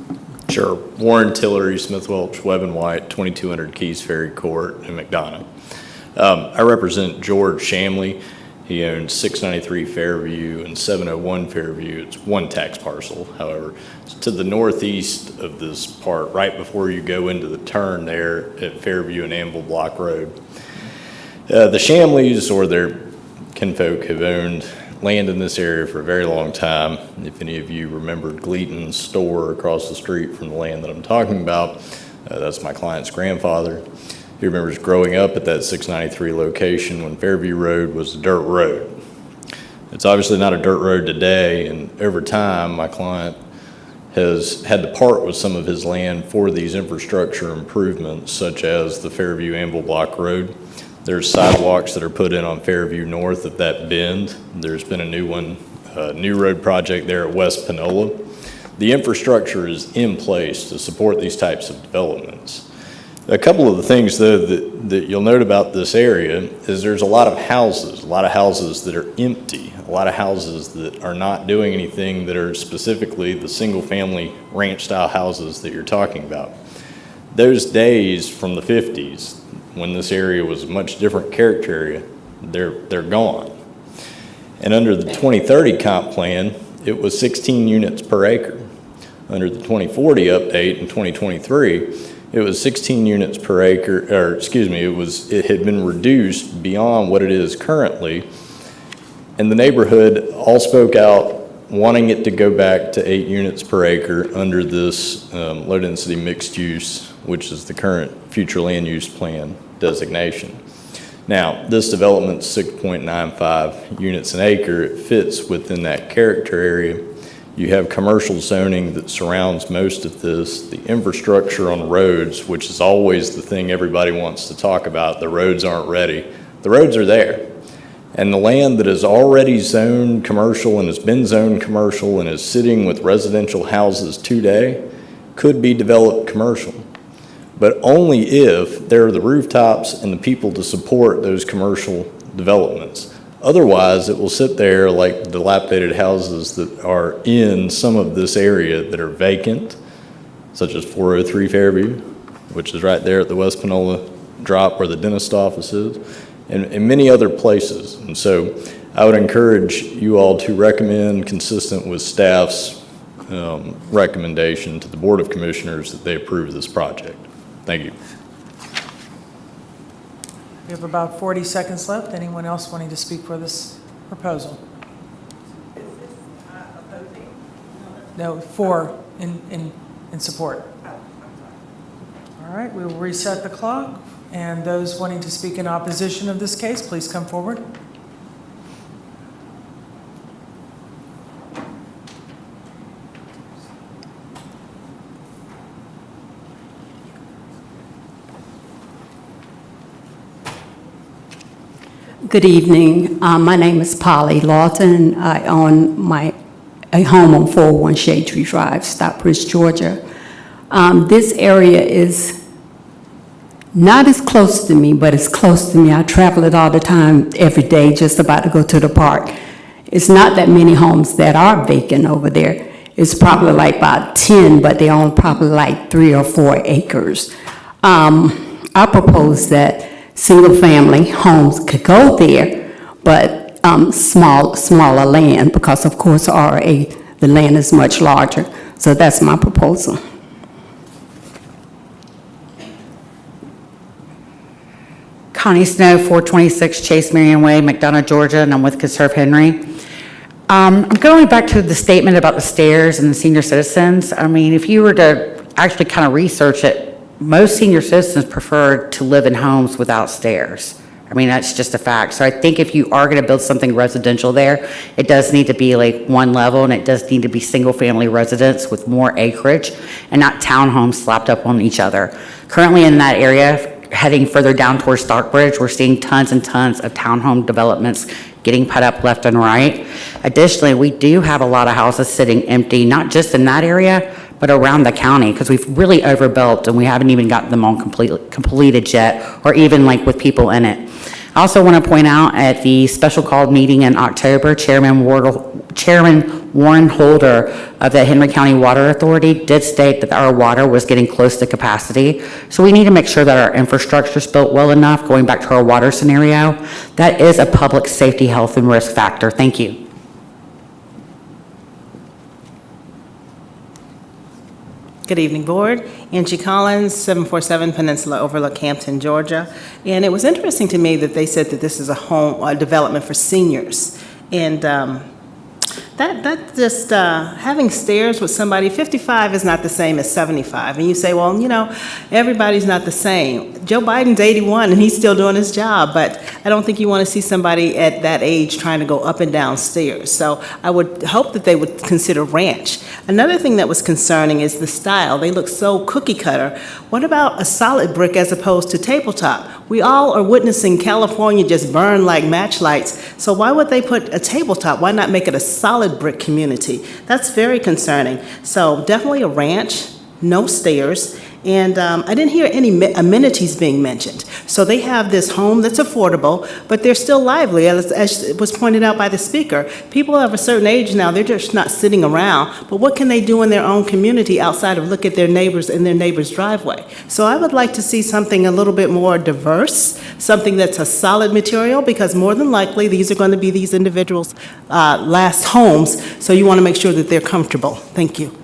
Sure. Warren Tillery, Smith Welch, Webb and White, 2200 Keys Ferry Court in McDonough. I represent George Shamley. He owns 693 Fairview and 701 Fairview. It's one tax parcel, however. It's to the northeast of this part, right before you go into the turn there at Fairview and Anvil Block Road. The Shamleys or their kinfolk have owned land in this area for a very long time. If any of you remembered Gleaton's store across the street from the land that I'm talking about, that's my client's grandfather. He remembers growing up at that 693 location when Fairview Road was a dirt road. It's obviously not a dirt road today, and over time, my client has had to part with some of his land for these infrastructure improvements, such as the Fairview Anvil Block Road. There's sidewalks that are put in on Fairview north of that bend. There's been a new one, a new road project there at West Panola. The infrastructure is in place to support these types of developments. A couple of the things, though, that you'll note about this area is there's a lot of houses that are empty, a lot of houses that are not doing anything that are specifically the single-family ranch-style houses that you're talking about. Those days from the 50s, when this area was a much different character area, they're gone. And under the 2030 comp plan, it was 16 units per acre. Under the 2040 update in 2023, it was 16 units per acre, or excuse me, it had been reduced beyond what it is currently. And the neighborhood all spoke out wanting it to go back to 8 units per acre under this low-density mixed use, which is the current future land use plan designation. Now, this development's 6.95 units an acre. It fits within that character area. You have commercial zoning that surrounds most of this. The infrastructure on roads, which is always the thing everybody wants to talk about, the roads aren't ready. The roads are there. And the land that is already zoned commercial and has been zoned commercial and is sitting with residential houses today could be developed commercial, but only if there are the rooftops and the people to support those commercial developments. Otherwise, it will sit there like dilapidated houses that are in some of this area that are vacant, such as 403 Fairview, which is right there at the West Panola drop where the dentist office is, and many other places. And so I would encourage you all to recommend, consistent with staff's recommendation to the Board of Commissioners, that they approve this project. Thank you. We have about 40 seconds left. Anyone else wanting to speak for this proposal? No, in support. All right, we will reset the clock, and those wanting to speak in opposition of this case, please come forward. Good evening. My name is Polly Lawton. I own a home on 401 Shade Tree Drive, Stockbridge, Georgia. This area is not as close to me, but it's close to me. I travel it all the time, every day, just about to go to the park. It's not that many homes that are vacant over there. It's probably like about 10, but they own probably like 3 or 4 acres. I propose that single-family homes could go there, but smaller land, because of course RA, the land is much larger. So that's my proposal. Connie Snow, 426 Chase Marion Way, McDonough, Georgia, and I'm with Conserve Henry. I'm going back to the statement about the stairs and the senior citizens. I mean, if you were to actually kind of research it, most senior citizens prefer to live in homes without stairs. I mean, that's just a fact. So I think if you are going to build something residential there, it does need to be like one level, and it does need to be single-family residence with more acreage and not townhomes slapped up on each other. Currently in that area, heading further down towards Stockbridge, we're seeing tons and tons of townhome developments getting put up left and right. Additionally, we do have a lot of houses sitting empty, not just in that area, but around the county, because we've really overbuilt and we haven't even gotten them all completed yet, or even like with people in it. I also want to point out at the special called meeting in October, Chairman Warren Holder of the Henry County Water Authority did state that our water was getting close to capacity. So we need to make sure that our infrastructure is built well enough, going back to our water scenario. That is a public safety, health, and risk factor. Thank you. Good evening, Board. Angie Collins, 747 Peninsula Overlook, Hampton, Georgia. And it was interesting to me that they said that this is a development for seniors. And that just, having stairs with somebody, 55 is not the same as 75. And you say, well, you know, everybody's not the same. Joe Biden's 81 and he's still doing his job, but I don't think you want to see somebody at that age trying to go up and down stairs. So I would hope that they would consider ranch. Another thing that was concerning is the style. They look so cookie cutter. What about a solid brick as opposed to tabletop? We all are witnessing California just burn like match lights. So why would they put a tabletop? Why not make it a solid brick community? That's very concerning. So definitely a ranch, no stairs. And I didn't hear any amenities being mentioned. So they have this home that's affordable, but they're still lively, as was pointed out by the speaker. People of a certain age now, they're just not sitting around, but what can they do in their own community outside of look at their neighbors in their neighbor's driveway? So I would like to see something a little bit more diverse, something that's a solid material, because more than likely, these are going to be these individuals' last homes, so you want to make sure that they're comfortable. Thank you.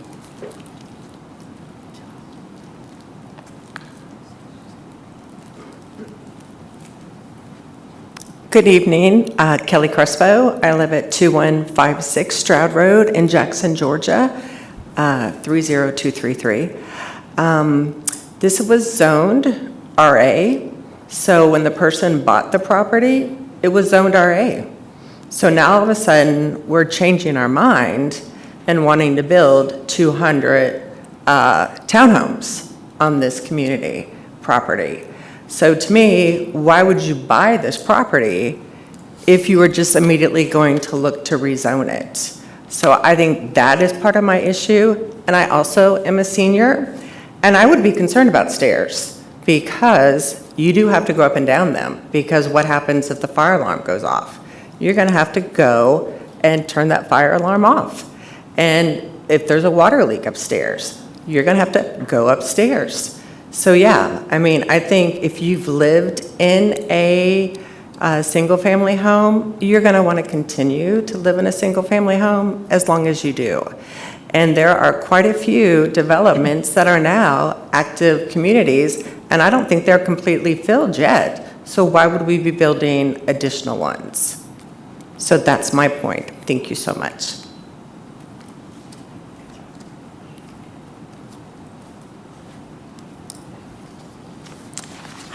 Good evening, Kelly Crespo. I live at 2156 Stroud Road in Jackson, Georgia, 30233. This was zoned RA, so when the person bought the property, it was zoned RA. So now all of a sudden, we're changing our mind and wanting to build 200 townhomes on this community property. So to me, why would you buy this property if you were just immediately going to look to rezone it? So I think that is part of my issue. And I also am a senior, and I would be concerned about stairs because you do have to go up and down them, because what happens if the fire alarm goes off? You're gonna have to go and turn that fire alarm off. And if there's a water leak upstairs, you're gonna have to go upstairs. So yeah, I mean, I think if you've lived in a single-family home, you're going to want to continue to live in a single-family home as long as you do. And there are quite a few developments that are now active communities, and I don't think they're completely filled yet. So why would we be building additional ones? So that's my point. Thank you so much.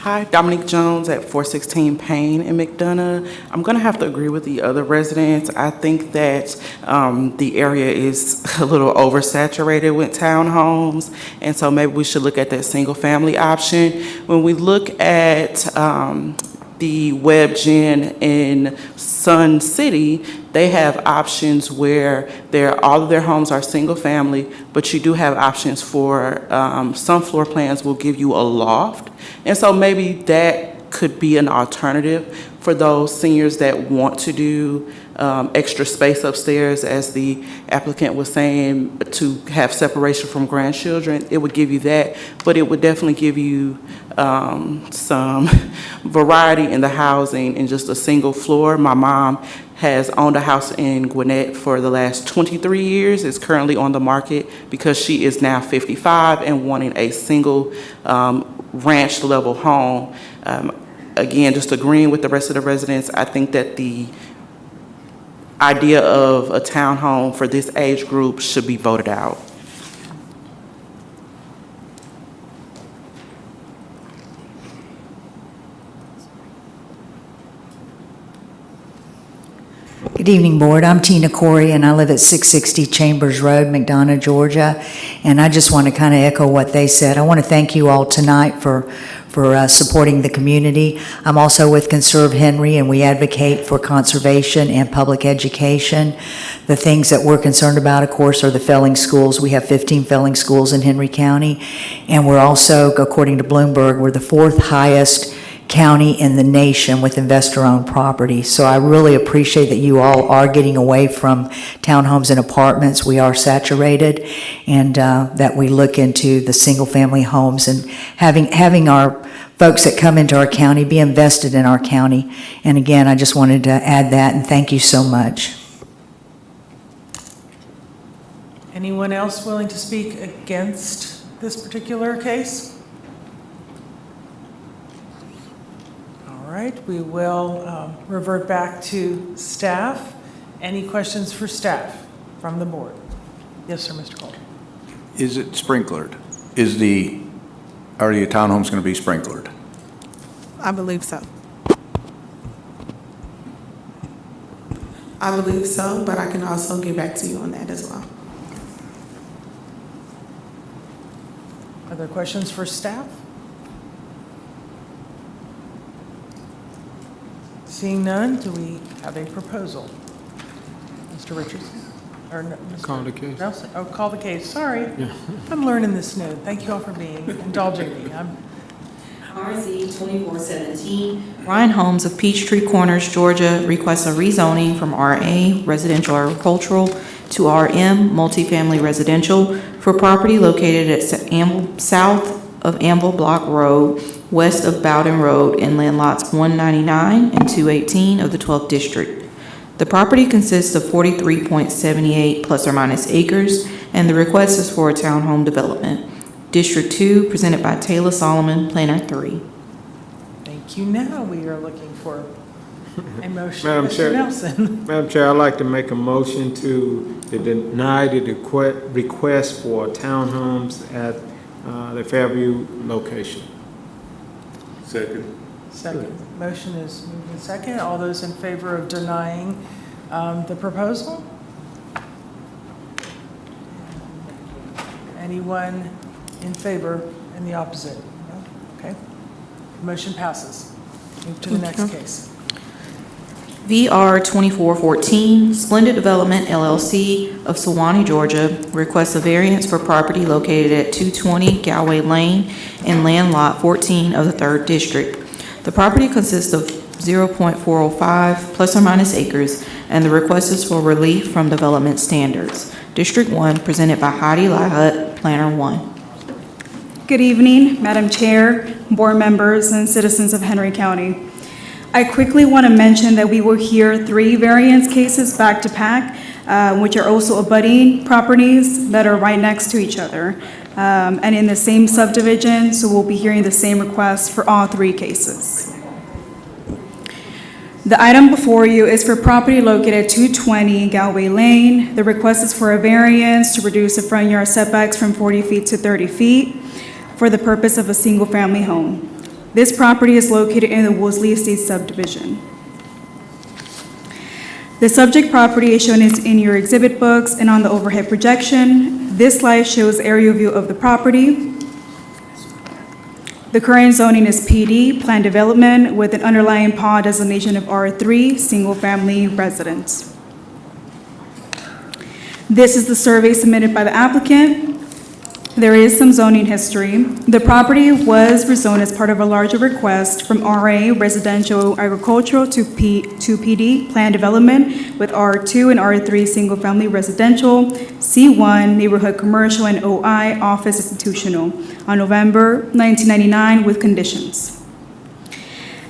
Hi, Dominique Jones at 416 Payne in McDonough. I'm going to have to agree with the other residents. I think that the area is a little oversaturated with townhomes, and so maybe we should look at that single-family option. When we look at the WebGen in Sun City, they have options where all of their homes are single-family, but you do have options for, some floor plans will give you a loft. And so maybe that could be an alternative for those seniors that want to do extra space upstairs, as the applicant was saying, to have separation from grandchildren. It would give you that, but it would definitely give you some variety in the housing in just a single floor. My mom has owned a house in Gwinnett for the last 23 years. It's currently on the market because she is now 55 and wanting a single ranch level home. Again, just agreeing with the rest of the residents, I think that the idea of a townhome for this age group should be voted out. Good evening, Board. I'm Tina Corey, and I live at 660 Chambers Road, McDonough, Georgia. And I just want to kind of echo what they said. I want to thank you all tonight for supporting the community. I'm also with Conserve Henry, and we advocate for conservation and public education. The things that we're concerned about, of course, are the failing schools. We have 15 failing schools in Henry County, and we're also, according to Bloomberg, we're the 4th highest county in the nation with investor-owned property. So I really appreciate that you all are getting away from townhomes and apartments. We are saturated, and that we look into the single-family homes and having our folks that come into our county be invested in our county. And again, I just wanted to add that, and thank you so much. Anyone else willing to speak against this particular case? All right, we will revert back to staff. Any questions for staff from the board? Yes, sir, Mr. Cole. Is it sprinklered? Are the townhomes going to be sprinklered? I believe so. I believe so, but I can also get back to you on that as well. Other questions for staff? Seeing none, do we have a proposal? Mr. Richardson? Or no, Mr. Call the case. Nelson? Oh, call the case, sorry. I'm learning this new. Thank you all for indulging me. RZ 2417, Ryan Holmes of Peachtree Corners, Georgia, requests a rezoning from RA Residential Agricultural to RM Multifamily Residential for property located at south of Amble Block Road, west of Bowden Road, in land lots 199 and 218 of the 12th District. The property consists of 43.78 plus or minus acres, and the request is for a townhome development. District 2, presented by Taylor Solomon, Planner 3. Thank you. Now we are looking for a motion. Madam Mr. Chair, Nelson. Madam Chair, I'd like to make a motion to deny the request for townhomes at the Fairview location. Second. Second. Motion is moved and second. All those in favor of denying the proposal? Anyone in favor and the opposite? No? Okay. Motion passes. Move to the next case. VR 2414, Splendid Development LLC of Sewanee, Georgia, requests a variance for property located at 220 Galway Lane in land lot 14 of the 3rd District. The property consists of 0.405 plus or minus acres, and the request is for relief from development standards. District 1, presented by Heidi Lahut, Planner 1. Good evening, Madam Chair, board members, and citizens of Henry County. I quickly want to mention that we will hear 3 variance cases back to back, which are also abutting properties that are right next to each other and in the same subdivision, so we'll be hearing the same requests for all 3 cases. The item before you is for property located at 220 Galway Lane. The request is for a variance to reduce the front yard setbacks from 40 feet to 30 feet for the purpose of a single-family home. This property is located in the Woolsey Estate subdivision. The subject property is shown in your exhibit books and on the overhead projection. This slide shows aerial view of the property. The current zoning is PD, planned development, with an underlying PAW designation of R3, single-family residence. This is the survey submitted by the applicant. There is some zoning history. The property was rezoned as part of a larger request from RA, residential agricultural, to PD, planned development, with R2 and R3, single-family residential, C1, neighborhood commercial, and OI, office institutional, on November 1999 with conditions.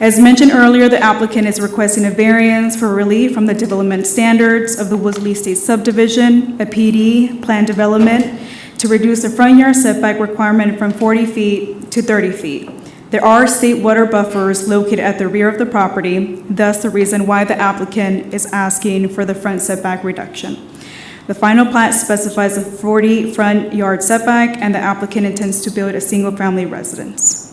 As mentioned earlier, the applicant is requesting a variance for relief from the development standards of the Woolsey Estate subdivision, a PD, planned development, to reduce the front yard setback requirement from 40 feet to 30 feet. There are state water buffers located at the rear of the property, thus the reason why the applicant is asking for the front setback reduction. The final plat specifies a 40 front yard setback, and the applicant intends to build a single-family residence.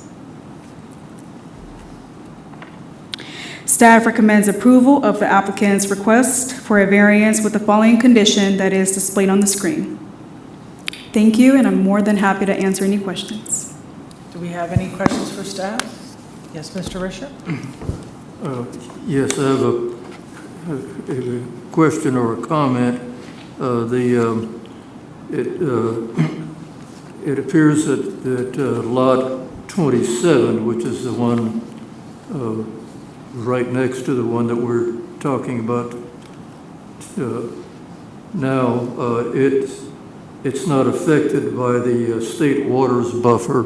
Staff recommends approval of the applicant's request for a variance with the following condition that is displayed on the screen. Thank you, and I'm more than happy to answer any questions. Do we have any questions for staff? Yes, Mr. Risher? Yes, I have a question or a comment. It appears that Lot 27, which is the one right next to the one that we're talking about now, it's not affected by the state waters buffer,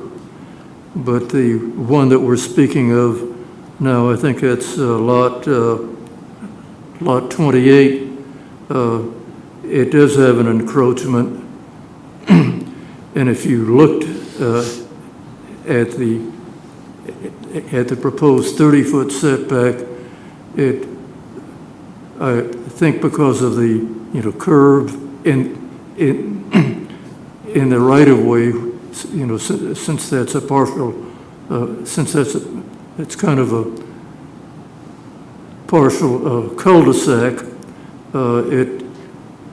but the one that we're speaking of now, I think it's Lot 28, it does have an encroachment. And if you looked at the proposed 30-foot setback, I think because of the curve in the right-of-way, since that's a partial, it's kind of a partial cul-de-sac,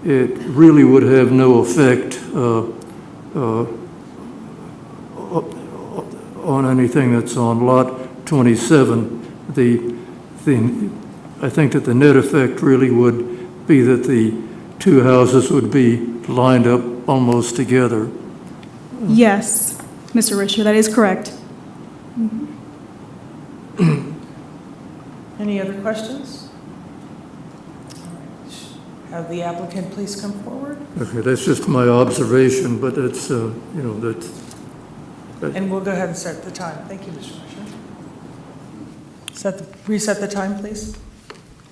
it really would have no effect on anything that's on Lot 27. I think that the net effect really would be that the two houses would be lined up almost together. Yes, Mr. Risher, that is correct. Any other questions? Have the applicant please come forward? Okay, that's just my observation, but it's, that's... And we'll go ahead and set the time. Thank you, Mr. Risher. Reset the time, please.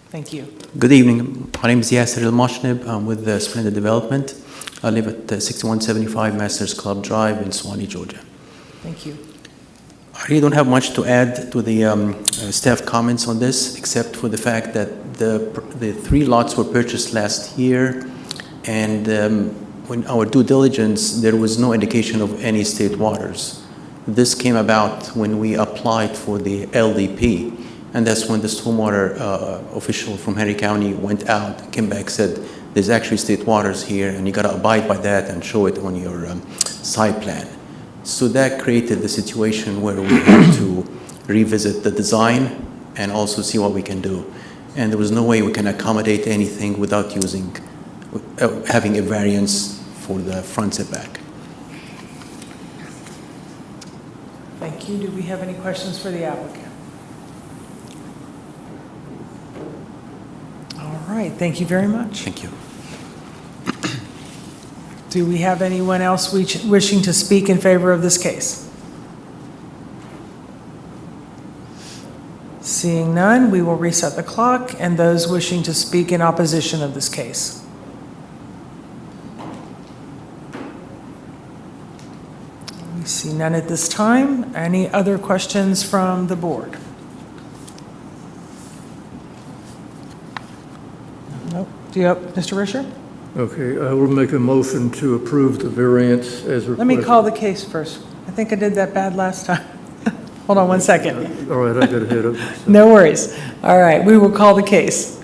Thank you. Good evening. My name is Yasser El-Moshnib. I'm with Splendid Development. I live at 6175 Masters Club Drive in Suwanee, Georgia. Thank you. I really don't have much to add to the staff comments on this, except for the fact that the 3 lots were purchased last year, and when our due diligence, there was no indication of any state waters. This came about when we applied for the LDP, and that's when the stormwater official from Henry County went out, came back, said, there's actually state waters here, and you gotta abide by that and show it on your site plan. So that created the situation where we had to revisit the design and also see what we can do. And there was no way we can accommodate anything without having a variance for the front setback. Thank you. Do we have any questions for the applicant? All right, thank you very much. Thank you. Do we have anyone else wishing to speak in favor of this case? Seeing none, we will reset the clock, and those wishing to speak in opposition of this case. We see none at this time. Any other questions from the board? Nope. Do you have, Mr. Risher? Okay, I will make a motion to approve the variance as requested. Let me call the case first. I think I did that bad last time. Hold on one second. All right, I got ahead of it. No worries. All right, we will call the case.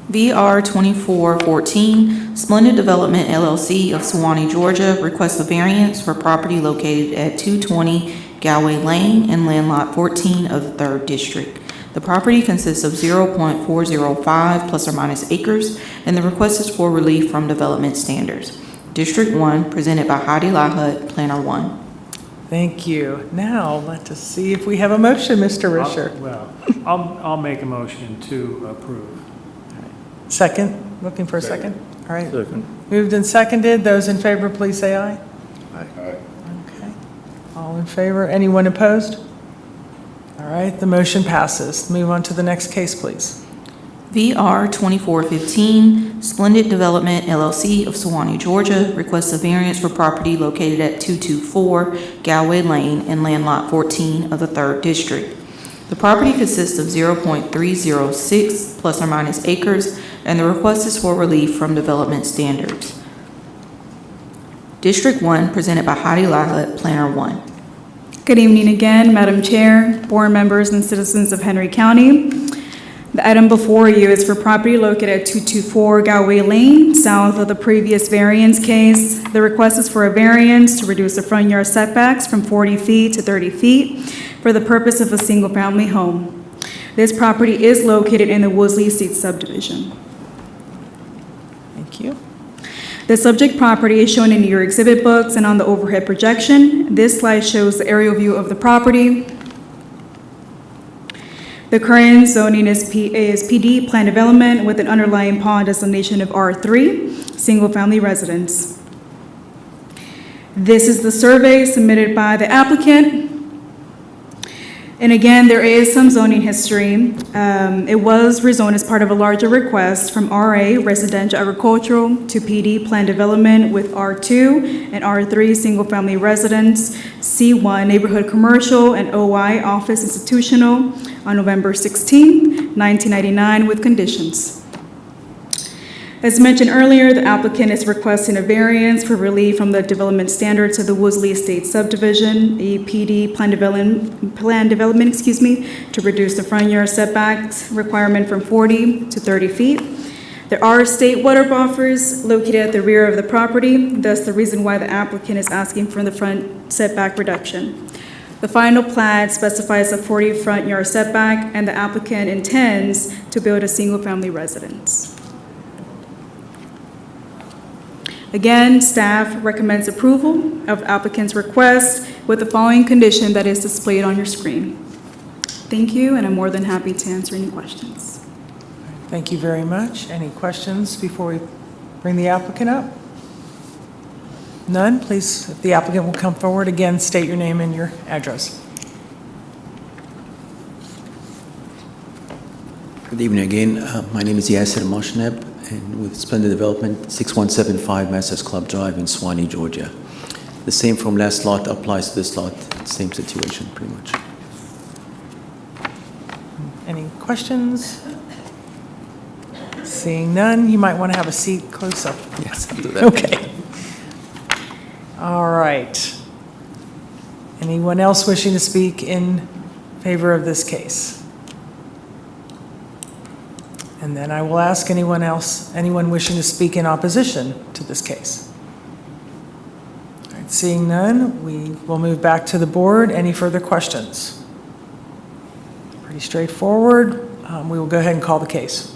VR 2414, Splendid Development LLC of Suwanee, Georgia, requests a variance for property located at 220 Galway Lane in Land Lot 14 of the 3rd District. The property consists of 0.405 plus or minus acres, and the request is for relief from development standards. District 1, presented by Heidi Lahut, Planner 1. Thank you. Now, let us see if we have a motion, Mr. Risher. Well, I'll make a motion to approve. Second, looking for a second? All right. Second. Moved and seconded. Those in favor, please say aye. Aye. Okay. All in favor? Anyone opposed? All right, the motion passes. Move on to the next case, please. VR 2415, Splendid Development LLC of Suwanee, Georgia, requests a variance for property located at 224 Galway Lane in Land Lot 14 of the 3rd District. The property consists of 0.306 plus or minus acres, and the request is for relief from development standards. District 1, presented by Heidi Lahut, Planner 1. Good evening again, Madam Chair, board members, and citizens of Henry County. The item before you is for property located at 224 Galway Lane, south of the previous variance case. The request is for a variance to reduce the front yard setbacks from 40 feet to 30 feet for the purpose of a single-family home. This property is located in the Woodley Estates subdivision. Thank you. The subject property is shown in your exhibit books and on the overhead projection. This slide shows the aerial view of the property. The current zoning is PD, plan development, with an underlying pond designation of R3, single-family residence. This is the survey submitted by the applicant. And again, there is some zoning history. It was rezoned as part of a larger request from RA, residential agricultural, to PD, plan development, with R2 and R3, single-family residence, C1, neighborhood commercial, and OI, office institutional, on November 16, 1999, with conditions. As mentioned earlier, the applicant is requesting a variance for relief from the development standards of the Woodley Estates subdivision, EPD plan development, to reduce the front yard setbacks requirement from 40 to 30 feet. There are state water buffers located at the rear of the property, thus the reason why the applicant is asking for the front setback reduction. The final plat specifies a 40 front yard setback, and the applicant intends to build a single-family residence. Again, staff recommends approval of applicant's request with the following condition that is displayed on your screen. Thank you, and I'm more than happy to answer any questions. Thank you very much. Any questions before we bring the applicant up? None? Please, if the applicant will come forward, again, state your name and your address. Good evening again. My name is Yasser Moshneb, and with Splendid Development, 6175 Masters Club Drive in Suwanee, Georgia. The same from last lot applies to this lot, same situation, pretty much. Any questions? Seeing none, you might want to have a seat close up. Yes, I'll do that. Okay. All right. Anyone else wishing to speak in favor of this case? And then I will ask anyone wishing to speak in opposition to this case. All right, seeing none, we will move back to the board. Any further questions? Pretty straightforward. We will go ahead and call the case.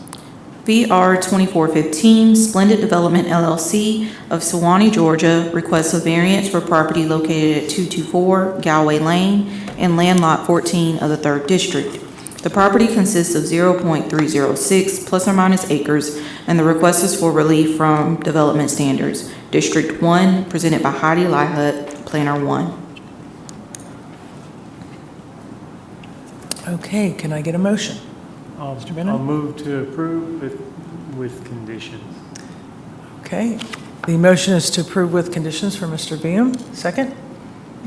VR 2415, Splendid Development LLC of Suwanee, Georgia, requests a variance for property located at 224 Galway Lane in Land Lot 14 of the 3rd District. The property consists of 0.306 plus or minus acres, and the request is for relief from development standards. District 1, presented by Heidi Lahut, Planner 1. Okay, can I get a motion? Mr. Bennett? I'll move to approve with conditions. Okay, the motion is to approve with conditions for Mr. Beam. Second?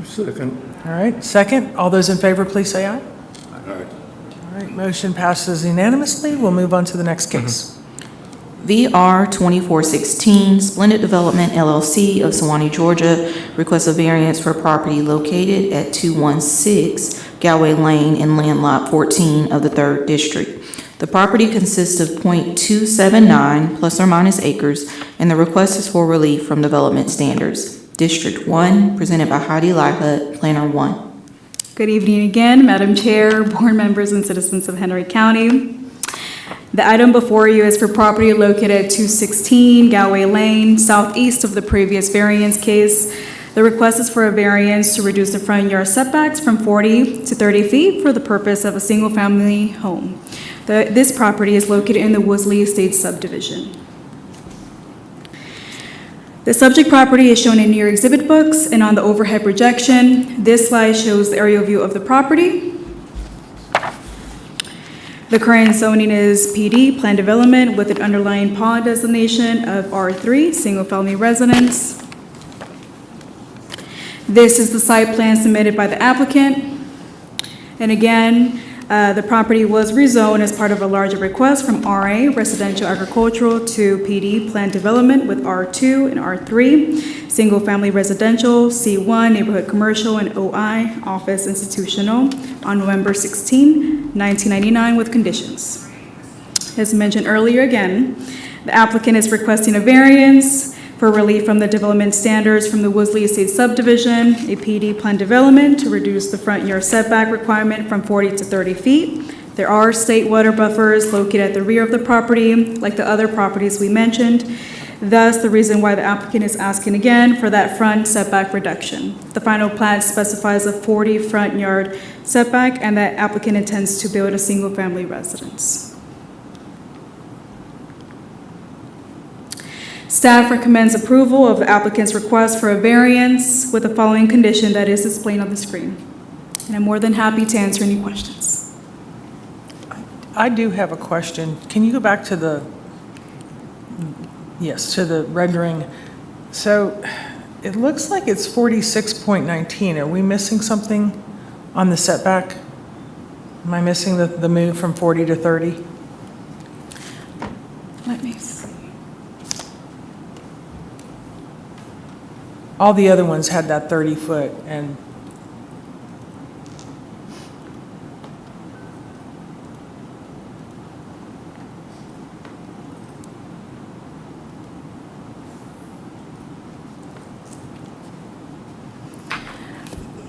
Second. All right, second. All those in favor, please say aye. Aye. All right, motion passes unanimously. We'll move on to the next case. VR 2416, Splendid Development LLC of Suwanee, Georgia, requests a variance for property located at 216 Galway Lane in Land Lot 14 of the 3rd District. The property consists of .279 plus or minus acres, and the request is for relief from development standards. District 1, presented by Heidi Lyhut, Planner 1. Good evening again, Madam Chair, board members, and citizens of Henry County. The item before you is for property located at 216 Galway Lane, southeast of the previous variance case. The request is for a variance to reduce the front yard setbacks from 40 to 30 feet for the purpose of a single-family home. This property is located in the Woodley Estates subdivision. The subject property is shown in your exhibit books and on the overhead projection. This slide shows the aerial view of the property. The current zoning is PD, Plan Development, with an underlying POD designation of R3, Single Family Residence. This is the site plan submitted by the applicant. And again, the property was rezoned as part of a larger request from RA, Residential Agricultural, to PD, Plan Development with R2 and R3, Single Family Residential, C1, Neighborhood Commercial, and OI, Office Institutional, on November 16, 1999, with conditions. As mentioned earlier again, the applicant is requesting a variance for relief from the development standards from the Woodley Estates subdivision, a PD plan development to reduce the front yard setback requirement from 40 to 30 feet. There are state water buffers located at the rear of the property, like the other properties we mentioned. Thus, the reason why the applicant is asking again for that front setback reduction. The final plan specifies a 40 front yard setback, and that applicant intends to build a single-family residence. Staff recommends approval of the applicant's request for a variance with the following condition that is displayed on the screen. And I'm more than happy to answer any questions. I do have a question. Can you go back to the, yes, to the rendering? So it looks like it's 46.19. Are we missing something on the setback? Am I missing the move from 40 to 30? Let me see. All the other ones had that 30-foot, and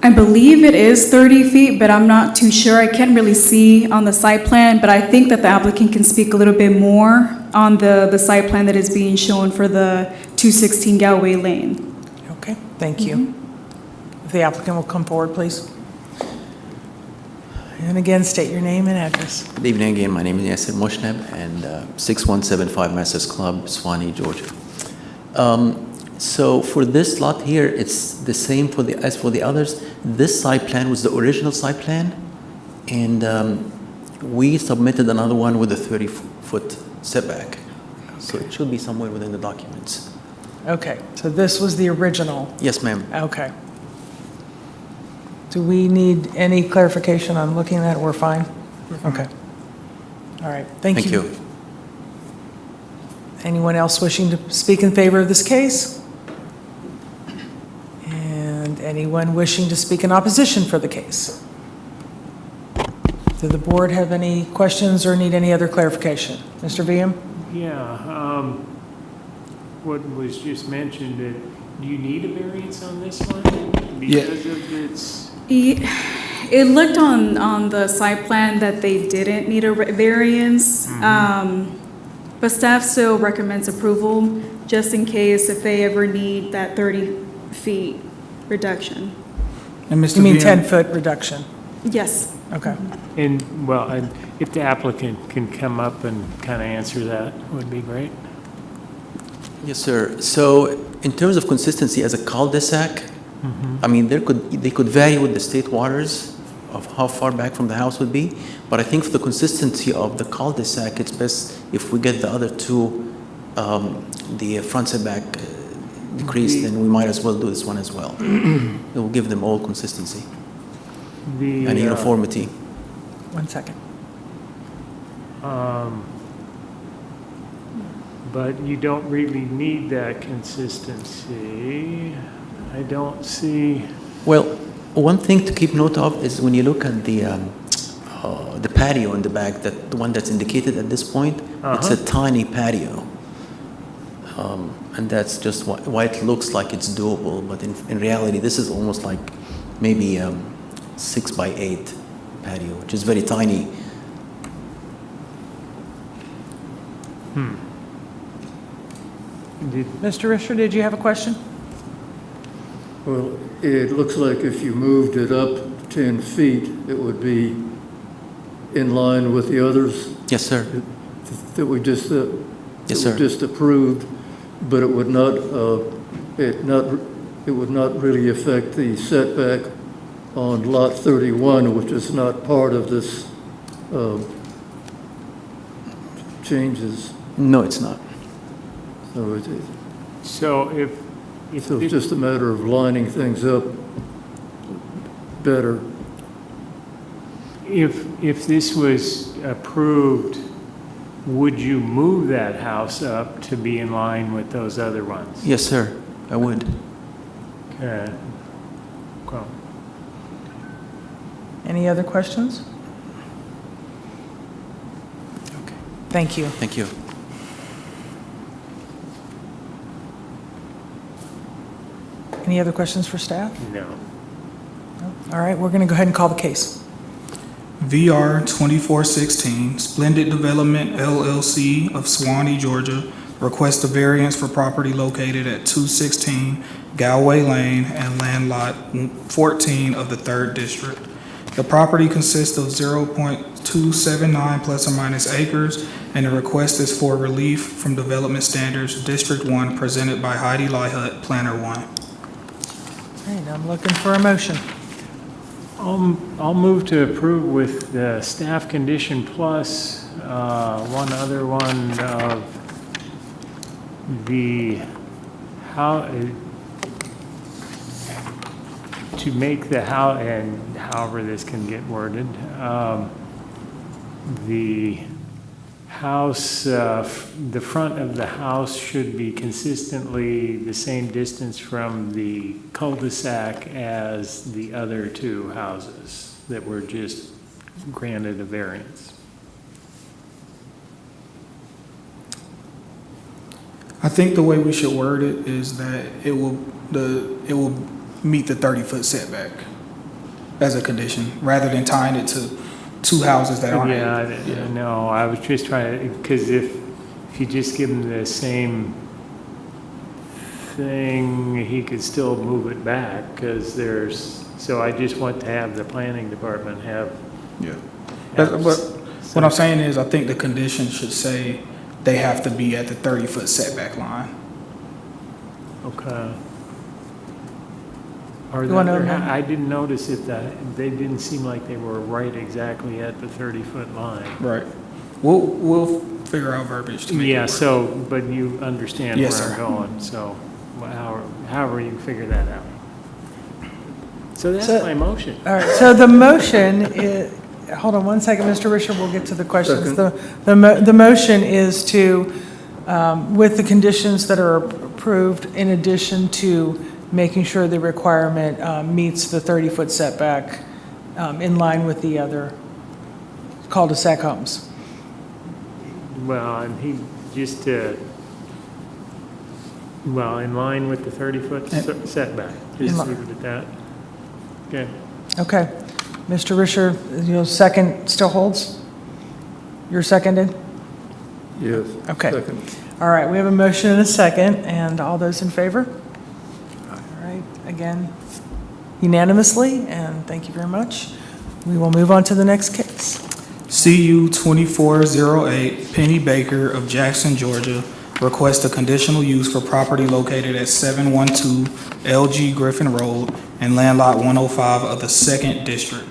I believe it is 30 feet, but I'm not too sure. I can't really see on the site plan, but I think that the applicant can speak a little bit more on the site plan that is being shown for the 216 Galway Lane. okay, thank you. If the applicant will come forward, please. And again, state your name and address. Good evening again. My name is Yasser Moshneb, and 6175 Masters Club, Swanee, Georgia. So for this lot here, it's the same as for the others. This site plan was the original site plan, and we submitted another one with a 30-foot setback. So it should be somewhere within the documents. Okay, so this was the original. Yes, ma'am. Okay. Do we need any clarification on looking at it? We're fine? Okay. All right, thank you. Thank you. Anyone else wishing to speak in favor of this case? And anyone wishing to speak in opposition for the case? Did the board have any questions or need any other clarification? Mr. VM? Yeah, what was just mentioned, that do you need a variance on this one? Because of its... It looked on the site plan that they didn't need a variance, but staff still recommends approval just in case if they ever need that 30 feet reduction. And Mr. You mean 10-foot reduction? Yes. Okay. And, well, if the applicant can come up and kind of answer that, would be great. Yes, sir. So in terms of consistency as a cul-de-sac, I mean, they could vary with the state waters of how far back from the house would be, but I think for the consistency of the cul-de-sac, it's best if we get the other two, the front setback decreased, then we might as well do this one as well. It will give them all consistency and uniformity. 1 second. But you don't really need that consistency. I don't see... Well, One thing to keep note of is when you look at the patio in the back, the one that's indicated at this point, it's a tiny patio. And that's just why it looks like it's doable, but in reality, this is almost like maybe 6 by 8 patio, which is very tiny. Mr. Risher, did you have a question? Well, it looks like if you moved it up 10 feet, it would be in line with the others Yes, sir. that we just, Yes, sir. just approved, but it would not, it would not really affect the setback on Lot 31, which is not part of this changes. No, it's not. So So if so it's just a matter of lining things up better. If this was approved, would you move that house up to be in line with those other ones? Yes, sir, I would. Okay. Cool. Any other questions? Okay. Thank you. Thank you. Any other questions for staff? No. All right, we're going to go ahead and call the case. VR 2416, Splendid Development LLC of Suwanee, Georgia, requests a variance for property located at 216 Galway Lane and Land Lot 14 of the 3rd District. The property consists of 0.279 plus or minus acres, and the request is for relief from Development Standards District 1 presented by Heidi Lyhut, Planner 1. All right, I'm looking for a motion. I'll move to approve with the staff condition plus one other one of the how to make the how and however this can get worded, the house, the front of the house should be consistently the same distance from the cul-de-sac as the other two houses that were just granted a variance. I think the way we should word it is that it will meet the 30-foot setback as a condition, rather than tying it to two houses that aren't. Yeah, no, I was just trying to, because if you just give him the same thing, he could still move it back, because so I just want to have the planning department have. Yeah. But what I'm saying is, I think the condition should say they have to be at the 30-foot setback line. Okay. Or You wanna the other amend? I didn't notice it, that they didn't seem like they were right exactly at the 30-foot line. Right. We'll figure out verbiage to make it Yeah, work. so, but you understand where Yes, I'm sir. going, so however you figure that out. So that's So- my motion. All right, so the motion is, hold on one second, Mr. Risher, we'll get to the questions. The motion is to, with the conditions that are approved, in addition to making sure the requirement meets the 30-foot setback in line with the other cul-de-sac homes. Well, and he just, well, in line with the 30-foot setback, just leave it at that. Okay. Okay. Mr. Risher, your second still holds? You're seconded? Yes. Okay. Second. All right, we have a motion and a second, and all those in favor? All right, again, unanimously, and thank you very much. We will move on to the next case. CU 2408, Penny Baker of Jackson, Georgia, requests a conditional use for property located at 712 LG Griffin Road and Land Lot 105 of the 2nd District.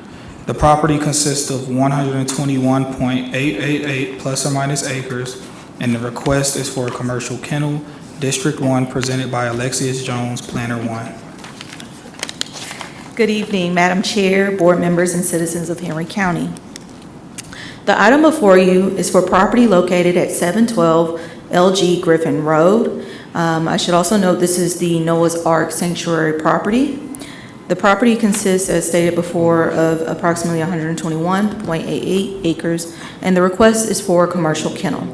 The property consists of 121.888 plus or minus acres, and the request is for a commercial kennel, District 1, presented by Alexius Jones, Planner 1. Good evening, Madam Chair, board members, and citizens of Henry County. The item before you is for property located at 712 LG Griffin Road. I should also note this is the Noah's Ark Sanctuary property. The property consists, as stated before, of approximately 121.88 acres, and the request is for a commercial kennel.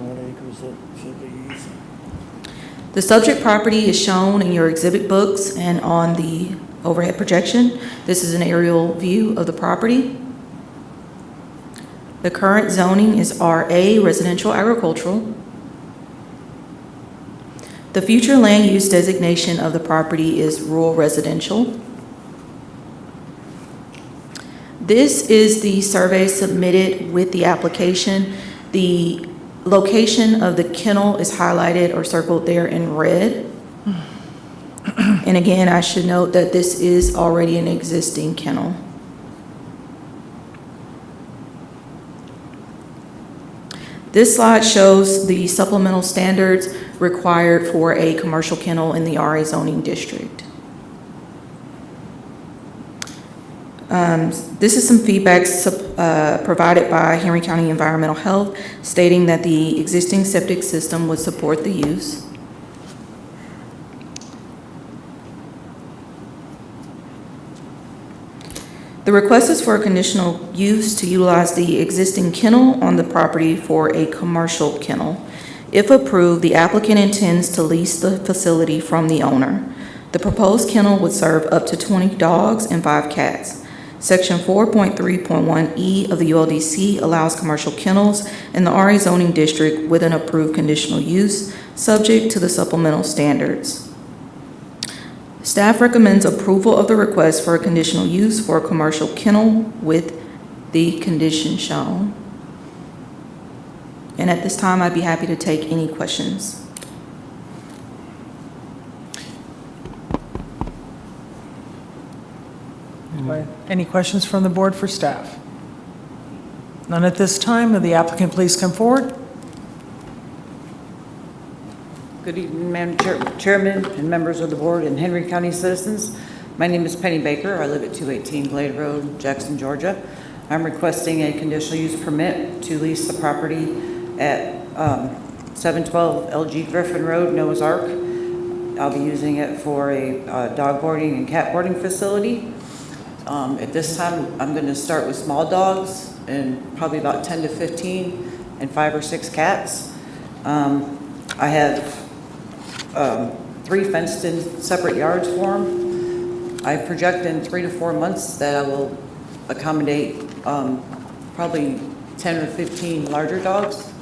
The subject property is shown in your exhibit books and on the overhead projection. This is an aerial view of the property. The current zoning is RA, residential agricultural. The future land use designation of the property is rural residential. This is the survey submitted with the application. The location of the kennel is highlighted or circled there in red. And again, I should note that this is already an existing kennel. This slide shows the supplemental standards required for a commercial kennel in the RA zoning district. This is some feedback provided by Henry County Environmental Health stating that the existing septic system would support the use. The request is for a conditional use to utilize the existing kennel on the property for a commercial kennel. If approved, the applicant intends to lease the facility from the owner. The proposed kennel would serve up to 20 dogs and 5 cats. Section 4.3.1E of the ULDC allows commercial kennels in the RA zoning district with an approved conditional use, subject to the supplemental standards. Staff recommends approval of the request for a conditional use for a commercial kennel with the condition shown. And at this time, I'd be happy to take any questions. Any questions from the board for staff? None at this time. Will the applicant please come forward? Good evening, Madam Chairman and members of the board and Henry County citizens. My name is Penny Baker. I live at 218 Glade Road, Jackson, Georgia. I'm requesting a conditional use permit to lease the property at 712 LG Griffin Road, Noah's Ark. I'll be using it for a dog boarding and cat boarding facility. At this time, I'm going to start with small dogs and probably about 10 to 15 and 5 or 6 cats. I have 3 fenced-in separate yards for them. I project in 3 to 4 months that I will accommodate probably 10 or 15 larger dogs.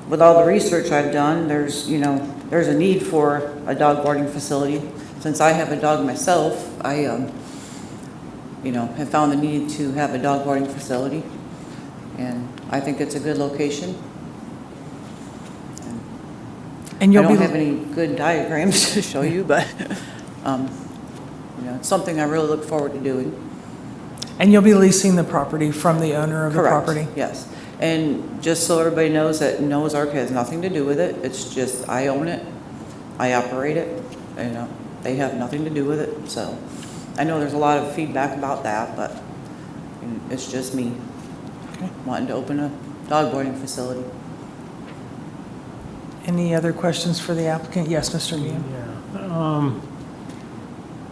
With all the research I've done, there's a need for a dog boarding facility. Since I have a dog myself, I have found the need to have a dog boarding facility, and I think it's a good location. And you'll I don't be have any good diagrams to show you, but it's something I really look forward to doing. And you'll be leasing the property from the owner of the Correct, property? yes. And just so everybody knows that Noah's Ark has nothing to do with it. It's just I own it, I operate it, they have nothing to do with it. So I know there's a lot of feedback about that, but it's just me wanting to open a dog boarding facility. Any other questions for the applicant? Yes, Mr. Meehan? Yeah.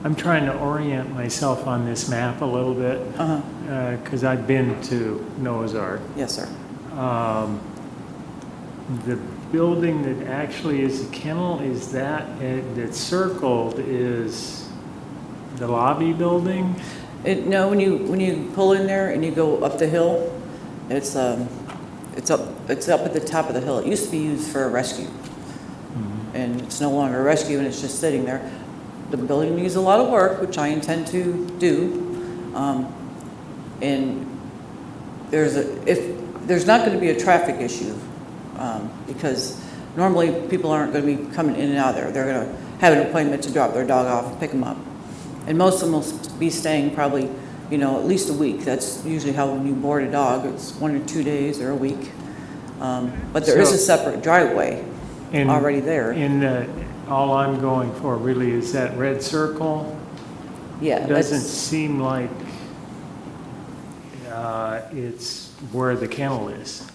I'm trying to orient myself on this map a little bit, because I've been to Noah's Ark. Yes, sir. The building that actually is a kennel, is that's circled is the lobby building? No, when you pull in there and you go up the hill, it's up at the top of the hill. It used to be used for a rescue, and it's no longer a rescue, and it's just sitting there. The building needs a lot of work, which I intend to do, and there's not going to be a traffic issue, because normally people aren't going to be coming in and out of there. They're going to have an appointment to drop their dog off and pick them up, and most of them will be staying probably at least a week. That's usually how when you board a dog, it's 1 or 2 days or a week. But there is a separate driveway already there. All I'm going for really is that red circle. Yeah. Doesn't seem like it's where the kennel is.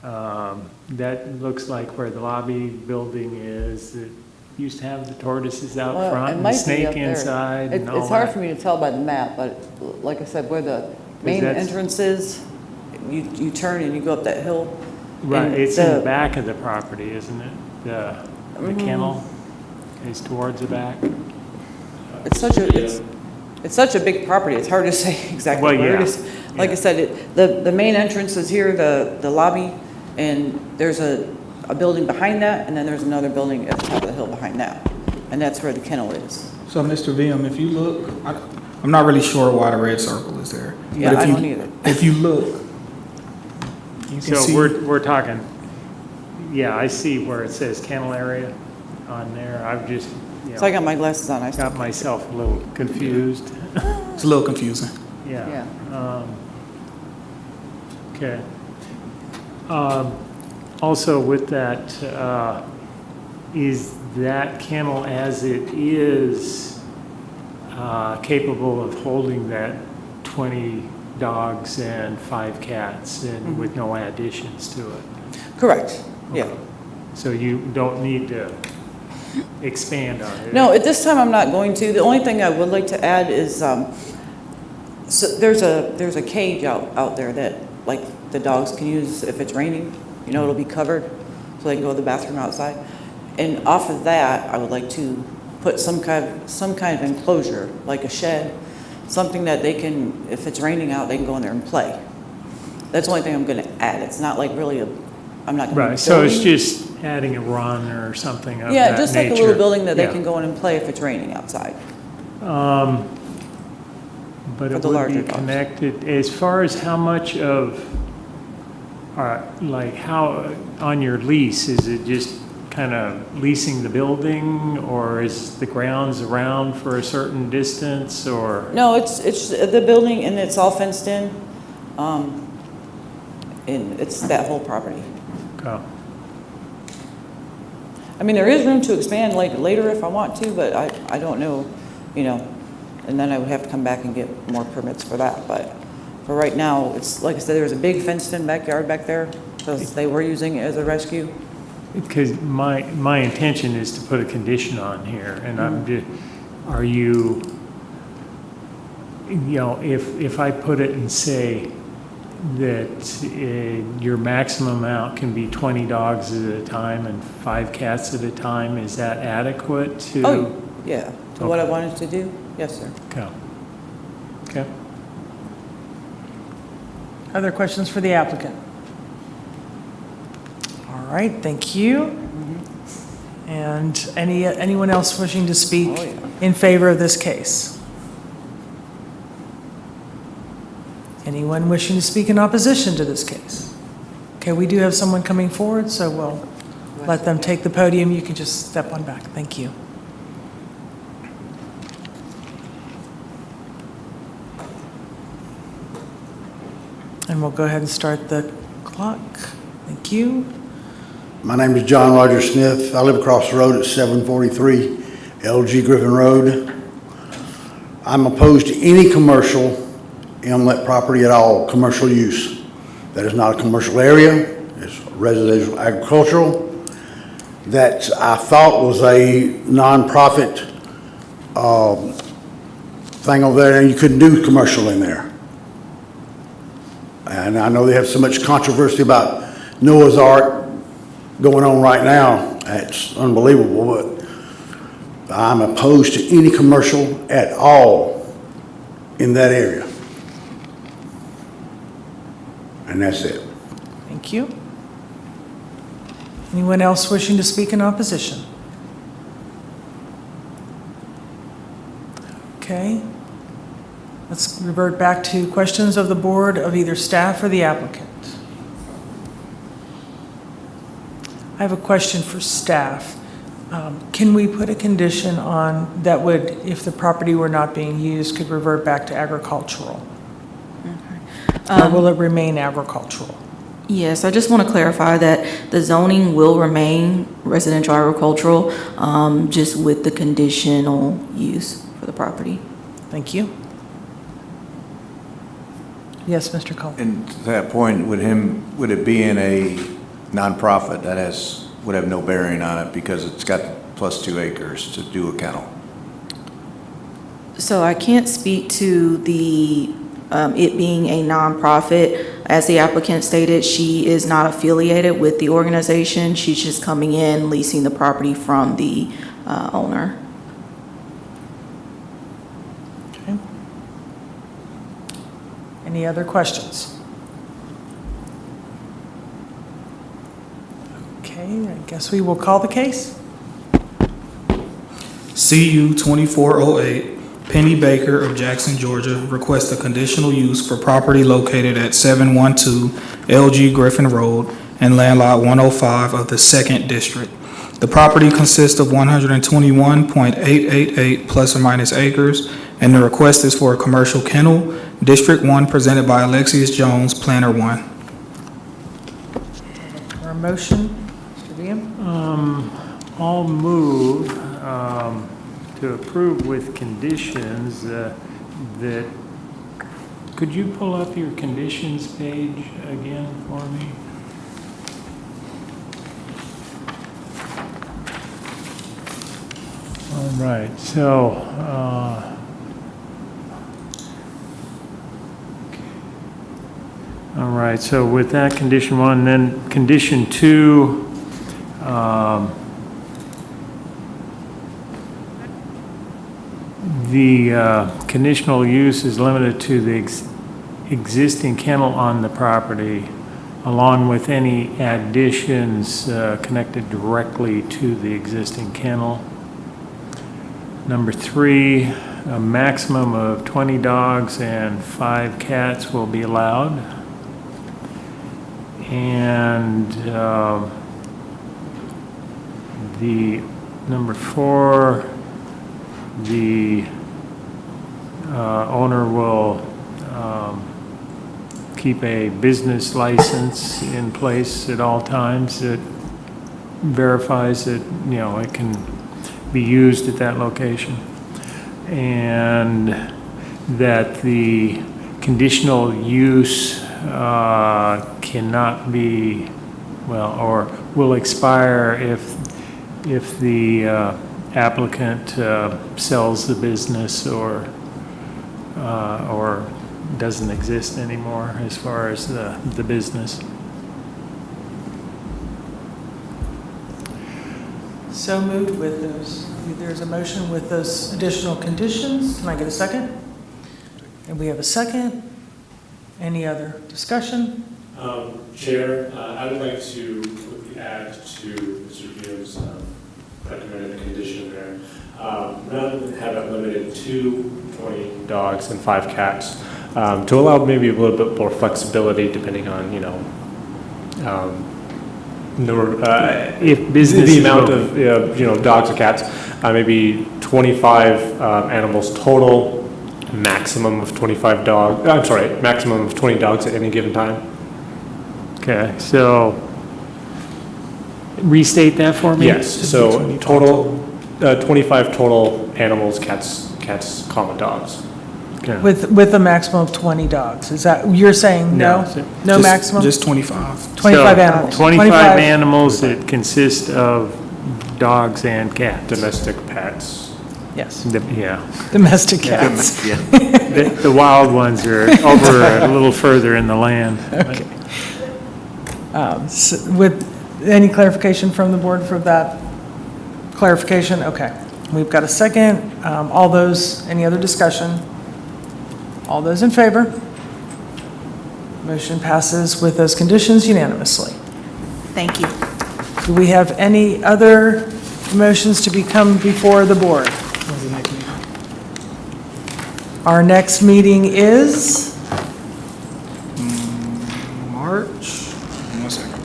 That looks like where the lobby building is. used to have the tortoises out Well, front it and the might be snake up there. inside and all It's hard that. for me to tell by the map, but like I said, where the main that's- entrance is, you turn and you go up that hill. Right, and it's in the back of the property, isn't it? The Mhm. kennel is towards the back? It's such a big property, it's hard to say exactly Well, where it yeah, is. Like I said, the main entrance is here, the lobby, and there's a building behind that, and then there's another building at the top of the hill behind that. And that's where the kennel is. So, Mr. Vim, if you look, I'm not really sure why the red circle is there. But Yeah, if I you- don't either. If you look, you can So see. we're talking, yeah, I see where it says kennel area on there. I've just, you So I know, got my glasses on, I still got myself a little confused. It's a little confusing. Yeah. Yeah. Okay. Also with that, is that kennel as it is capable of holding that 20 dogs and 5 cats and with no additions to it? Correct, yeah. So you don't need to expand on it? No, at this time, I'm not going to. The only thing I would like to add is, so there's a cage out there that, like, the dogs can use if it's raining. You know, it'll be covered, so they can go to the bathroom outside. And off of that, I would like to put some kind of enclosure, like a shed, something that they can, if it's raining out, they can go in there and play. That's the only thing I'm gonna add. It's not like really I'm not gonna be Right, so it's building. just adding a run or something of that Yeah, just like a little nature. building that they Yeah. can go in and play if it's raining outside. But For it the would larger be dogs. connected, as far as how much of, like how, on your lease, is it just kind of leasing the building? Or is the grounds around for a certain distance or? No, it's the building and it's all fenced in. And it's that whole property. Oh, I mean, there is room to expand like later if I want to, but I don't know, you know, and then I would have to come back and get more permits for that. But for right now, it's, like I said, there's a big fenced-in backyard back there, because they were using it as a rescue. because my intention is to put a condition on here, and I'm just, are you, you know, if I put it and say that your maximum amount can be 20 dogs at a time and 5 cats at a time, is that adequate to? Oh, yeah, to what I Okay. wanted to do, yes, sir. Okay. Okay. Other questions for the applicant? All right, thank you. And anyone else wishing to speak Oh, yeah. in favor of this case? Anyone wishing to speak in opposition to this case? Okay, we do have someone coming forward, so we'll let them take the podium. You can just step on back. Thank you. And we'll go ahead and start the clock. Thank you. My name is John Roger Smith. I live across the road at 743 LG Griffin Road. I'm opposed to any commercial inlet property at all, commercial use. That is not a commercial area, it's residential agricultural. That I thought was a nonprofit thing over there, and you couldn't do commercial in there. And I know they have so much controversy about Noah's Ark going on right now. It's unbelievable, but I'm opposed to any commercial at all in that area. And that's it. Thank you. Anyone else wishing to speak in opposition? Okay. Let's revert back to questions of the board of either staff or the applicant. I have a question for staff. Can we put a condition on that would, if the property were not being used, could revert back to agricultural? Or will it remain agricultural? Yes, I just want to clarify that the zoning will remain residential agricultural, just with the conditional use for the property. Thank you. Yes, Mr. Cullen. And to that point, would it be in a nonprofit that has would have no bearing on it because it's got plus 2 acres to do a kennel. So I can't speak to the, it being a nonprofit. As the applicant stated, she is not affiliated with the organization. She's just coming in, leasing the property from the owner. Okay. Any other questions? Okay, I guess we will call the case. CU 2408, Penny Baker of Jackson, Georgia, requests a conditional use for property located at 712 LG Griffin Road and Land Lot 105 of the 2nd District. The property consists of 121.888 plus or minus acres, and the request is for a commercial kennel, District 1, presented by Alexius Jones, Planner 1. Or a motion, Mr. Diem? I'll move to approve with conditions that, could you pull up your conditions page again for me? All right, so, all right, so with that condition 1, then condition 2, the conditional use is limited to the existing kennel on the property, along with any additions connected directly to the existing kennel. Number 3, a maximum of 20 dogs and 5 cats will be allowed. And the number 4, the owner will keep a business license in place at all times that verifies that, you know, it can be used at that location. And that the conditional use cannot be, well, or will expire if the applicant sells the business or doesn't exist anymore as far as the business. So moved with those. There's a motion with those additional conditions. Can I get a second? And we have a second. Any other discussion? Chair, I would like to quickly add to Mr. Dio's recommended condition there. Rather than have it limited to 20 dogs and 5 cats, to allow maybe a little bit more flexibility depending on, you know, If business the amount of you know, dogs or cats, maybe 25 animals total, maximum of 25 dogs. I'm sorry, maximum of 20 dogs at any given time. Okay, so restate that for me? Yes. So total 25 total animals, cats, comma dogs. Okay. With a maximum of 20 dogs. Is that, you're saying no? No maximum? Just 25. 25 So, animals. 25 animals that consist of dogs and cats. Domestic pets. Yes. Yeah. Domestic cats. The wild ones are over a little further in the land. Okay. With any clarification from the board for that clarification? Okay. We've got a second. All those, any other discussion? All those in favor? Motion passes with those conditions unanimously. Thank you. Do we have any other motions to become before the board? Our next meeting is? March, 1 second.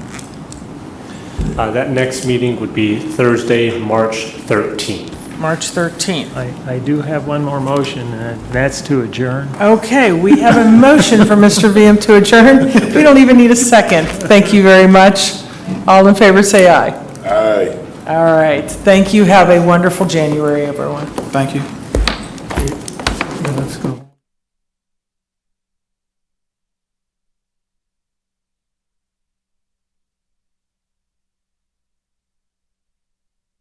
That next meeting would be Thursday, March 13th. March 13th. I do have one more motion, and that's to adjourn. Okay, we have a motion for Mr. VM to adjourn. We don't even need a second. Thank you very much. All in favor, say aye. Aye. All right, thank you. Have a wonderful January, everyone. Thank you. Let's go.